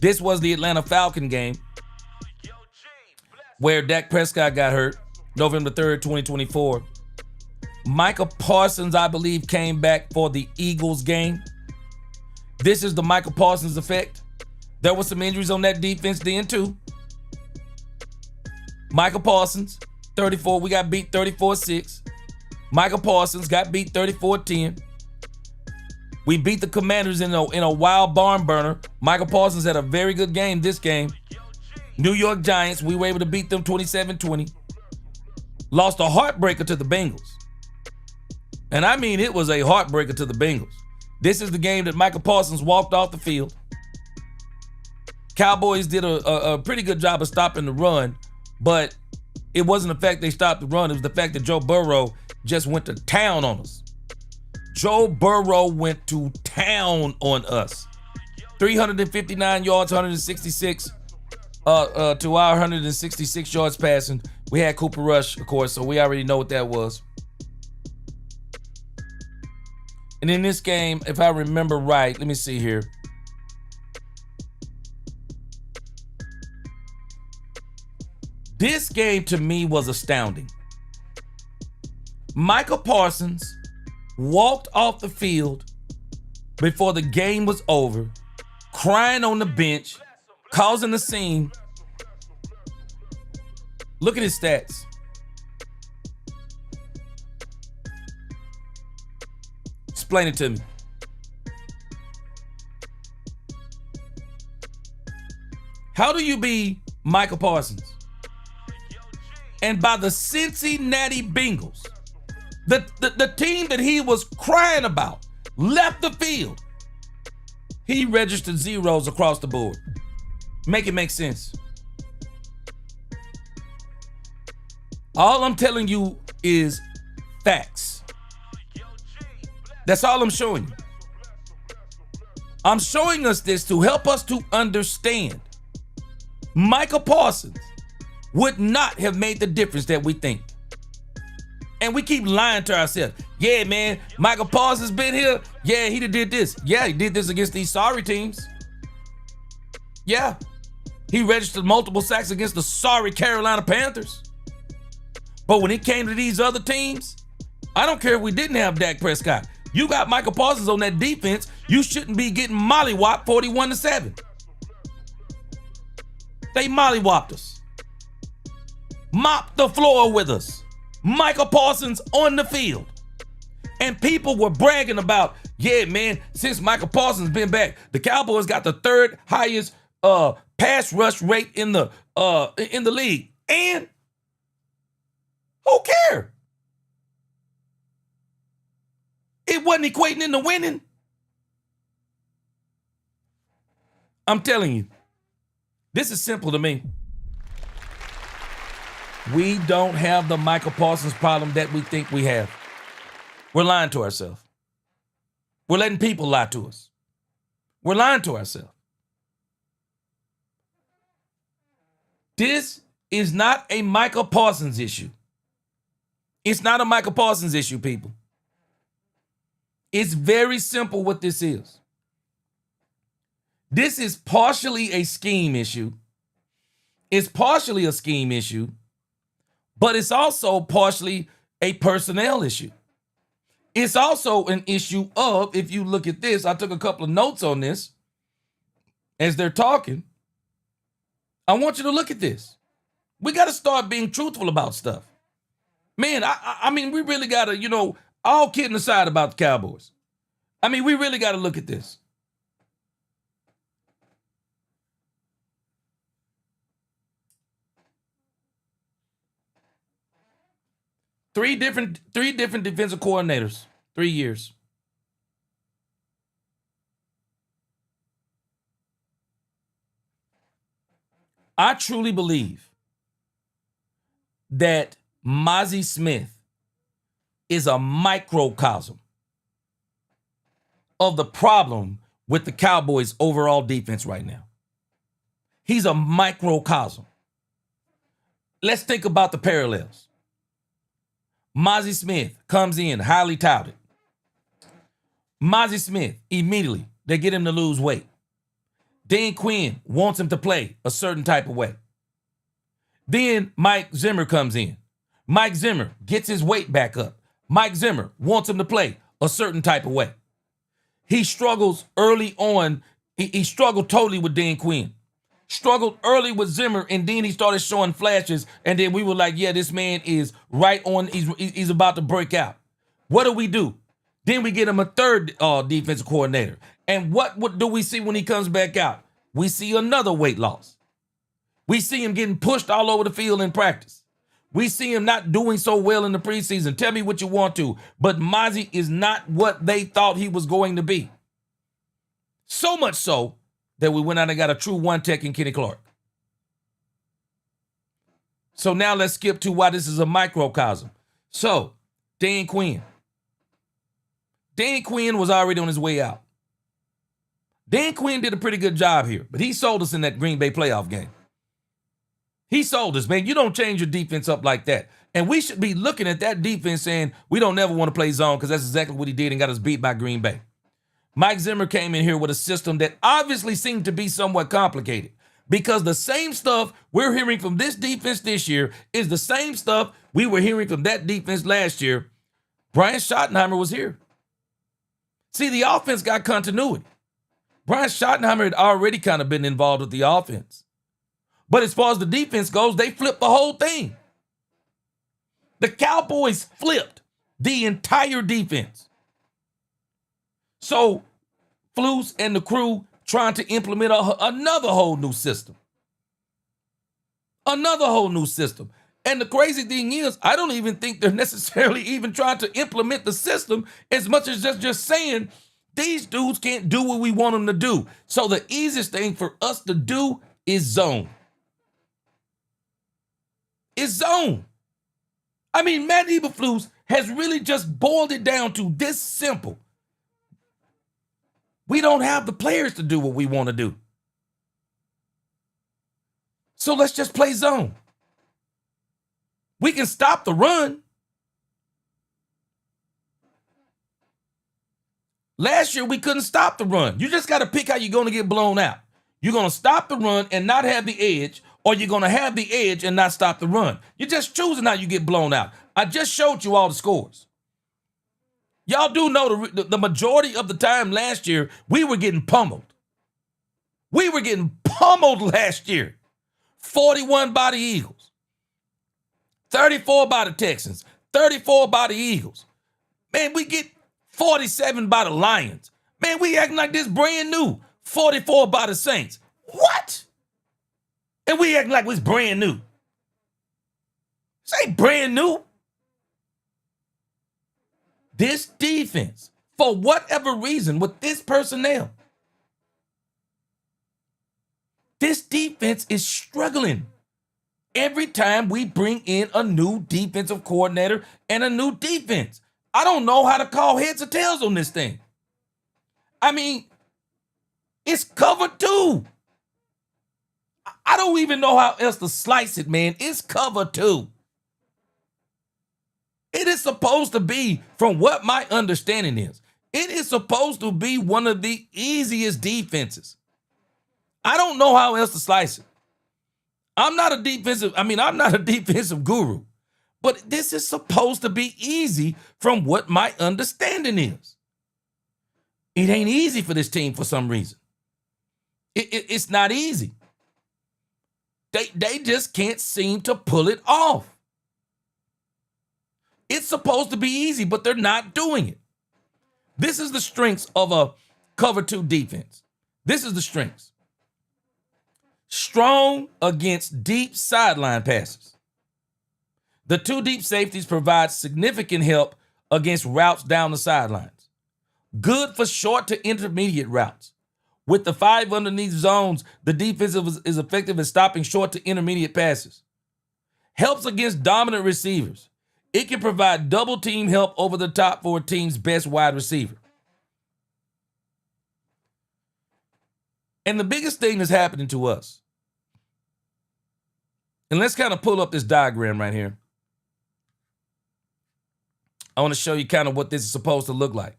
This was the Atlanta Falcon game where Dak Prescott got hurt, November 3rd, 2024. Michael Parsons, I believe, came back for the Eagles game. This is the Michael Parsons effect. There were some injuries on that defense then too. Michael Parsons, 34. We got beat 34-6. Michael Parsons got beat 34-10. We beat the Commanders in a wild barn burner. Michael Parsons had a very good game this game. New York Giants, we were able to beat them 27-20. Lost a heartbreaker to the Bengals. And I mean, it was a heartbreaker to the Bengals. This is the game that Michael Parsons walked off the field. Cowboys did a pretty good job of stopping the run, but it wasn't the fact they stopped the run. It was the fact that Joe Burrow just went to town on us. Joe Burrow went to town on us. 359 yards, 166 to our 166 yards passing. We had Cooper Rush, of course, so we already know what that was. And in this game, if I remember right, let me see here. This game to me was astounding. Michael Parsons walked off the field before the game was over, crying on the bench, causing a scene. Look at his stats. Explain it to me. How do you be Michael Parsons? And by the Cincinnati Bengals, the team that he was crying about, left the field. He registered zeros across the board. Make it make sense. All I'm telling you is facts. That's all I'm showing you. I'm showing us this to help us to understand Micah Parsons would not have made the difference that we think. And we keep lying to ourselves. Yeah, man, Micah Parsons been here. Yeah, he did this. Yeah, he did this against these sorry teams. Yeah, he registered multiple sacks against the sorry Carolina Panthers. But when it came to these other teams, I don't care if we didn't have Dak Prescott. You got Micah Parsons on that defense. You shouldn't be getting mollywopped 41-7. They mollywopped us. Mopped the floor with us. Micah Parsons on the field. And people were bragging about, yeah, man, since Micah Parsons been back, the Cowboys got the third highest pass rush rate in the league. And who cares? It wasn't equating into winning. I'm telling you, this is simple to me. We don't have the Micah Parsons problem that we think we have. We're lying to ourselves. We're letting people lie to us. We're lying to ourselves. This is not a Micah Parsons issue. It's not a Micah Parsons issue, people. It's very simple what this is. This is partially a scheme issue. It's partially a scheme issue, but it's also partially a personnel issue. It's also an issue of, if you look at this, I took a couple of notes on this as they're talking. I want you to look at this. We got to start being truthful about stuff. Man, I mean, we really got to, all kidding aside about the Cowboys. I mean, we really got to look at this. Three different defensive coordinators, 3 years. I truly believe that Mozzie Smith is a microcosm of the problem with the Cowboys' overall defense right now. He's a microcosm. Let's think about the parallels. Mozzie Smith comes in, highly touted. Mozzie Smith, immediately, they get him to lose weight. Dan Quinn wants him to play a certain type of way. Then Mike Zimmer comes in. Mike Zimmer gets his weight back up. Mike Zimmer wants him to play a certain type of way. He struggles early on. He struggled totally with Dan Quinn. Struggled early with Zimmer, and then he started showing flashes, and then we were like, yeah, this man is right on. He's about to break out. What do? Then we get him a third defensive coordinator. And what do we see when he comes back out? We see another weight loss. We see him getting pushed all over the field in practice. We see him not doing so well in the preseason. Tell me what you want to, but Mozzie is not what they thought he was going to be. So much so that we went out and got a true one tech in Kenny Clark. So now let's skip to why this is a microcosm. So, Dan Quinn. Dan Quinn was already on his way out. Dan Quinn did a pretty good job here, but he sold us in that Green Bay playoff game. He sold us, man. You don't change your defense up like that. And we should be looking at that defense saying, we don't never want to play zone, because that's exactly what he did and got us beat by Green Bay. Mike Zimmer came in here with a system that obviously seemed to be somewhat complicated, because the same stuff we're hearing from this defense this year is the same stuff we were hearing from that defense last year. Brian Schottenheimer was here. See, the offense got continuity. Brian Schottenheimer had already kind of been involved with the offense. But as far as the defense goes, they flipped the whole thing. The Cowboys flipped the entire defense. So, Flus and the crew trying to implement another whole new system. Another whole new system. And the crazy thing is, I don't even think they're necessarily even trying to implement the system as much as just saying, these dudes can't do what we want them to do. So the easiest thing for us to do is zone. It's zone. I mean, Matt Eberflus has really just boiled it down to this simple. We don't have the players to do what we want to do. So let's just play zone. We can stop the run. Last year, we couldn't stop the run. You just got to pick how you're going to get blown out. You're going to stop the run and not have the edge, or you're going to have the edge and not stop the run. You're just choosing how you get blown out. I just showed you all the scores. Y'all do know the majority of the time last year, we were getting pummeled. We were getting pummeled last year. 41 by the Eagles. 34 by the Texans. 34 by the Eagles. Man, we get 47 by the Lions. Man, we acting like this brand new. 44 by the Saints. What? And we acting like it's brand new. This ain't brand new. This defense, for whatever reason, with this personnel, this defense is struggling. Every time we bring in a new defensive coordinator and a new defense, I don't know how to call heads or tails on this thing. I mean, it's cover 2. I don't even know how else to slice it, man. It's cover 2. It is supposed to be, from what my understanding is, it is supposed to be one of the easiest defenses. I don't know how else to slice it. I'm not a defensive guru, but this is supposed to be easy from what my understanding is. It ain't easy for this team for some reason. It's not easy. They just can't seem to pull it off. It's supposed to be easy, but they're not doing it. This is the strengths of a cover 2 defense. This is the strengths. Strong against deep sideline passes. The 2 deep safeties provide significant help against routes down the sidelines. Good for short to intermediate routes. With the 5 underneath zones, the defense is effective at stopping short to intermediate passes. Helps against dominant receivers. It can provide double team help over the top for a team's best wide receiver. And the biggest thing that's happening to us, and let's kind of pull up this diagram right here. I want to show you kind of what this is supposed to look like.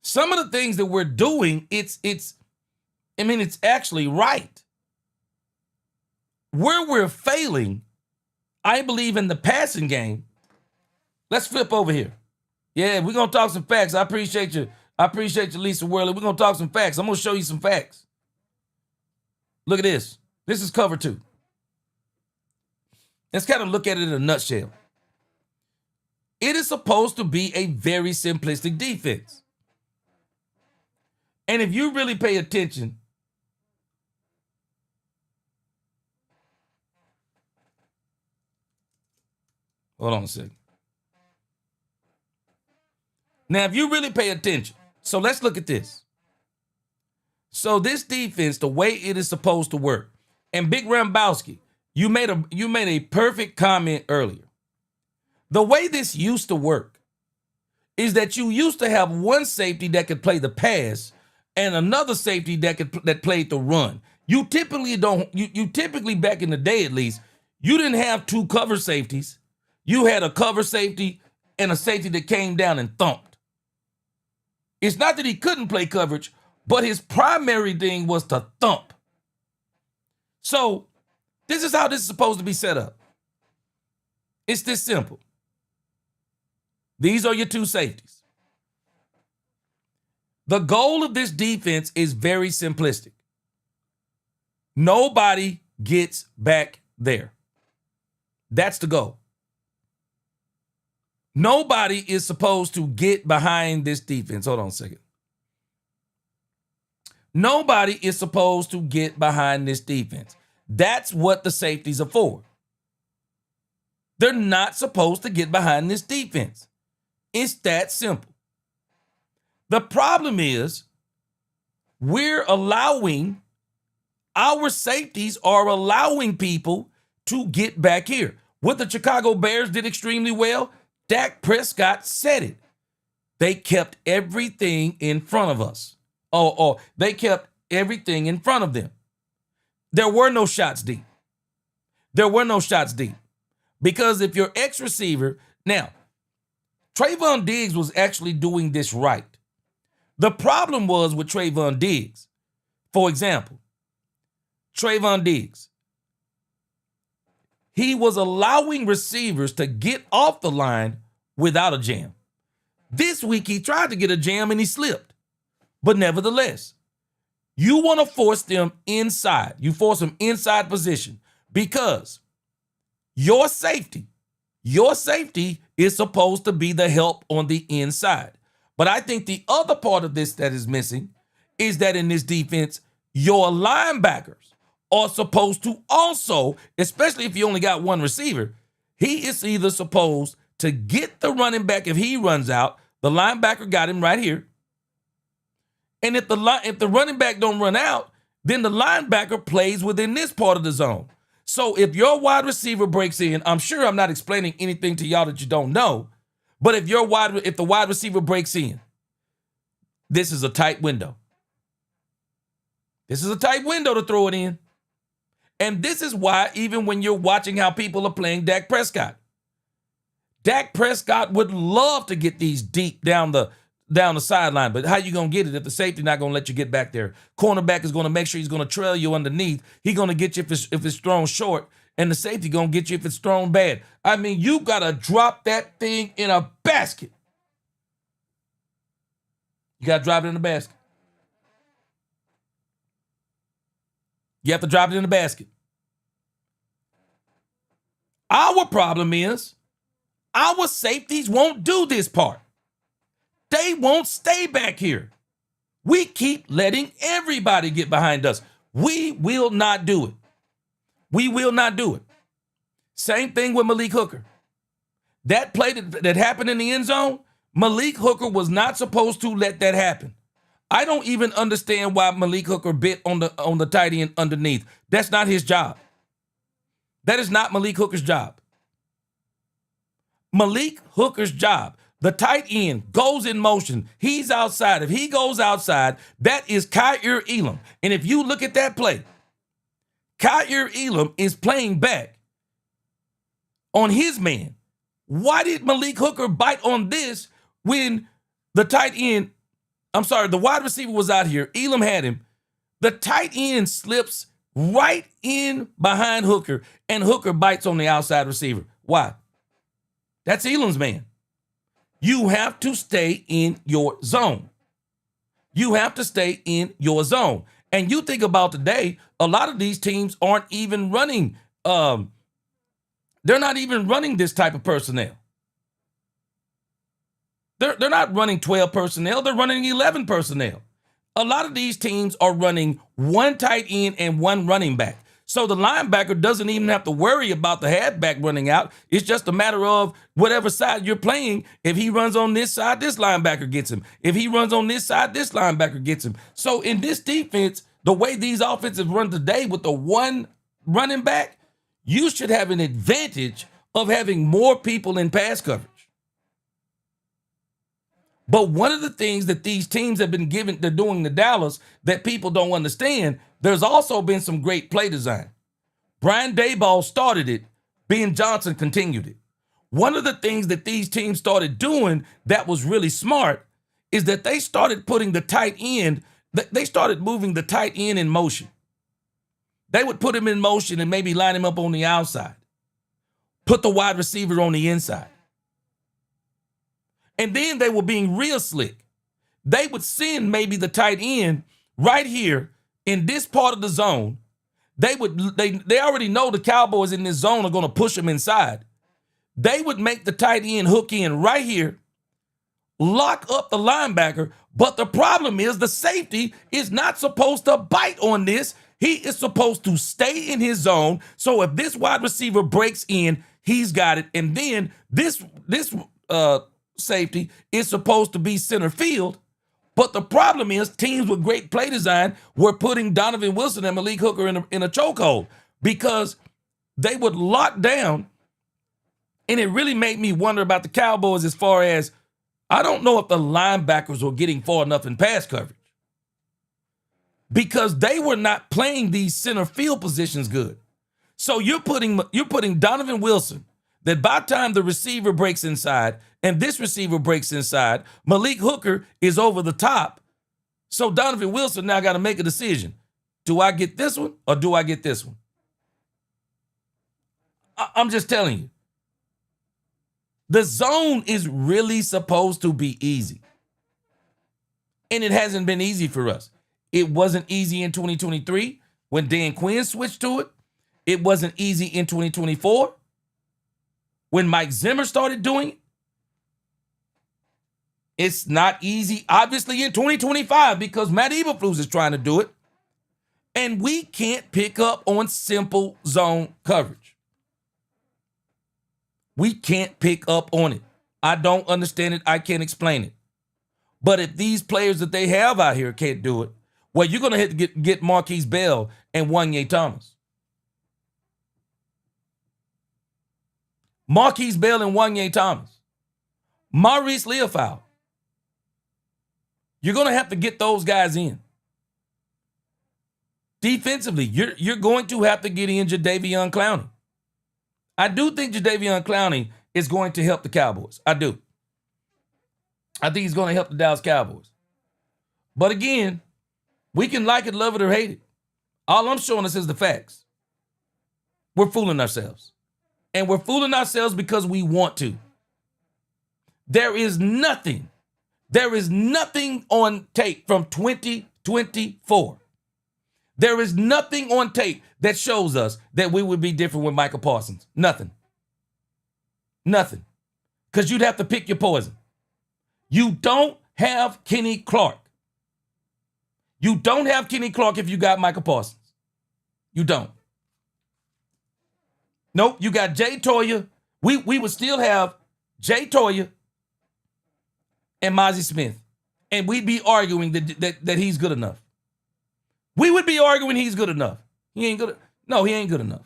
Some of the things that we're doing, it's actually right. Where we're failing, I believe, in the passing game. Let's flip over here. Yeah, we're going to talk some facts. I appreciate you. Lisa Worley. We're going to talk some facts. I'm going to show you some facts. Look at this. This is cover 2. Let's kind of look at it in a nutshell. It is supposed to be a very simplistic defense. And if you really pay attention, hold on a second. Now, if you really pay attention, so let's look at this. So this defense, the way it is supposed to work, and Big Rambowski, you made a perfect comment earlier. The way this used to work is that you used to have one safety that could play the pass and another safety that played the run. You typically back in the day at least, you didn't have 2 cover safeties. You had a cover safety and a safety that came down and thumped. It's not that he couldn't play coverage, but his primary thing was to thump. So this is how this is supposed to be set up. It's this simple. These are your 2 safeties. The goal of this defense is very simplistic. Nobody gets back there. That's the goal. Nobody is supposed to get behind this defense. Hold on a second. Nobody is supposed to get behind this defense. That's what the safeties are for. They're not supposed to get behind this defense. It's that simple. The problem is our safeties are allowing people to get back here. What the Chicago Bears did extremely well, Dak Prescott said it. They kept everything in front of us. They kept everything in front of them. There were no shots deep. There were no shots deep. Because if your X receiver, now, Trayvon Diggs was actually doing this right. The problem was with Trayvon Diggs. For example, Trayvon Diggs. He was allowing receivers to get off the line without a jam. This week, he tried to get a jam and he slipped. But nevertheless, you want to force them inside. You force them inside position because your safety is supposed to be the help on the inside. But I think the other part of this that is missing is that in this defense, your linebackers are supposed to also, especially if you only got one receiver, he is either supposed to get the running back if he runs out. The linebacker got him right here. And if the running back don't run out, then the linebacker plays within this part of the zone. So if your wide receiver breaks in, I'm sure I'm not explaining anything to y'all that you don't know, but if the wide receiver breaks in, this is a tight window. This is a tight window to throw it in. And this is why even when you're watching how people are playing Dak Prescott would love to get these deep down the sideline, but how you going to get it if the safety not going to let you get back there? Cornerback is going to make sure he's going to trail you underneath. He's going to get you if it's thrown short, and the safety going to get you if it's thrown bad. I mean, you got to drop that thing in a basket. You got to drop it in the basket. You have to drop it in the basket. Our problem is our safeties won't do this part. They won't stay back here. We keep letting everybody get behind us. We will not do it. We will not do it. Same thing with Malik Hooker. That play that happened in the end zone, Malik Hooker was not supposed to let that happen. I don't even understand why Malik Hooker bit on the tight end underneath. That's not his job. That is not Malik Hooker's job. Malik Hooker's job, the tight end goes in motion. He's outside. If he goes outside, that is Kaiir Elam. And if you look at that play, Kaiir Elam is playing back on his man. Why did Malik Hooker bite on this when the wide receiver was out here? Elam had him. The tight end slips right in behind Hooker, and Hooker bites on the outside receiver. Why? That's Elam's man. You have to stay in your zone. You have to stay in your zone. And you think about today, a lot of these teams aren't even running. They're not even running this type of personnel. They're not running 12 personnel. They're running 11 personnel. A lot of these teams are running one tight end and one running back. So the linebacker doesn't even have to worry about the halfback running out. It's just a matter of whatever side you're playing. If he runs on this side, this linebacker gets him. If he runs on this side, this linebacker gets him. So in this defense, the way these offenses run today with the one running back, you should have an advantage of having more people in pass coverage. But one of the things that these teams have been they're doing to Dallas that people don't understand, there's also been some great play design. Brian Daboll started it. Ben Johnson continued it. One of the things that these teams started doing that was really smart is that they started putting the tight end, they started moving the tight end in motion. They would put him in motion and maybe line him up on the outside. Put the wide receiver on the inside. And then they were being real slick. They would send maybe the tight end right here in this part of the zone. They already know the Cowboys in this zone are going to push them inside. They would make the tight end hook in right here, lock up the linebacker. But the problem is the safety is not supposed to bite on this. He is supposed to stay in his zone. So if this wide receiver breaks in, he's got it. And then this safety is supposed to be center field. But the problem is teams with great play design were putting Donovan Wilson and Malik Hooker in a chokehold because they would lock down, and it really made me wonder about the Cowboys as far as I don't know if the linebackers were getting far enough in pass coverage because they were not playing these center field positions good. So you're putting Donovan Wilson, that by the time the receiver breaks inside and this receiver breaks inside, Malik Hooker is over the top. So Donovan Wilson now got to make a decision. Do I get this one or do I get this one? I'm just telling you. The zone is really supposed to be easy. And it hasn't been easy for us. It wasn't easy in 2023 when Dan Quinn switched to it. It wasn't easy in 2024 when Mike Zimmer started doing it. It's not easy, obviously, in 2025 because Matt Eberflus is trying to do it. And we can't pick up on simple zone coverage. We can't pick up on it. I don't understand it. I can't explain it. But if these players that they have out here can't do it, well, you're going to have to get Marquise Bell and Wanye Thomas. Marquise Bell and Wanye Thomas. Maurice Leofau. You're going to have to get those guys in. Defensively, you're going to have to get in Jadeveon Clowney. I do think Jadeveon Clowney is going to help the Cowboys. I do. I think he's going to help the Dallas Cowboys. But again, we can like it, love it, or hate it. All I'm showing us is the facts. We're fooling ourselves. And we're fooling ourselves because we want to. There is nothing on tape from 2024. There is nothing on tape that shows us that we would be different with Micah Parsons. Nothing. Nothing. Because you'd have to pick your poison. You don't have Kenny Clark. You don't have Kenny Clark if you got Micah Parsons. You don't. Nope, you got Jay Toya. We would still have Jay Toya and Mozzie Smith. And we'd be arguing that he's good enough. We would be arguing he's good enough. He ain't good. No, he ain't good enough.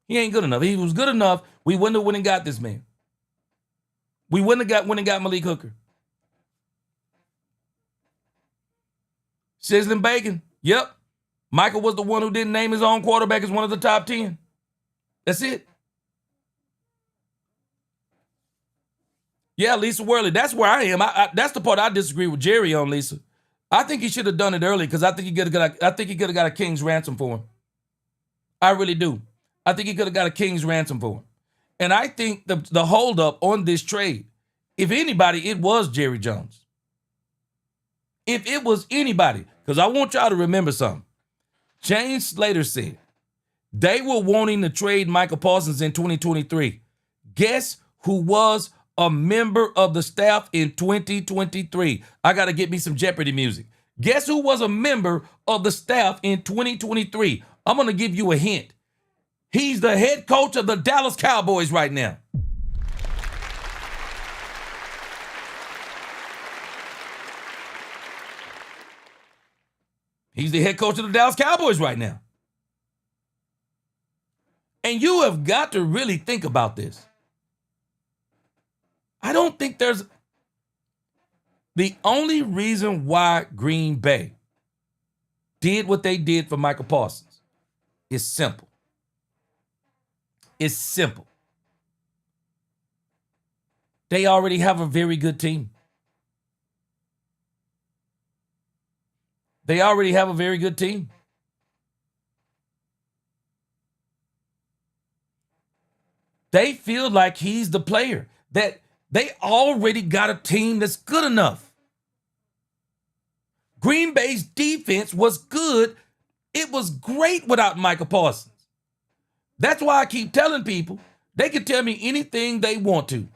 He ain't good enough. If he was good enough, we wouldn't have went and got this man. We wouldn't have went and got Malik Hooker. Sizzling bacon. Yep. Michael was the one who didn't name his own quarterback as one of the top 10. That's it. Yeah, Lisa Worley. That's where I am. That's the part I disagree with Jerry on, Lisa. I think he should have done it early because I think he could have got a king's ransom for him. I really do. I think he could have got a king's ransom for him. And I think the holdup on this trade, if anybody, it was Jerry Jones. If it was anybody, because I want y'all to remember something. James Slater said they were wanting to trade Michael Parsons in 2023. Guess who was a member of the staff in 2023? I got to get me some Jeopardy music. Guess who was a member of the staff in 2023? I'm going to give you a hint. He's the head coach of the Dallas Cowboys right now. He's the head coach of the Dallas Cowboys right now. And you have got to really think about this. I don't think there's... The only reason why Green Bay did what they did for Michael Parsons is simple. It's simple. They already have a very good team. They already have a very good team. They feel like he's the player, that they already got a team that's good enough. Green Bay's defense was good. It was great without Michael Parsons. That's why I keep telling people they can tell me anything they want to.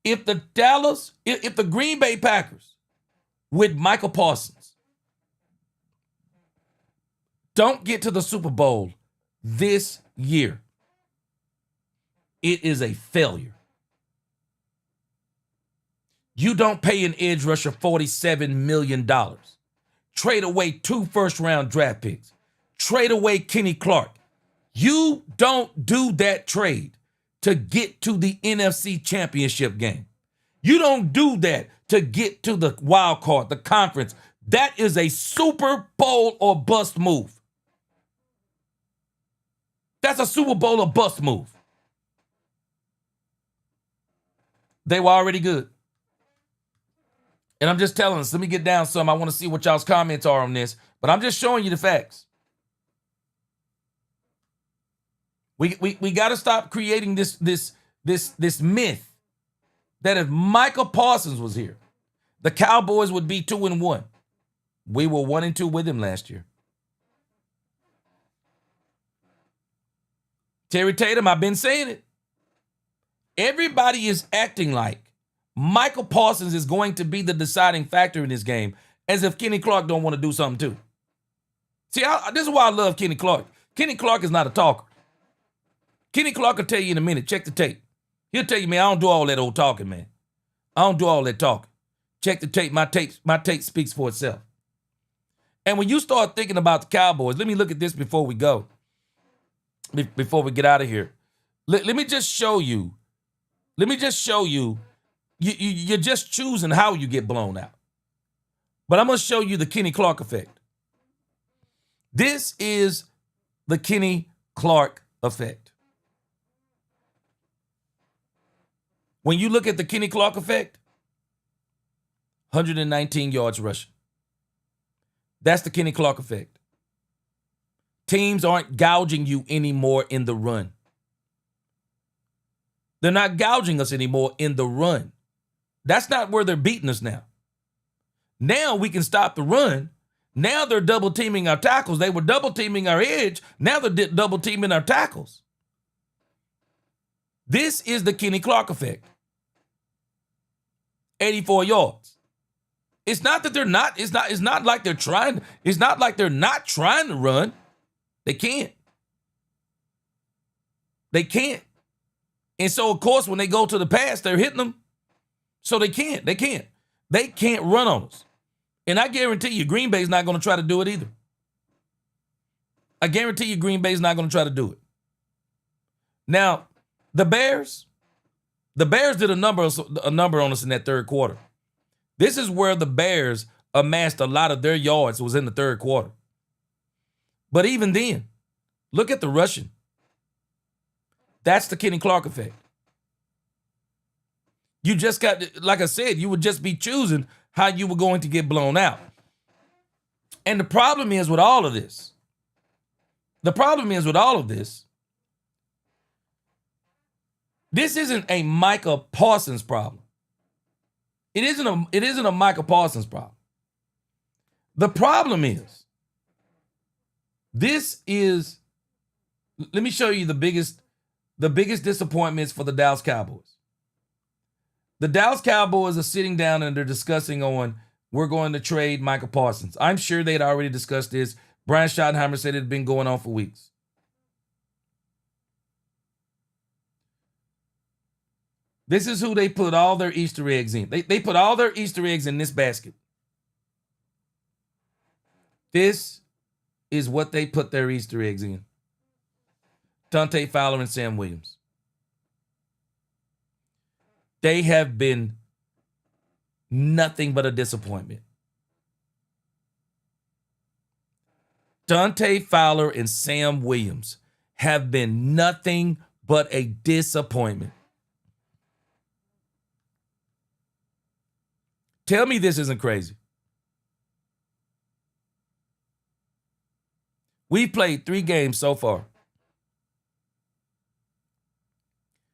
If the Green Bay Packers with Michael Parsons don't get to the Super Bowl this year, it is a failure. You don't pay an edge rusher $47 million. Trade away 2 first-round draft picks. trade away Kenny Clark. You don't do that trade to get to the NFC Championship game. You don't do that to get to the wild card, the conference. That is a Super Bowl or bust move. That's a Super Bowl or bust move. They were already good. And I'm just telling us, let me get down some. I want to see what y'all's comments are on this, but I'm just showing you the facts. We got to stop creating this myth that if Michael Parsons was here, the Cowboys would be 2-1. We were 1-2 with him last year. Terry Tatum, I've been saying it. Everybody is acting like Michael Parsons is going to be the deciding factor in this game, as if Kenny Clark don't want to do something too. See, this is why I love Kenny Clark. Kenny Clark is not a talker. Kenny Clark will tell you in a minute, check the tape. He'll tell you, man, I don't do all that old talking, man. I don't do all that talking. Check the tape. My tape speaks for itself. And when you start thinking about the Cowboys, let me look at this before we go. Before we get out of here. Let me just show you. Let me just show you. You're just choosing how you get blown out. But I'm going to show you the Kenny Clark effect. This is the Kenny Clark effect. When you look at the Kenny Clark effect, 119 yards rushing. That's the Kenny Clark effect. Teams aren't gouging you anymore in the run. They're not gouging us anymore in the run. That's not where they're beating us now. Now we can stop the run. Now they're double teaming our tackles. They were double teaming our edge. Now they're double teaming our tackles. This is the Kenny Clark effect. 84 yards. It's not that they're not, it's not like they're trying, it's not like they're not trying to run. They can't. They can't. And so, of course, when they go to the pass, they're hitting them. So they can't. They can't run on us. And I guarantee you, Green Bay's not going to try to do it either. I guarantee you, Green Bay's not going to try to do it. Now, the Bears did a number on us in that third quarter. This is where the Bears amassed a lot of their yards, was in the third quarter. But even then, look at the rushing. That's the Kenny Clark effect. You just got, like I said, you would just be choosing how you were going to get blown out. And the problem is with all of this, this isn't a Micah Parsons problem. It isn't a Micah Parsons problem. The problem is, let me show you the biggest disappointments for the Dallas Cowboys. The Dallas Cowboys are sitting down and they're discussing on, we're going to trade Micah Parsons. I'm sure they'd already discussed this. Brian Schottenheimer said it had been going on for weeks. This is who they put all their Easter eggs in. They put all their Easter eggs in this basket. This is what they put their Easter eggs in. Dante Fowler and Sam Williams. They have been nothing but a disappointment. Dante Fowler and Sam Williams have been nothing but a disappointment. Tell me this isn't crazy. We've played 3 games so far.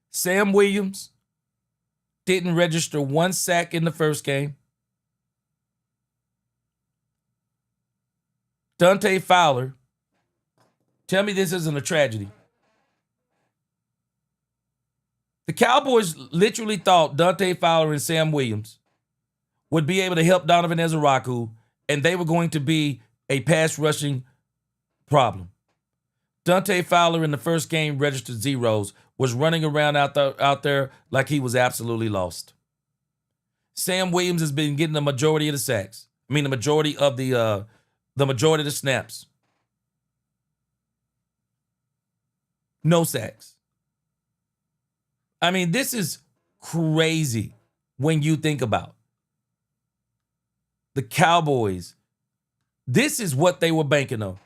Sam Williams didn't register 1 sack in the first game. Dante Fowler, tell me this isn't a tragedy. The Cowboys literally thought Dante Fowler and Sam Williams would be able to help Donovan Ezeraku, and they were going to be a pass rushing problem. Dante Fowler in the first game registered zeros, was running around out there like he was absolutely lost. Sam Williams has been getting the majority of the sacks. I mean, the majority of the snaps. No sacks. I mean, this is crazy when you think about the Cowboys. This is what they were banking on.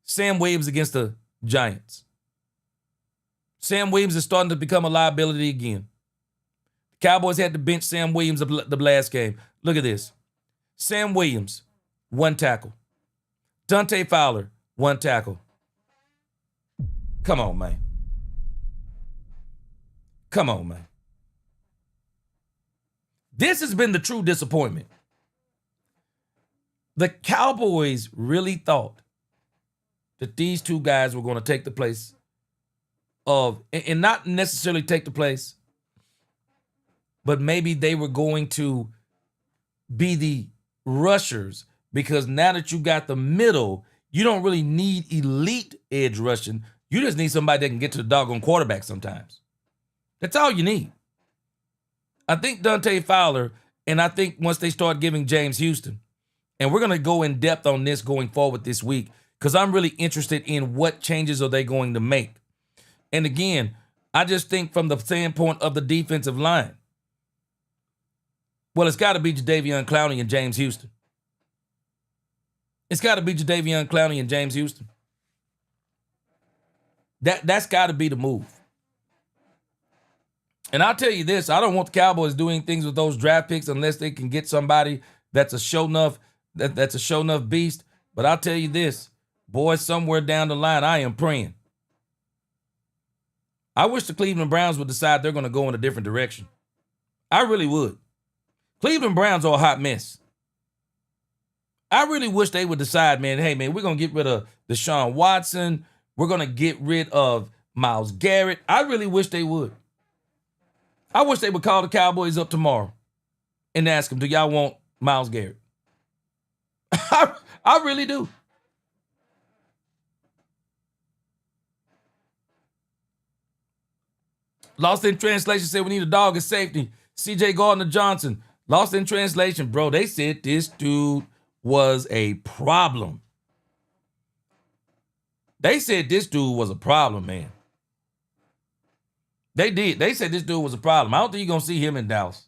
Sam Williams against the Giants. Sam Williams is starting to become a liability again. The Cowboys had to bench Sam Williams the last game. Look at this. Sam Williams, 1 tackle. Dante Fowler, 1 tackle. Come on, man. Come on, man. This has been the true disappointment. The Cowboys really thought that these two guys were going to take the place of, and not necessarily take the place, but maybe they were going to be the rushers, because now that you got the middle, you don't really need elite edge rushing. You just need somebody that can get to the doggone quarterback sometimes. That's all you need. I think Dante Fowler, and I think once they start giving James Houston, and we're going to go in depth on this going forward this week, because I'm really interested in what changes are they going to make. And again, I just think from the standpoint of the defensive line, well, it's got to be Jadeveon Clowney and James Houston. It's got to be Jadeveon Clowney and James Houston. That's got to be the move. And I'll tell you this, I don't want the Cowboys doing things with those draft picks unless they can get somebody that's a show enough, that's a show enough beast. But I'll tell you this, boys, somewhere down the line, I am praying. I wish the Cleveland Browns would decide they're going to go in a different direction. I really would. Cleveland Browns are a hot mess. I really wish they would decide, man, hey, man, we're going to get rid of Deshaun Watson. We're going to get rid of Myles Garrett. I really wish they would. I wish they would call the Cowboys up tomorrow and ask them, do y'all want Myles Garrett? I really do. Lost in translation said we need a dog at safety. CJ Gardner-Johnson. Lost in translation, bro. They said this dude was a problem. They said this dude was a problem, man. They did. They said this dude was a problem. I don't think you're going to see him in Dallas.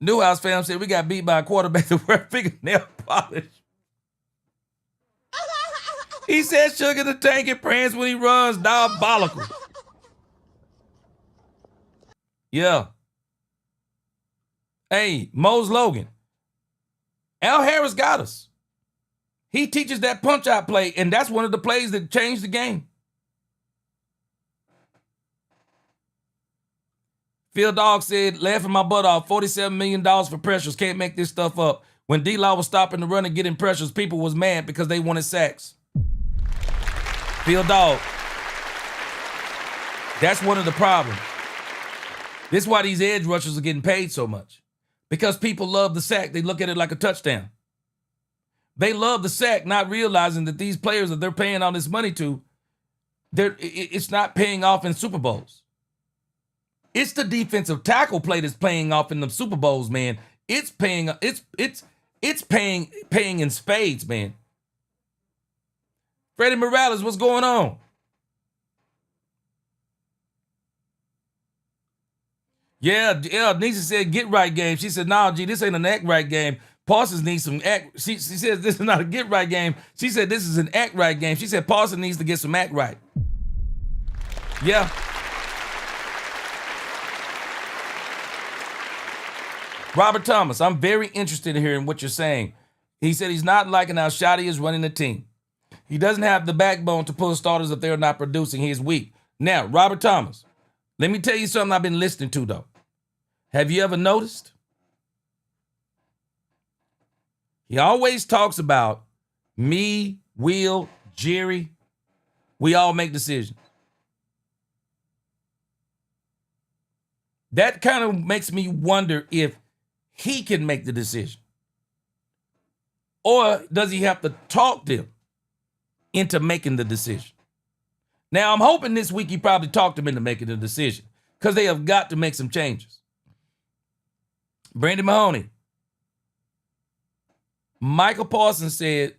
Newhouse fam said we got beat by a quarterback that wear fingernail polish. He said sugar the tank and prance when he runs, diabolical. Yeah. Hey, Mose Logan. Al Harris got us. He teaches that punch-out play, and that's one of the plays that changed the game. Phil Dog said, laughing my butt off, $47 million for pressures. Can't make this stuff up. When D-Law was stopping the run and getting pressures, people was mad because they wanted sacks. Phil Dog. That's one of the problems. This is why these edge rushers are getting paid so much. Because people love the sack. They look at it like a touchdown. They love the sack, not realizing that these players that they're paying all this money to, it's not paying off in Super Bowls. It's the defensive tackle play that's paying off in the Super Bowls, man. It's paying in spades, man. Freddie Morales, what's going on? Yeah, Nisa said get right game. She said, nah, G, this ain't an act right game. Parsons needs some act. She says this is not a get right game. She said this is an act right game. She said Parsons needs to get some act right. Yeah. Robert Thomas, I'm very interested in hearing what you're saying. He said he's not liking how Shotty is running the team. He doesn't have the backbone to pull starters if they're not producing. He is weak. Now, Robert Thomas, let me tell you something I've been listening to, though. Have you ever noticed? He always talks about me, Will, Jerry. We all make decisions. That kind of makes me wonder if he can make the decision. Or does he have to talk them into making the decision? Now, I'm hoping this week he probably talked them into making the decision because they have got to make some changes. Brandon Mahoney. Michael Parsons said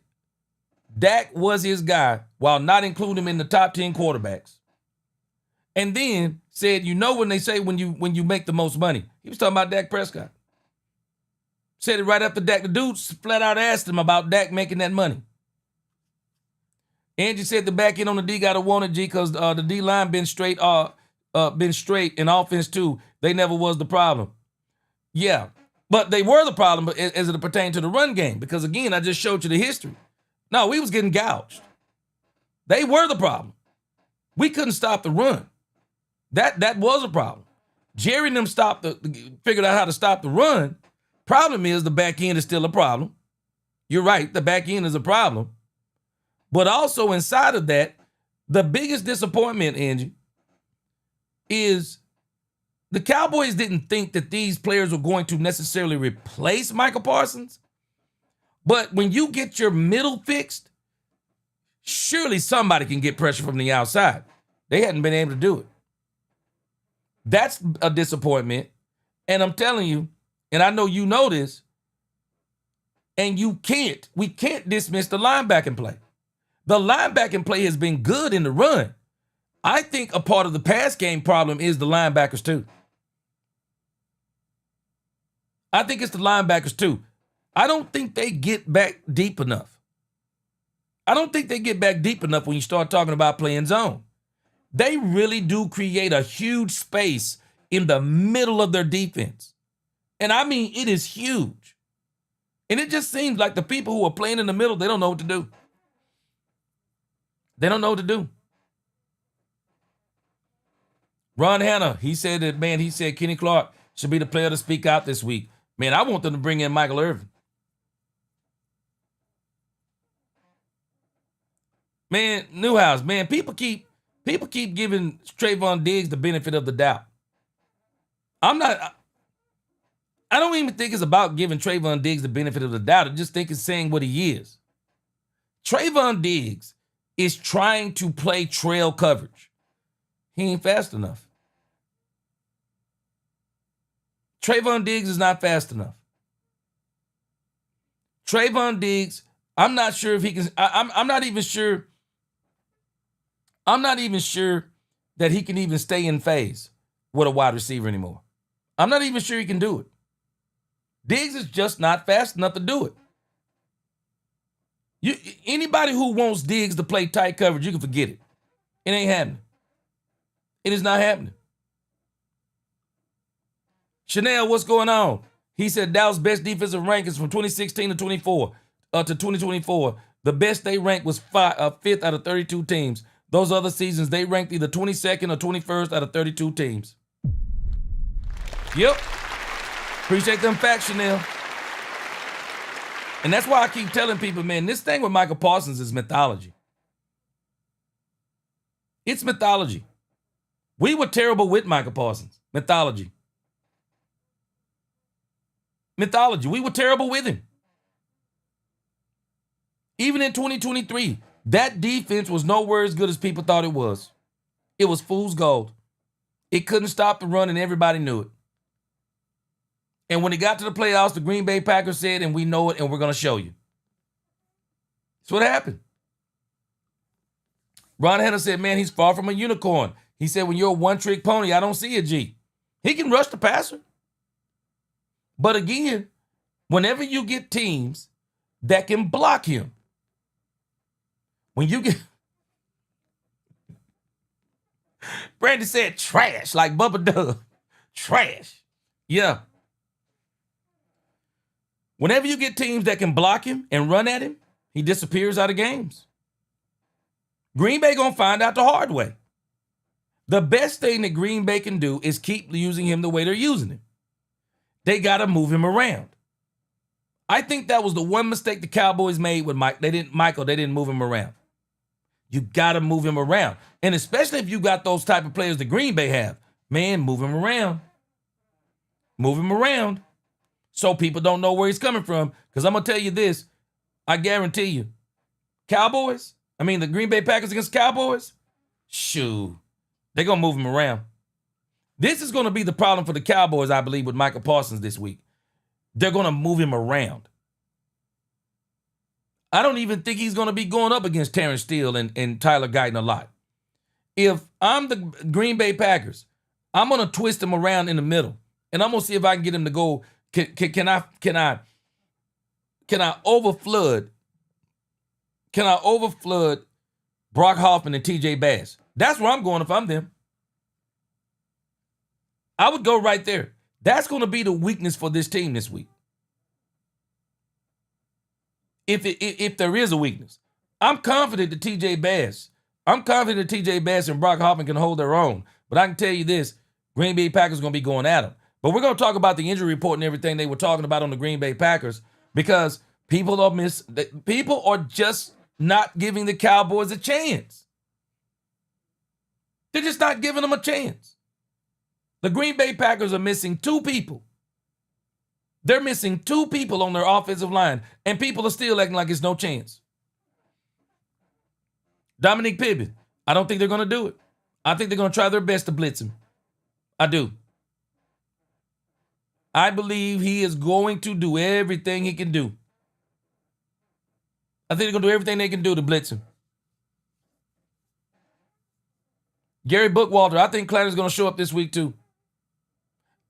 Dak was his guy while not including him in the top 10 quarterbacks. And then said, when they say when you make the most money, he was talking about Dak Prescott. Said it right after Dak. The dude flat out asked him about Dak making that money. Angie said the back end on the D got to want it, G, because the D line been straight in offense too. They never was the problem. Yeah, but they were the problem as it pertained to the run game. Because again, I just showed you the history. No, we was getting gouged. They were the problem. We couldn't stop the run. That was a problem. Jerry and them figured out how to stop the run. Problem is the back end is still a problem. You're right, the back end is a problem. But also inside of that, the biggest disappointment, Angie, is the Cowboys didn't think that these players were going to necessarily replace Michael Parsons. But when you get your middle fixed, surely somebody can get pressure from the outside. They hadn't been able to do it. That's a disappointment. And I'm telling you, and I know you know this, and we can't dismiss the linebacking play. The linebacking play has been good in the run. I think a part of the pass game problem is the linebackers too. I think it's the linebackers too. I don't think they get back deep enough. I don't think they get back deep enough when you start talking about playing zone. They really do create a huge space in the middle of their defense. And I mean, it is huge. And it just seems like the people who are playing in the middle, they don't know what to do. They don't know what to do. Ron Hanna, he said Kenny Clark should be the player to speak out this week. Man, I want them to bring in Michael Irvin. Man, Newhouse, man, people keep giving Trayvon Diggs the benefit of the doubt. I don't even think it's about giving Trayvon Diggs the benefit of the doubt. I just think it's saying what he is. Trayvon Diggs is trying to play trail coverage. He ain't fast enough. Trayvon Diggs is not fast enough. Trayvon Diggs, I'm not sure if he can. I'm not even sure. I'm not even sure that he can even stay in phase with a wide receiver anymore. I'm not even sure he can do it. Diggs is just not fast enough to do it. Anybody who wants Diggs to play tight coverage, you can forget it. It ain't happening. It is not happening. Chanel, what's going on? He said Dallas' best defensive rankings from 2016 to 2024. The best they ranked was fifth out of 32 teams. Those other seasons, they ranked either 22nd or 21st out of 32 teams. Yep. Appreciate them facts, Chanel. And that's why I keep telling people, man, this thing with Michael Parsons is mythology. It's mythology. We were terrible with Michael Parsons. Mythology. Mythology. We were terrible with him. Even in 2023, that defense was nowhere as good as people thought it was. It was fool's gold. It couldn't stop the run, and everybody knew it. And when it got to the playoffs, the Green Bay Packers said, and we know it, and we're going to show you. That's what happened. Ron Hanna said, man, he's far from a unicorn. He said, when you're a one-trick pony, I don't see a G. He can rush the passer. But again, whenever you get teams that can block him, when you get... Brandy said trash, like Bubba Dub. Trash. Yeah. Whenever you get teams that can block him and run at him, he disappears out of games. Green Bay gonna find out the hard way. The best thing that Green Bay can do is keep using him the way they're using him. They gotta move him around. I think that was the one mistake the Cowboys made with Mike. They didn't move him around. You gotta move him around. And especially if you got those type of players that Green Bay have. Man, move him around. Move him around. So people don't know where he's coming from. Because I'm going to tell you this. I guarantee you. The Green Bay Packers against Cowboys? Shoo. They're going to move him around. This is going to be the problem for the Cowboys, I believe, with Michael Parsons this week. They're going to move him around. I don't even think he's going to be going up against Terrence Steele and Tyler Guyton a lot. If I'm the Green Bay Packers, I'm going to twist him around in the middle, and I'm going to see if I can get him to go. Can I overflood? Can I overflood Brock Hoffman and TJ Bass? That's where I'm going if I'm them. I would go right there. That's going to be the weakness for this team this week. If there is a weakness, I'm confident that TJ Bass and Brock Hoffman can hold their own. But I can tell you this, Green Bay Packers are going to be going at them. But we're going to talk about the injury report and everything they were talking about on the Green Bay Packers, because people are just not giving the Cowboys a chance. They're just not giving them a chance. The Green Bay Packers are missing 2 people. They're missing 2 people on their offensive line, and people are still acting like it's no chance. Dominique Pittman, I don't think they're going to do it. I think they're going to try their best to blitz him. I do. I believe he is going to do everything he can do. I think they're going to do everything they can do to blitz him. Gary Bookwalter, I think Clowney's going to show up this week too.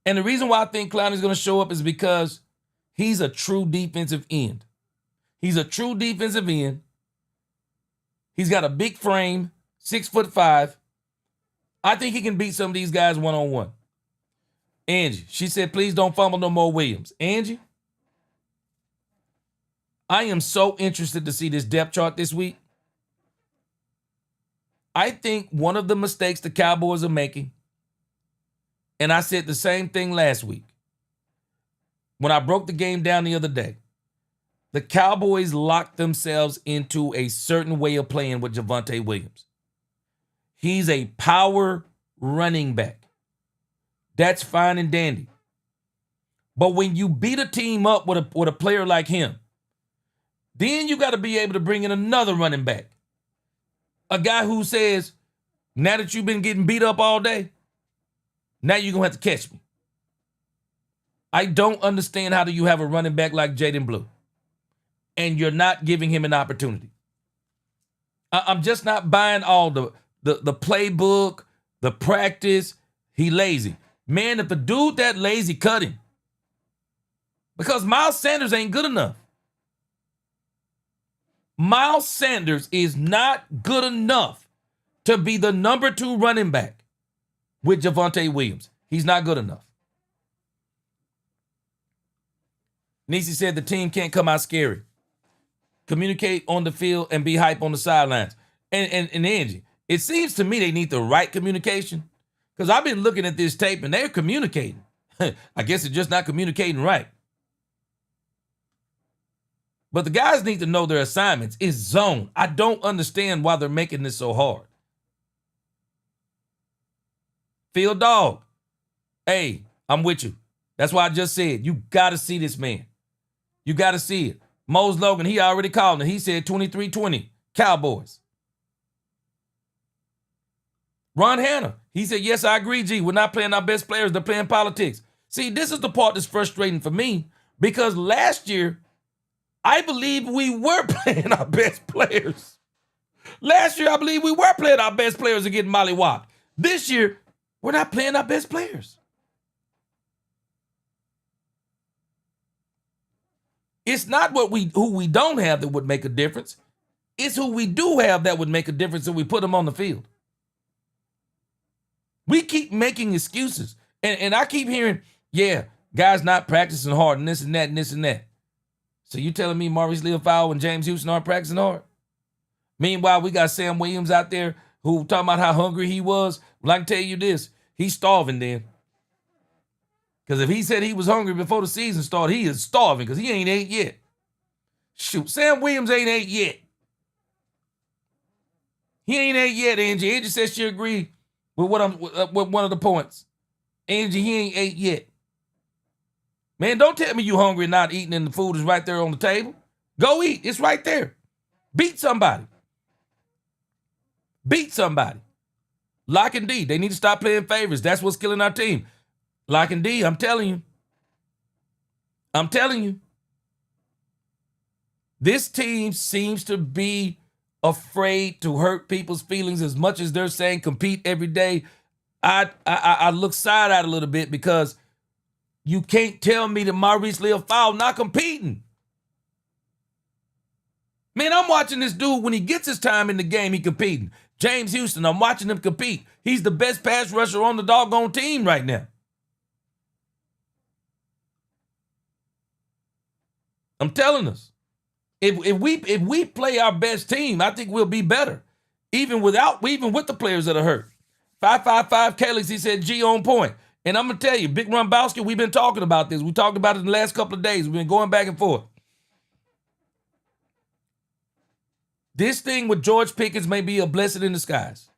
And the reason why I think Clowney's going to show up is because he's a true defensive end. He's a true defensive end. He's got a big frame, 6'5". I think he can beat some of these guys one-on-one. Angie, she said, please don't fumble no more Williams. Angie, I am so interested to see this depth chart this week. I think one of the mistakes the Cowboys are making, and I said the same thing last week when I broke the game down the other day, the Cowboys locked themselves into a certain way of playing with Javonte Williams. He's a power running back. That's fine and dandy. But when you beat a team up with a player like him, then you got to be able to bring in another running back. A guy who says, now that you've been getting beat up all day, now you're going to have to catch me. I don't understand how do you have a running back like Jaden Blue and you're not giving him an opportunity. I'm just not buying all the playbook, the practice. He lazy. Man, if a dude that lazy, cut him. Because Miles Sanders ain't good enough. Miles Sanders is not good enough to be the number 2 running back with Javonte Williams. He's not good enough. Nisi said the team can't come out scary. Communicate on the field and be hype on the sidelines. And Angie, it seems to me they need the right communication, because I've been looking at this tape and they're communicating. I guess they're just not communicating right. But the guys need to know their assignments. It's zone. I don't understand why they're making this so hard. Field dog. Hey, I'm with you. That's why I just said, you got to see this man. You got to see it. Mose Logan, he already called it. He said 23-20, Cowboys. Ron Hanna, he said, yes, I agree, G. We're not playing our best players. They're playing politics. See, this is the part that's frustrating for me, because last year, I believe we were playing our best players. Last year, I believe we were playing our best players and getting mollywopped. This year, we're not playing our best players. It's not who we don't have that would make a difference. It's who we do have that would make a difference if we put them on the field. We keep making excuses. And I keep hearing, yeah, guys not practicing hard and this and that and this and that. So you telling me Maurice Leofau and James Houston aren't practicing hard? Meanwhile, we got Sam Williams out there who talking about how hungry he was. Well, I can tell you this, he's starving then. Because if he said he was hungry before the season started, he is starving because he ain't ate yet. Shoot, Sam Williams ain't ate yet. He ain't ate yet, Angie. Angie says she agreed with with one of the points. Angie, he ain't ate yet. Man, don't tell me you hungry and not eating and the food is right there on the table. Go eat. It's right there. Beat somebody. Beat somebody. Lock and D, they need to stop playing favorites. That's what's killing our team. Lock and D, I'm telling you. I'm telling you. This team seems to be afraid to hurt people's feelings as much as they're saying compete every day. I look side-eyed a little bit because you can't tell me that Maurice Leal-Fowl not competing. Man, I'm watching this dude when he gets his time in the game, he competing. James Houston, I'm watching him compete. He's the best pass rusher on the doggone team right now. I'm telling us. If we play our best team, I think we'll be better. Even with the players that are hurt. 555 Calix, he said G on point. And I'm gonna tell you, Big Rumbowski, we've been talking about this. We talked about it in the last couple of days. We've been going back and forth. This thing with George Pickens may be a blessing in disguise.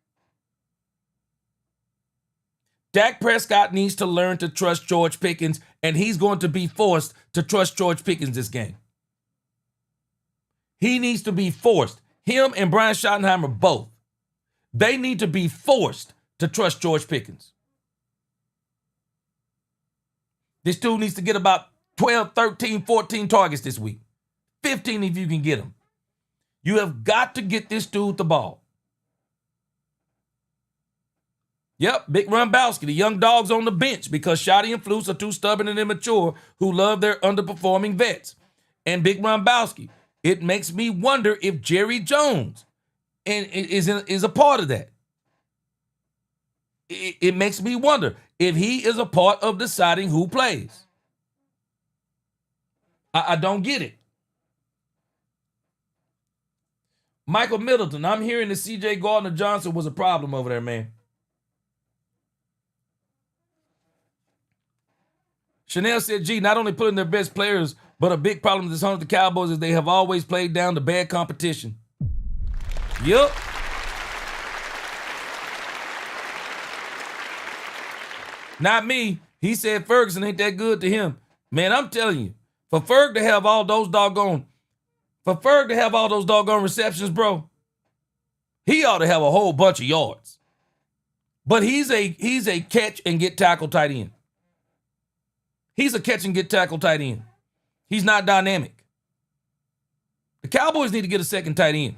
Dak Prescott needs to learn to trust George Pickens, and he's going to be forced to trust George Pickens this game. He needs to be forced. Him and Brian Schottenheimer both. They need to be forced to trust George Pickens. This dude needs to get about 12, 13, 14 targets this week. 15 if you can get them. You have got to get this dude the ball. Yep, Big Rumbowski, the young dogs on the bench because Shotty and Flus are too stubborn and immature who love their underperforming vets. And Big Rumbowski, it makes me wonder if Jerry Jones is a part of that. It makes me wonder if he is a part of deciding who plays. I don't get it. Michael Middleton, I'm hearing that C.J. Gardner-Johnson was a problem over there, man. Chanel said, gee, not only putting their best players, but a big problem that's on the Cowboys is they have always played down to bad competition. Yup. Not me. He said Ferguson ain't that good to him. Man, I'm telling you, for Ferg to have all those doggone receptions, bro, he ought to have a whole bunch of yards. But he's a catch and get tackled tight end. He's a catch and get tackled tight end. He's not dynamic. The Cowboys need to get a second tight end.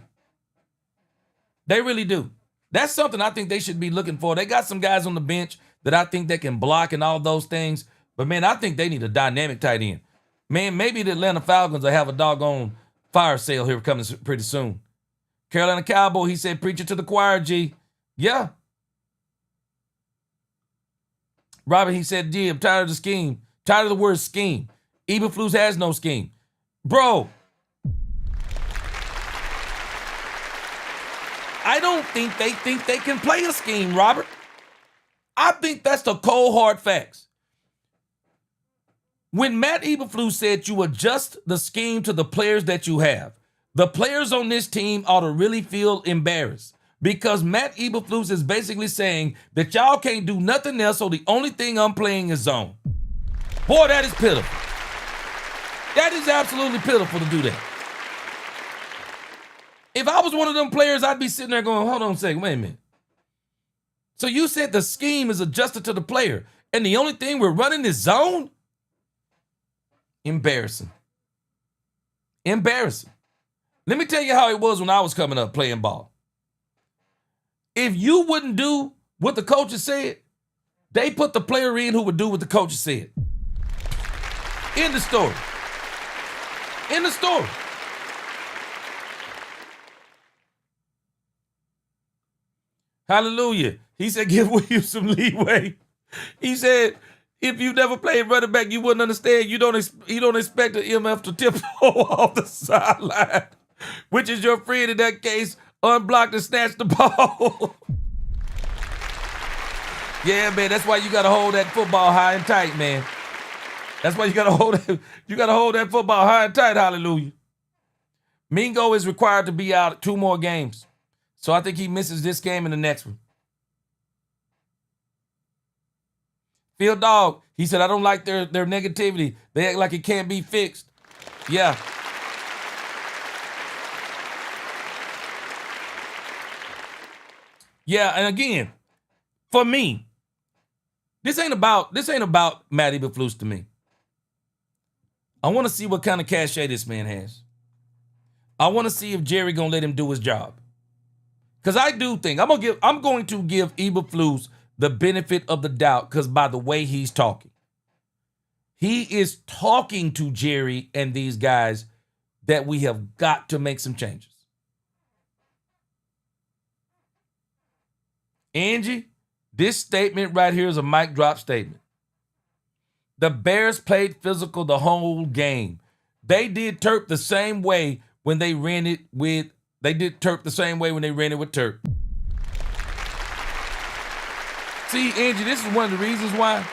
They really do. That's something I think they should be looking for. They got some guys on the bench that I think they can block and all those things. But, man, I think they need a dynamic tight end. Man, maybe the Atlanta Falcons will have a doggone fire sale here coming pretty soon. Carolina Cowboy, he said, preach it to the choir, G. Yeah. Robert, he said, G, I'm tired of the scheme. Tired of the word scheme. Eberflus has no scheme. Bro, I don't think they can play a scheme, Robert. I think that's the cold, hard facts. When Matt Eberflus said you adjust the scheme to the players that you have, the players on this team ought to really feel embarrassed because Matt Eberflus is basically saying that y'all can't do nothing else, so the only thing I'm playing is zone. Boy, that is pitiful. That is absolutely pitiful to do that. If I was one of them players, I'd be sitting there going, hold on a second, wait a minute. So you said the scheme is adjusted to the player, and the only thing we're running is zone? Embarrassing. Embarrassing. Let me tell you how it was when I was coming up playing ball. If you wouldn't do what the coaches said, they put the player in who would do what the coaches said. End the story. End the story. Hallelujah. He said, give Williams some leeway. He said, if you never played running back, you wouldn't understand. You don't expect an MF to tiptoe off the sideline, which is your friend in that case, unblocked and snatched the ball. Yeah, man, that's why you got to hold that football high and tight, man. That's why you got to hold that football high and tight, hallelujah. Mingo is required to be out 2 more games. So I think he misses this game and the next one. Phil Dog, he said, I don't like their negativity. They act like it can't be fixed. Yeah. Yeah, and again, for me, this ain't about Matt Eberflus to me. I want to see what kind of cachet this man has. I want to see if Jerry gonna let him do his job. Because I do think I'm going to give Eberflus the benefit of the doubt, because by the way he's talking. He is talking to Jerry and these guys that we have got to make some changes. Angie, this statement right here is a mic drop statement. The Bears played physical the whole game. They did Terp the same way when they ran it with Terp. See, Angie, this is one of the reasons why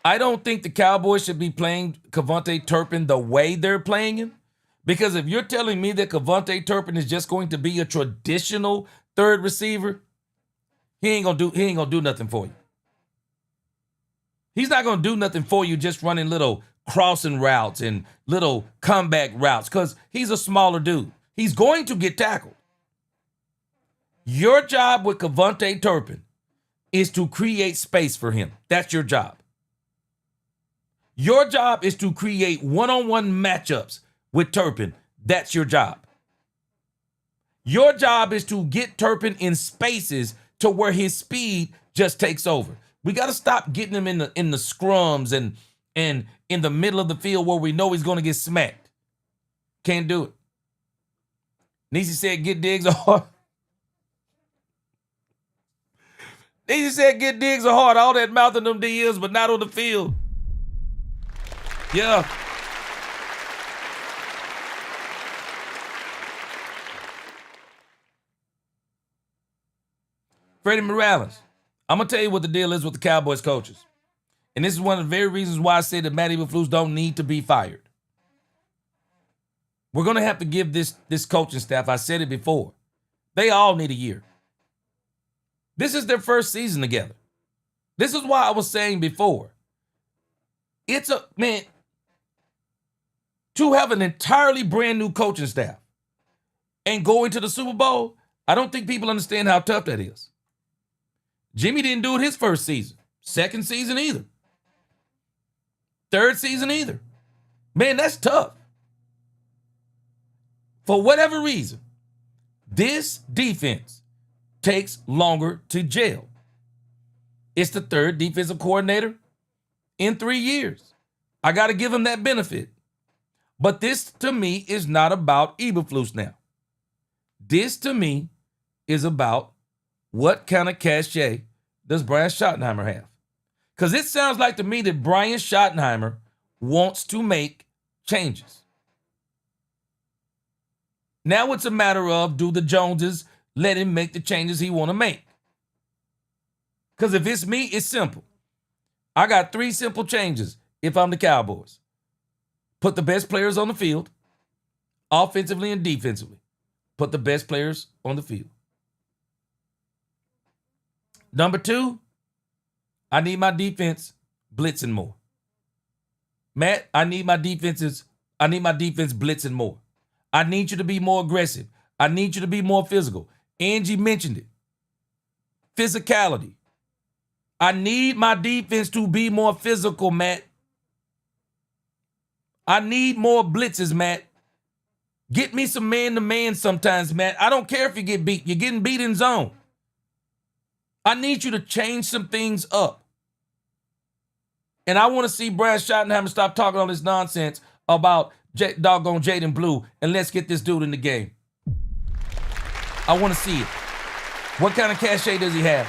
I don't think the Cowboys should be playing Kevontae Turpin the way they're playing him. Because if you're telling me that Kevontae Turpin is just going to be a traditional third receiver, he ain't gonna do nothing for you. He's not gonna do nothing for you just running little crossing routes and little comeback routes, because he's a smaller dude. He's going to get tackled. Your job with Kevontae Turpin is to create space for him. That's your job. Your job is to create one-on-one matchups with Turpin. That's your job. Your job is to get Turpin in spaces to where his speed just takes over. We got to stop getting him in the scrums and in the middle of the field where we know he's going to get smacked. Can't do it. Niecy said get Diggs are hard. Niecy said get Diggs are hard. All that mouth in them DMs, but not on the field. Yeah. Freddie Morales. I'm going to tell you what the deal is with the Cowboys coaches. And this is one of the very reasons why I say that Matt Eberflus don't need to be fired. We're going to have to give this coaching staff, I said it before, they all need a year. This is their first season together. This is why I was saying before, to have an entirely brand new coaching staff and go into the Super Bowl, I don't think people understand how tough that is. Jimmy didn't do it his first season, second season either, third season either. Man, that's tough. For whatever reason, this defense takes longer to gel. It's the third defensive coordinator in 3 years. I got to give him that benefit. But this, to me, is not about Eberflus now. This, to me, is about what kind of cachet does Brian Schottenheimer have? Because it sounds like to me that Brian Schottenheimer wants to make changes. Now it's a matter of, do the Joneses let him make the changes he want to make? Because if it's me, it's simple. I got 3 simple changes if I'm the Cowboys. Put the best players on the field, offensively and defensively. Put the best players on the field. Number 2, I need my defense blitzing more. Matt, I need my defense blitzing more. I need you to be more aggressive. I need you to be more physical. Angie mentioned it. Physicality. I need my defense to be more physical, Matt. I need more blitzes, Matt. Get me some man-to-man sometimes, Matt. I don't care if you get beat. You're getting beat in zone. I need you to change some things up. And I want to see Brian Schottenheimer stop talking all this nonsense about doggone Jaden Blue, and let's get this dude in the game. I want to see it. What kind of cachet does he have?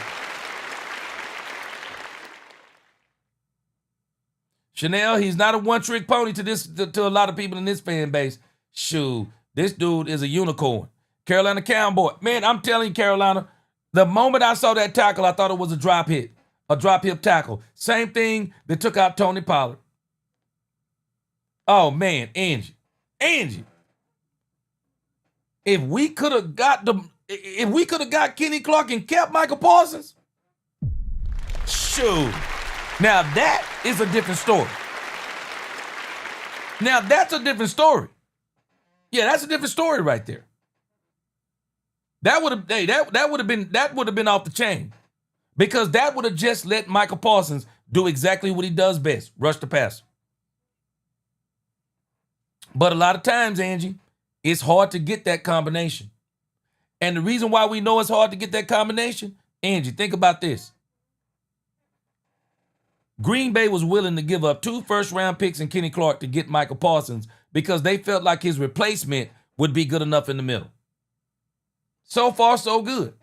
Chanel, he's not a one-trick pony to a lot of people in this fan base. Shoot, this dude is a unicorn. Carolina Cowboy. Man, I'm telling you, Carolina, the moment I saw that tackle, I thought it was a drop hip tackle. Same thing that took out Tony Pollard. Oh, man, Angie. If we could have got Kenny Clark and kept Michael Parsons, shoot. Now that is a different story. Now that's a different story. Yeah, that's a different story right there. That would have been off the chain. Because that would have just let Michael Parsons do exactly what he does best, rush the passer. But a lot of times, Angie, it's hard to get that combination. And the reason why we know it's hard to get that combination, Angie, think about this. Green Bay was willing to give up 2 first-round picks and Kenny Clark to get Michael Parsons because they felt like his replacement would be good enough in the middle. So far, so good.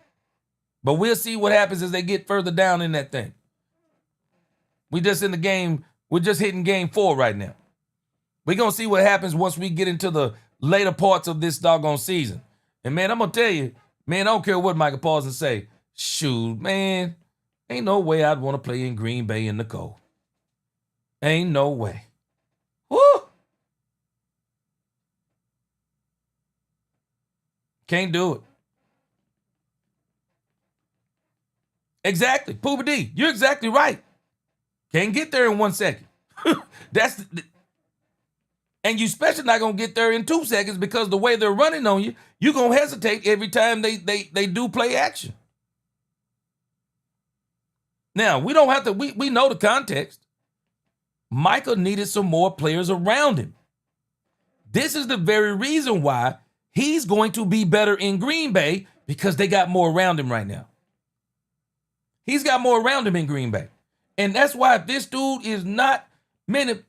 But we'll see what happens as they get further down in that thing. We're just hitting game 4 right now. We're going to see what happens once we get into the later parts of this doggone season. And, man, I'm going to tell you, man, I don't care what Michael Parsons say. Shoot, man, ain't no way I'd want to play in Green Bay in the cold. Ain't no way. Woo! Can't do it. Exactly. Pooba D, you're exactly right. Can't get there in 1 second. And you especially not going to get there in 2 seconds because the way they're running on you, you're going to hesitate every time they do play action. Now, we don't have to, we know the context. Michael needed some more players around him. This is the very reason why he's going to be better in Green Bay because they got more around him right now. He's got more around him in Green Bay. And that's why if this dude is not in the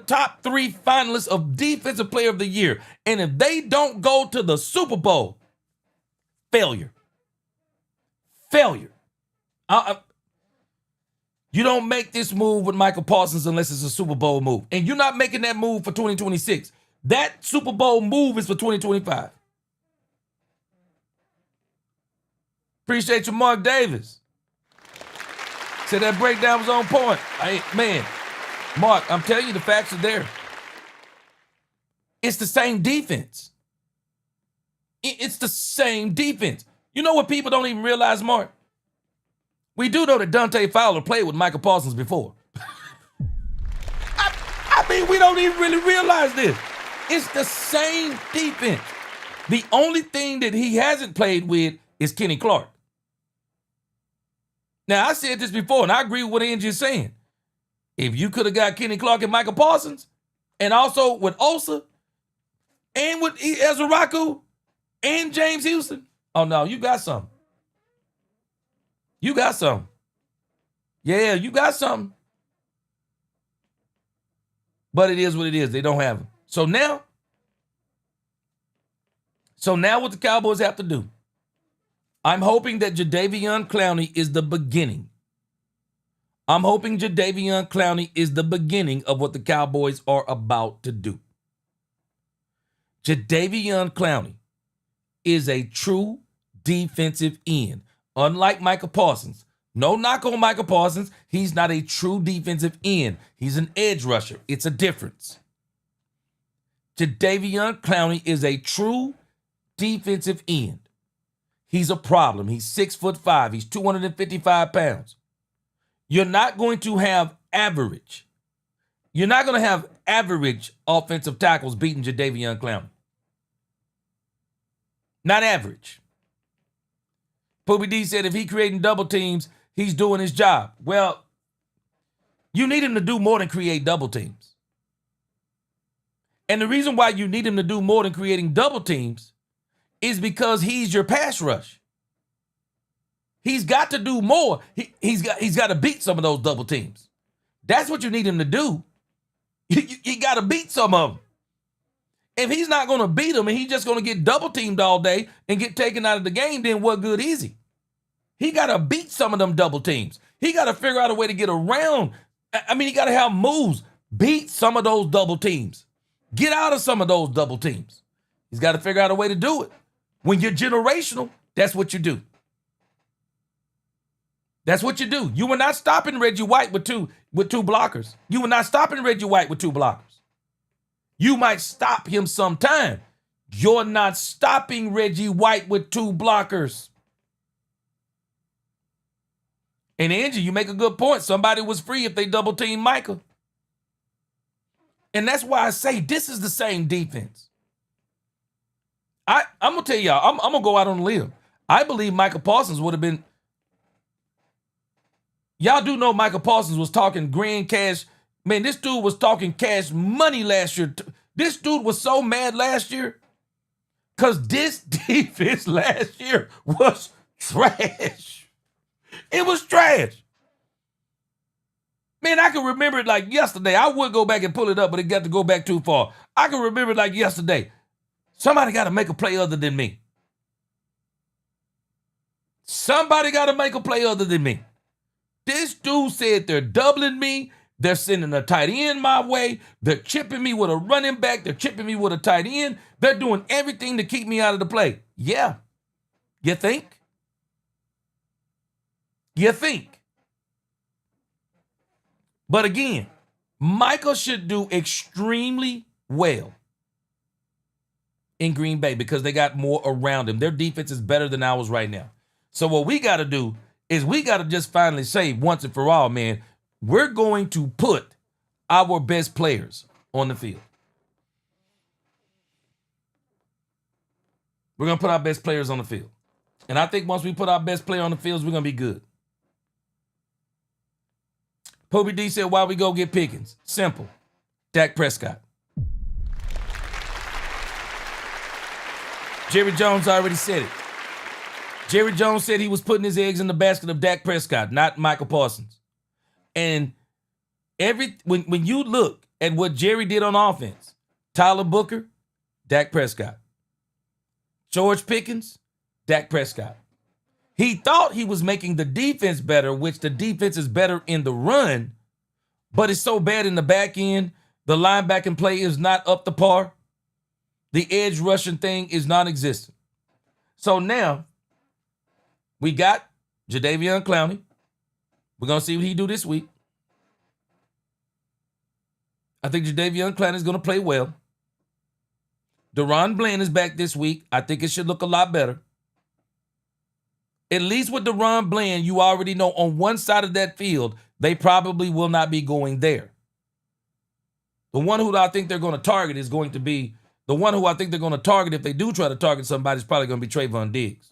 top 3 finalists of Defensive Player of the Year, and if they don't go to the Super Bowl, failure. You don't make this move with Michael Parsons unless it's a Super Bowl move. And you're not making that move for 2026. That Super Bowl move is for 2025. Appreciate you, Mark Davis. Said that breakdown was on point. Man, Mark, I'm telling you, the facts are there. It's the same defense. It's the same defense. You know what people don't even realize, Mark? We do know that Dante Fowler played with Michael Parsons before. I mean, we don't even really realize this. It's the same defense. The only thing that he hasn't played with is Kenny Clark. Now, I said this before, and I agree with what Angie is saying. If you could have got Kenny Clark and Michael Parsons, and also with Osa, and with Ezra Raku, and James Houston, oh no, you got something. You got something. Yeah, you got something. But it is what it is. They don't have him. So now what the Cowboys have to do, I'm hoping that Jadeveon Clowney is the beginning. I'm hoping Jadeveon Clowney is the beginning of what the Cowboys are about to do. Jadeveon Clowney is a true defensive end. Unlike Michael Parsons. No knock on Michael Parsons. He's not a true defensive end. He's an edge rusher. It's a difference. Jadeveon Clowney is a true defensive end. He's a problem. He's 6'5". He's 255 pounds. You're not going to have average. You're not going to have average offensive tackles beating Jadeveon Clowney. Not average. Poobie D said if he creating double teams, he's doing his job. Well, you need him to do more than create double teams. And the reason why you need him to do more than creating double teams is because he's your pass rush. He's got to do more. He's got to beat some of those double teams. That's what you need him to do. You got to beat some of them. If he's not going to beat them and he's just going to get double teamed all day and get taken out of the game, then what good is he? He got to beat some of them double teams. He got to figure out a way to get around. I mean, he got to have moves. Beat some of those double teams. Get out of some of those double teams. He's got to figure out a way to do it. When you're generational, that's what you do. That's what you do. You were not stopping Reggie White with two blockers. You were not stopping Reggie White with 2 blockers. You might stop him sometime. You're not stopping Reggie White with 2 blockers. And Angie, you make a good point. Somebody was free if they double team Michael. And that's why I say this is the same defense. I'm going to tell y'all, I'm going to go out on a limb. I believe Michael Parsons would have been. Y'all do know Michael Parsons was talking grand cash Man, this dude was talking cash money last year. This dude was so mad last year because this defense last year was trash. It was trash. Man, I can remember it like yesterday. I would go back and pull it up, but it got to go back too far. I can remember it like yesterday. Somebody got to make a play other than me. Somebody got to make a play other than me. This dude said they're doubling me. They're sending a tight end my way. They're chipping me with a running back. They're chipping me with a tight end. They're doing everything to keep me out of the play. Yeah. You think? You think? But again, Michael should do extremely well in Green Bay because they got more around him. Their defense is better than ours right now. So what we got to do is we got to just finally say once and for all, man, we're going to put our best players on the field. We're going to put our best players on the field. And I think once we put our best player on the field, we're going to be good. Poby D said, why we go get Pickens? Simple. Dak Prescott. Jerry Jones already said it. Jerry Jones said he was putting his eggs in the basket of Dak Prescott, not Michael Parsons. And when you look at what Jerry did on offense, Tyler Booker, Dak Prescott. George Pickens, Dak Prescott. He thought he was making the defense better, which the defense is better in the run, but it's so bad in the back end. The linebacking play is not up to par. The edge rushing thing is non-existent. So now we got Jadeveon Clowney. We're going to see what he do this week. I think Jadeveon Clowney is going to play well. Deron Bland is back this week. I think it should look a lot better. At least with Deron Bland, you already know on one side of that field, they probably will not be going there. The one who I think they're going to target is going to be, the one who I think they're going to target if they do try to target somebody is probably going to be Trayvon Diggs.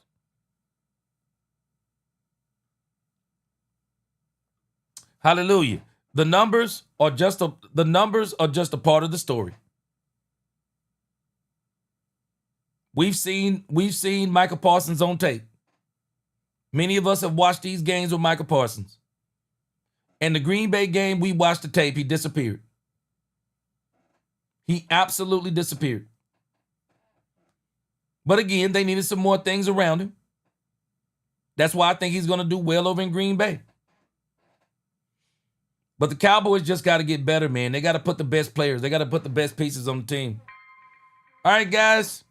Hallelujah. The numbers are just a part of the story. We've seen Michael Parsons on tape. Many of us have watched these games with Michael Parsons. And the Green Bay game, we watched the tape. He disappeared. He absolutely disappeared. But again, they needed some more things around him. That's why I think he's going to do well over in Green Bay. But the Cowboys just got to get better, man. They got to put the best players. They got to put the best pieces on the team. All right, guys.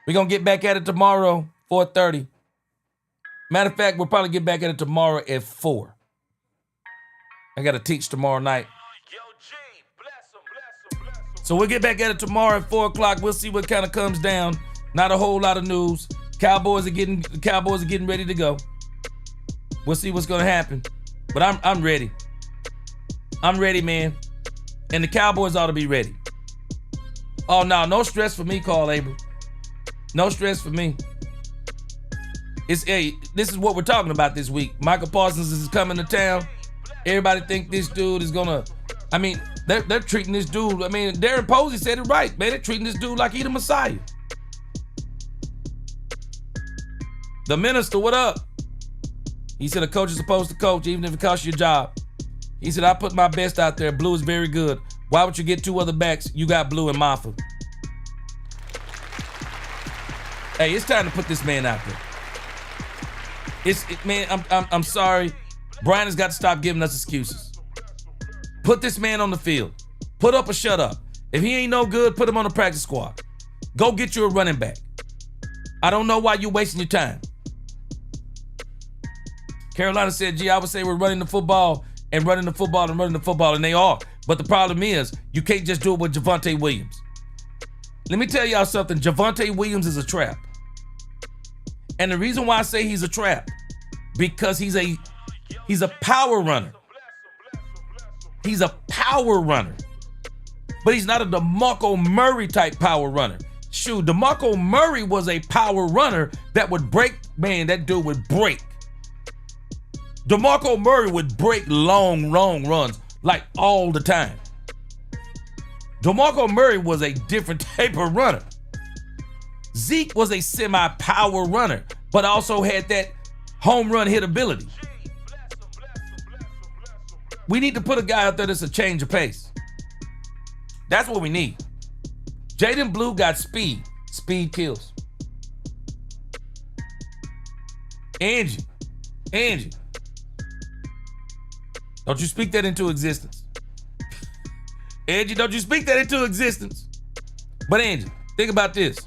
We're going to get back at it tomorrow, 4:30. Matter of fact, we'll probably get back at it tomorrow at 4. I got to teach tomorrow night. So we'll get back at it tomorrow at 4 o'clock. We'll see what kind of comes down. Not a whole lot of news. Cowboys are getting ready to go. We'll see what's going to happen. But I'm ready. I'm ready, man. And the Cowboys ought to be ready. Oh, no stress for me, Carl Abel. No stress for me. This is what we're talking about this week. Michael Parsons is coming to town. Everybody think this dude is gonna. I mean, they're treating this dude. I mean, Darren Posey said it right, man. They're treating this dude like he the Messiah. The minister, what up? He said a coach is supposed to coach, even if it costs you your job. He said, I put my best out there. Blue is very good. Why would you get 2 other backs? You got Blue and Maffa. Hey, it's time to put this man out there. Man, I'm sorry. Brian has got to stop giving us excuses. Put this man on the field. Put up or shut up. If he ain't no good, put him on the practice squad. Go get you a running back. I don't know why you're wasting your time. Carolina said, gee, I would say we're running the football, and they are. But the problem is, you can't just do it with Javonte Williams. Let me tell y'all something. Javonte Williams is a trap. And the reason why I say he's a trap, because he's a power runner. He's a power runner. But he's not a DeMarco Murray type power runner. Shoot, DeMarco Murray was a power runner that would break. Man, that dude would break. DeMarco Murray would break long runs. like all the time. DeMarco Murray was a different type of runner. Zeke was a semi-power runner, but also had that home run hit ability. We need to put a guy out there that's a change of pace. That's what we need. Jaden Blue got speed. Speed kills. Angie. Don't you speak that into existence. Angie, don't you speak that into existence. But Angie, think about this.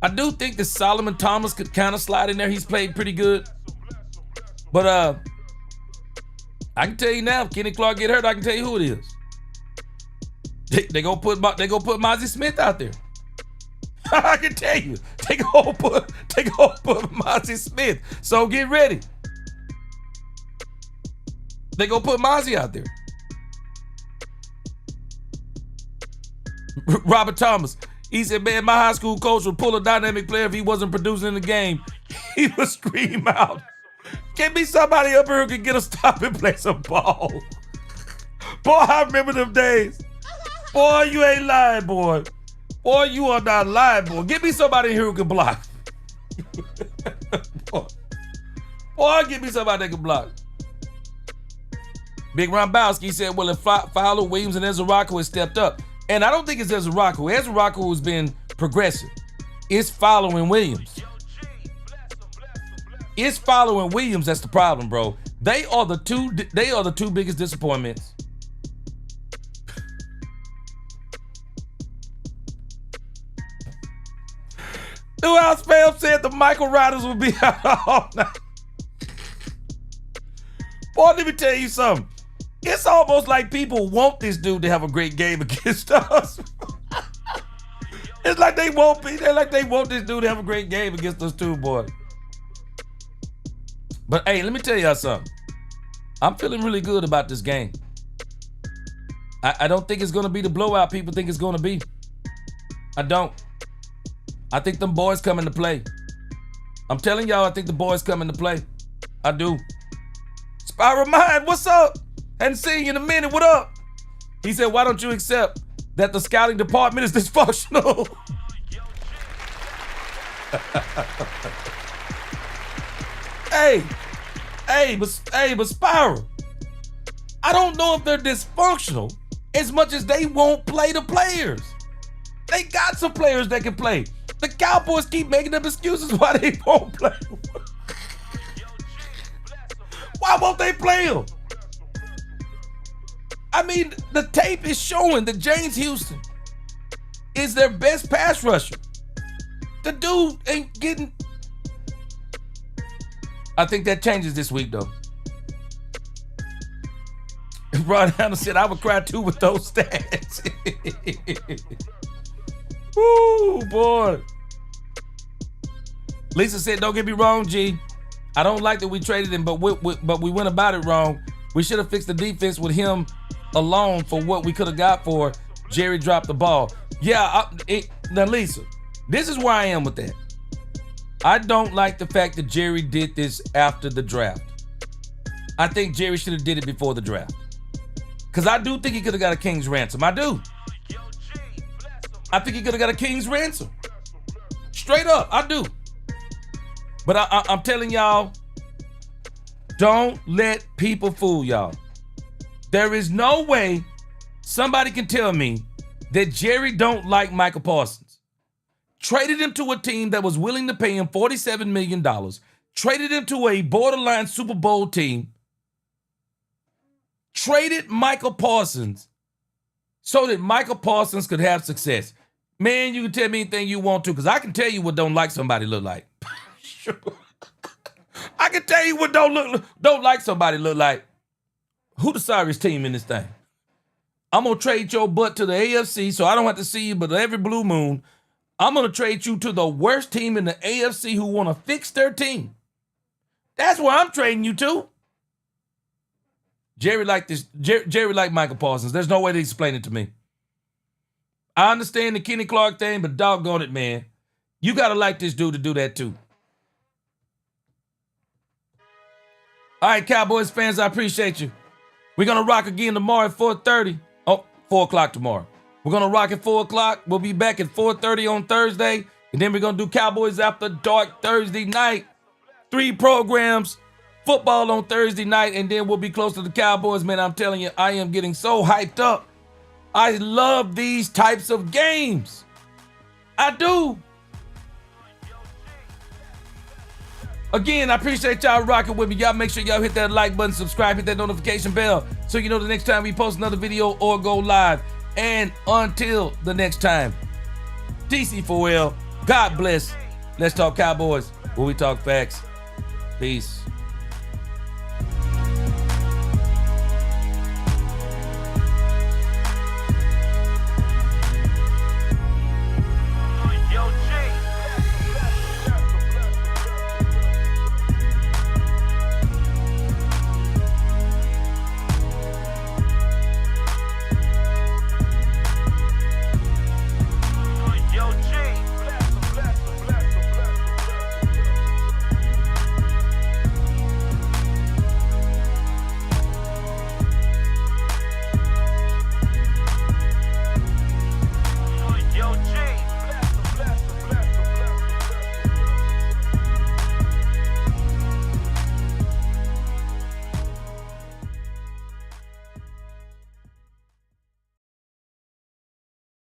I do think that Solomon Thomas could kind of slide in there. He's played pretty good. But I can tell you now, if Kenny Clark get hurt, I can tell you who it is. They gonna put Mozzie Smith out there. I can tell you. They gonna put Mozzie Smith. So get ready. They gonna put Mozzie out there. Robert Thomas. He said, man, my high school coach would pull a dynamic player if he wasn't producing in the game. He would scream out, get me somebody up here who can get a stop and play some ball. Boy, I remember them days. Boy, you ain't lying, boy. Boy, you are not lying, boy. Get me somebody here who can block. boy, get me somebody that can block. Big Rombowski said, well, if Fowler, Williams, and Ezra Rocco has stepped up, and I don't think it's Ezra Rocco. Ezra Rocco has been progressive. It's following Williams. It's following Williams that's the problem, bro. They are the two biggest disappointments. New House fam said the Michael Riders will be out all night. Boy, let me tell you something. It's almost like people want this dude to have a great game against us. It's like they want this dude to have a great game against us too, boy. But hey, let me tell y'all something. I'm feeling really good about this game. I don't think it's gonna be the blowout people think it's gonna be. I don't. I think them boys come into play. I'm telling y'all, I think the boys come into play. I do. Spiral Mind, what's up? Hadn't seen you in a minute. What up? He said, why don't you accept that the scouting department is dysfunctional? but Spiral, I don't know if they're dysfunctional as much as they won't play the players. They got some players that can play. The Cowboys keep making up excuses why they won't play. Why won't they play them? I mean, the tape is showing that James Houston is their best pass rusher. The dude ain't getting... I think that changes this week, though. Ron Hanna said, I would cry too with those stats. Woo, boy. Lisa said, don't get me wrong, G. I don't like that we traded him, but we went about it wrong. We should have fixed the defense with him alone for what we could have got for Jerry dropped the ball. Yeah, now Lisa, this is where I am with that. I don't like the fact that Jerry did this after the draft. I think Jerry should have did it before the draft. Because I do think he could have got a king's ransom. I do. I think he could have got a king's ransom. Straight up, I do. But I'm telling y'all, don't let people fool y'all. There is no way somebody can tell me that Jerry don't like Michael Parsons. Traded him to a team that was willing to pay him $47 million. Traded him to a borderline Super Bowl team. Traded Michael Parsons so that Michael Parsons could have success. Man, you can tell me anything you want to, because I can tell you what don't like somebody look like. I can tell you what don't like somebody look like. Who the sorriest team in this thing? I'm going to trade your butt to the AFC so I don't have to see you but every blue moon. I'm going to trade you to the worst team in the AFC who want to fix their team. That's where I'm trading you to. Jerry liked this. Jerry liked Michael Parsons. There's no way to explain it to me. I understand the Kenny Clark thing, but doggone it, man. You got to like this dude to do that too. All right, Cowboys fans, I appreciate you. We're going to rock again tomorrow at 4:30. Oh, 4 o'clock tomorrow. We're going to rock at 4 o'clock. We'll be back at 4:30 on Thursday. And then we're going to do Cowboys After Dark Thursday night. 3 programs. Football on Thursday night. And then we'll be close to the Cowboys. Man, I'm telling you, I am getting so hyped up. I love these types of games. I do. Again, I appreciate y'all rocking with me. Y'all make sure y'all hit that like button, subscribe, hit that notification bell so you know the next time we post another video or go live. And until the next time, DC4L, God bless. Let's talk Cowboys where we talk facts. Peace.